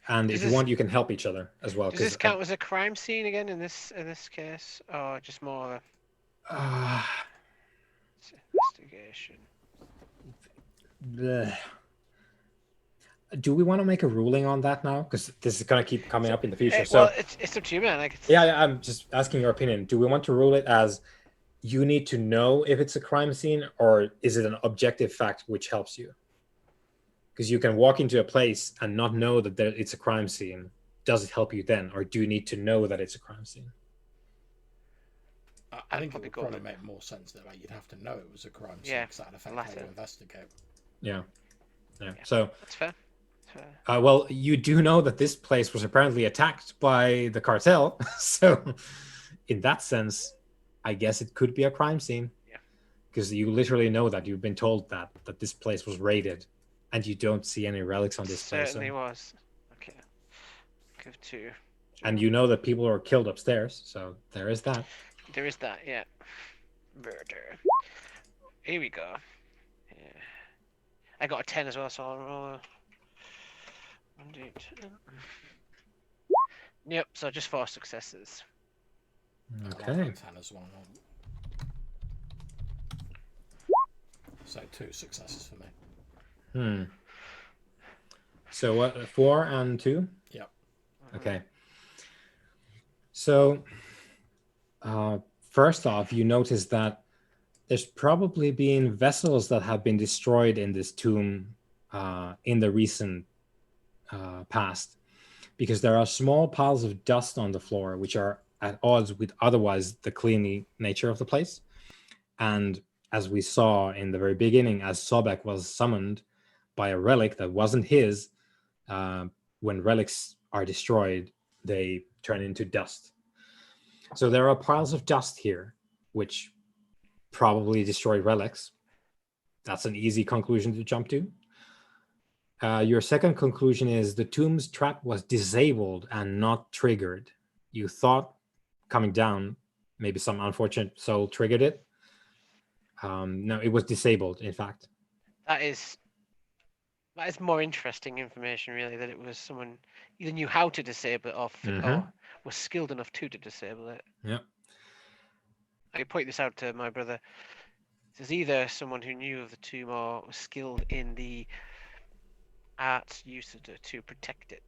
And if you want, you can help each other as well. Does this count as a crime scene again in this case, or just more? investigation. Do we want to make a ruling on that now? Because this is going to keep coming up in the future. Well, it's up to you, man. Like yeah, I'm just asking your opinion. Do we want to rule it as you need to know if it's a crime scene, or is it an objective fact which helps you? Because you can walk into a place and not know that it's a crime scene. Does it help you then, or do you need to know that it's a crime scene? I think it would probably make more sense that you'd have to know it was a crime scene, because that'd affect how you investigate. Yeah. So that's fair. Well, you do know that this place was apparently attacked by the cartel, so in that sense, I guess it could be a crime scene. Yeah. Because you literally know that you've been told that this place was raided, and you don't see any relics on this place. Certainly was. Okay. Give 2. And you know that people are killed upstairs, so there is that. There is that, yeah. Murder. Here we go. Yeah. I got a 10 as well, so I'll roll a 1d10. Yep, so just 4 successes. Okay. 10 as well. So 2 successes for me. So what? 4 and 2? Yep. Okay. So, first off, you notice that there's probably been vessels that have been destroyed in this tomb in the recent past, because there are small piles of dust on the floor which are at odds with otherwise the clean nature of the place. And as we saw in the very beginning, as Sobek was summoned by a relic that wasn't his, when relics are destroyed, they turn into dust. So there are piles of dust here, which probably destroyed relics. That's an easy conclusion to jump to. Your second conclusion is the tomb's trap was disabled and not triggered. You thought coming down, maybe some unfortunate soul triggered it. No, it was disabled, in fact. That is more interesting information, really, that it was someone either knew how to disable it or was skilled enough to disable it. Yeah. I point this out to my brother. There's either someone who knew of the tomb or was skilled in the arts used to protect it.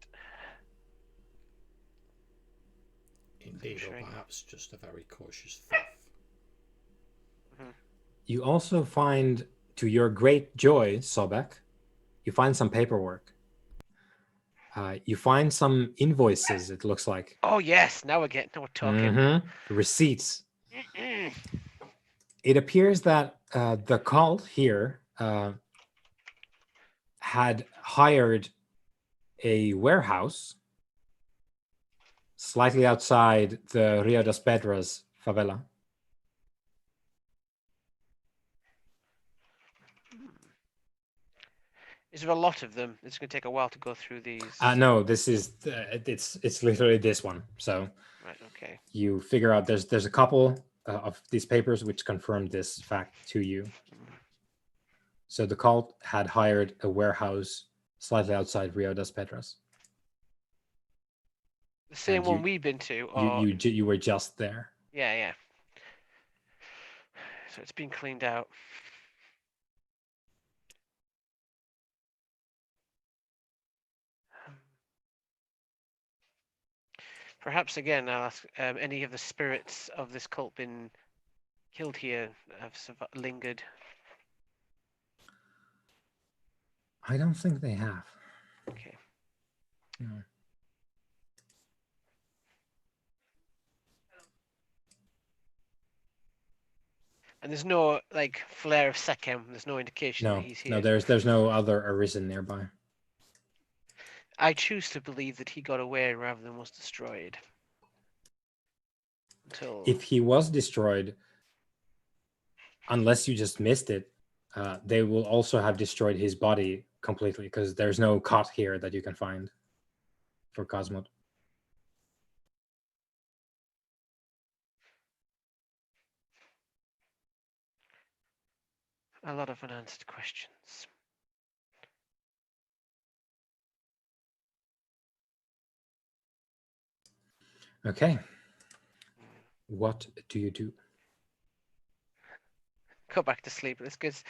Indeed, or perhaps just a very cautious thief. You also find, to your great joy, Sobek, you find some paperwork. You find some invoices, it looks like. Oh, yes. Now we're talking. Receipts. It appears that the cult here had hired a warehouse slightly outside the Rio das Pedras favela. Is there a lot of them? It's going to take a while to go through these. No, this is it's literally this one. So right, okay. You figure out there's a couple of these papers which confirm this fact to you. So the cult had hired a warehouse slightly outside Rio das Pedras. The same one we've been to? Or... You were just there. Yeah. So it's been cleaned out. Perhaps again, I'll ask, any of the spirits of this cult been killed here, have lingered? I don't think they have. Okay. No. And there's no flare of Sekhem. There's no indication that he's here. No, there's no other arisen nearby. I choose to believe that he got away rather than was destroyed. If he was destroyed, unless you just missed it, they will also have destroyed his body completely, because there's no cot here that you can find for Cosmo. A lot of unanswered questions. Okay. What do you do? go back to sleep. Let's give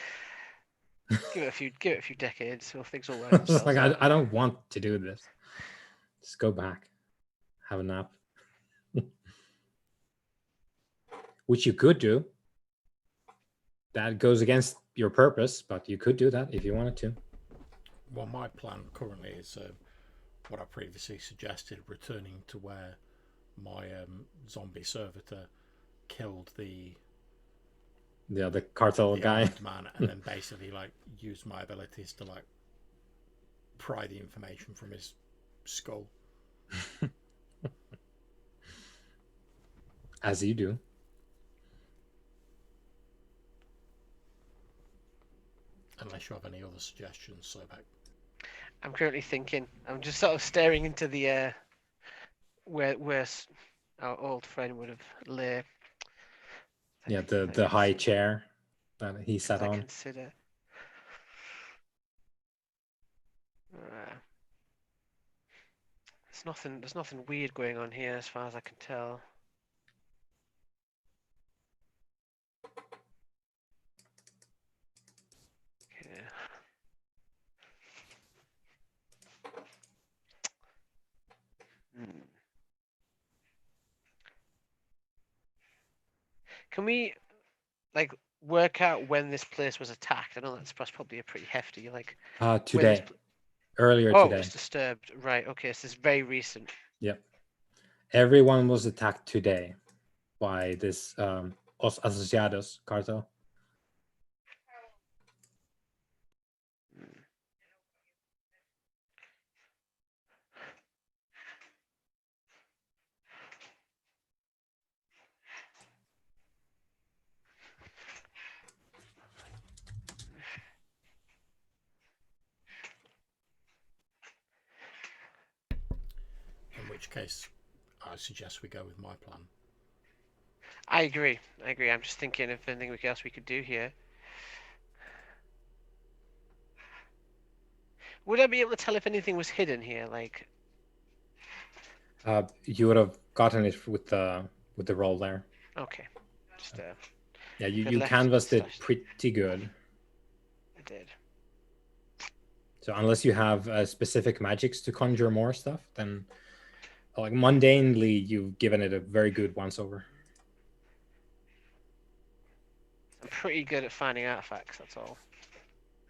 it a few decades, so things will work themselves like out. I don't want to do this. Just go back, have a nap, which you could do. That goes against your purpose, but you could do that if you wanted to. Well, my plan currently is what I previously suggested, returning to where my zombie servitor killed the cartel guy man, and then basically like use my abilities to like pry the information from his skull. As you do. Unless you have any other suggestions, so back. I'm currently thinking. I'm just sort of staring into the where our old friend would have lay. Yeah, the high chair that he sat on. Consider. There's nothing weird going on here as far as I can tell. Okay. Can we like work out when this place was attacked? I know that's probably a pretty hefty like. Today. Earlier today. It was disturbed. Right. Okay. So it's very recent. Yep. Everyone was attacked today by this Os Asociados cartel. In which case, I suggest we go with my plan. I agree. I'm just thinking if anything else we could do here. Would I be able to tell if anything was hidden here? Like, you would have gotten it with the roll there. Okay. Just yeah, you canvassed it pretty good. I did. So unless you have specific magics to conjure more stuff, then like mundanely, you've given it a very good once over. I'm pretty good at finding artifacts. That's all.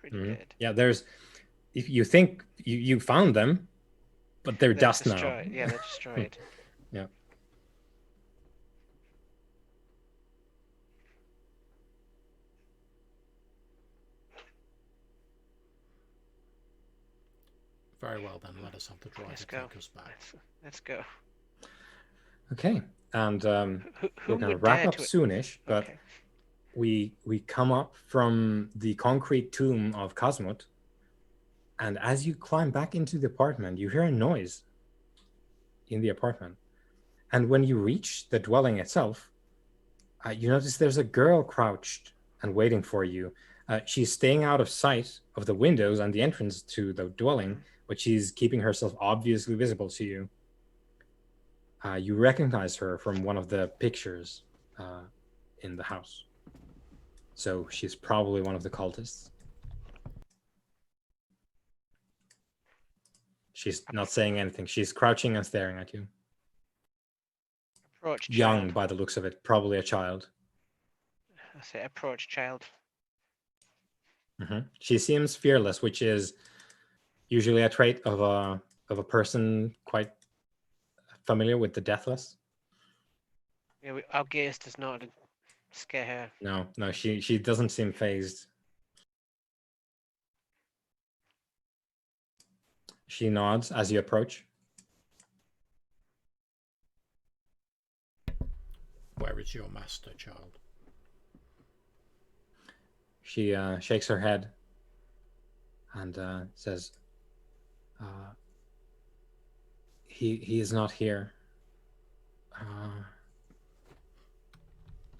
Pretty good. Yeah, if you think you found them, but they're dust destroyed. now. Yeah, they're destroyed. Yeah. Very well then, let us have the driver take us back. Let's go. Okay, and we're going to wrap up soonish, but okay. we come up from the concrete tomb of Cosmut, and as you climb back into the apartment, you hear a noise in the apartment. And when you reach the dwelling itself, you notice there's a girl crouched and waiting for you. She's staying out of sight of the windows and the entrance to the dwelling, but she's keeping herself obviously visible to you. You recognize her from one of the pictures in the house. So she's probably one of the cultists. She's not saying anything. She's crouching and staring at you. Approach young child. By the looks of it, probably a child. I say approach child. She seems fearless, which is usually a trait of a person quite familiar with the deathless. Yeah, our gaze does not scare her. No, she doesn't seem phased. She nods as you approach. Where is your master, child? She shakes her head and says, he is not here.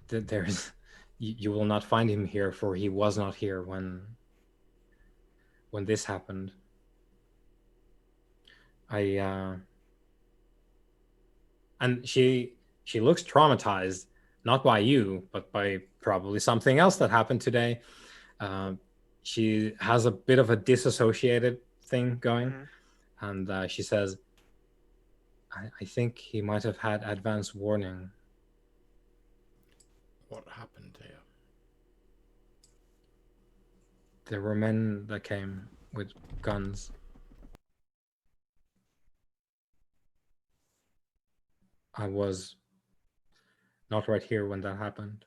There's you will not find him here, for he was not here when this happened. And she looks traumatized, not by you, but by probably something else that happened today. She has a bit of a disassociated thing going, and she says, I think he might have had advance warning. What happened here? There were men that came with guns. I was not right here when that happened,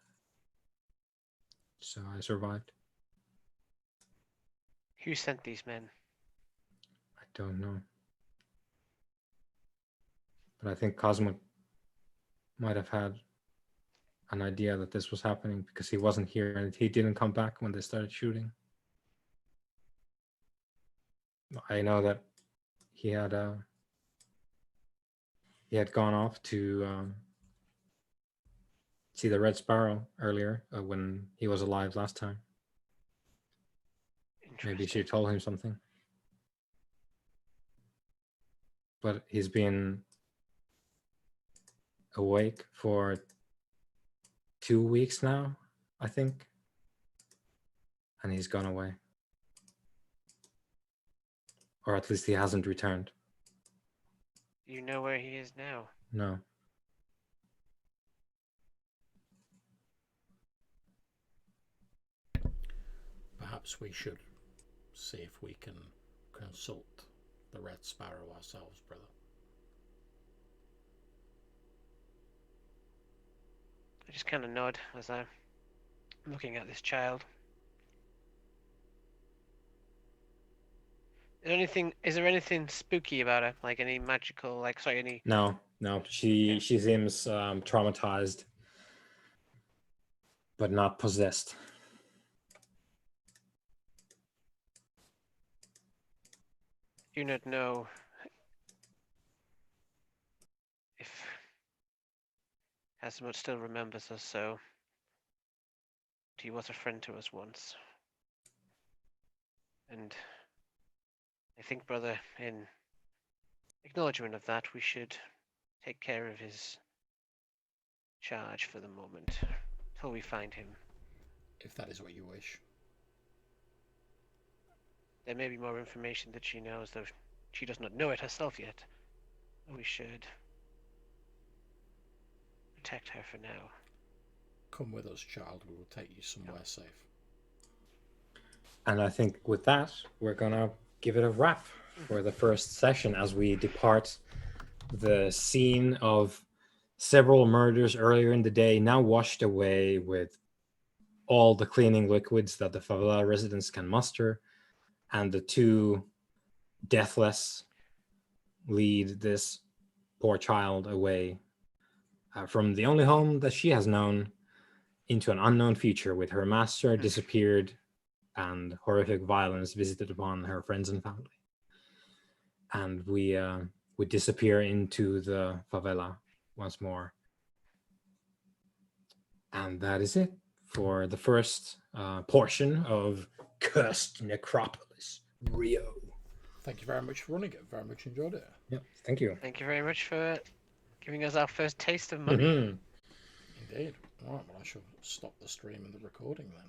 so I survived. Who sent these men? I don't know. But I think Cosmo might have had an idea that this was happening because he wasn't here and he didn't come back when they started shooting. I know that he had gone off to see the Red Sparrow earlier when he was alive last time. Maybe she told him something. But he's been awake for 2 weeks now, I think. And he's gone away. Or at least he hasn't returned. You know where he is now? No. Perhaps we should see if we can consult the Red Sparrow ourselves, brother. I just kind of nod as I'm looking at this child. Is there anything spooky about her? Like any magical, like, sorry, any... No. She seems traumatized, but not possessed. Do not know if Asimov still remembers us, so he was a friend to us once. And I think, brother, in acknowledgement of that, we should take care of his charge for the moment, till we find him. If that is what you wish. There may be more information that she knows, though she does not know it herself yet. We should protect her for now. Come with us, child. We will take you somewhere safe. And I think with that, we're gonna give it a wrap for the first session as we depart the scene of several murders earlier in the day, now washed away with all the cleaning liquids that the favela residents can muster, and the two deathless lead this poor child away from the only home that she has known into an unknown future with her master disappeared and horrific violence visited upon her friends and family. And we disappear into the favela once more. And that is it for the first portion of Cursed Necropolis, Rio. Thank you very much for running it. Very much enjoyed it. Yeah, thank you. Thank you very much for giving us our first taste of money. Indeed. All right, well, I shall stop the stream and the recording then.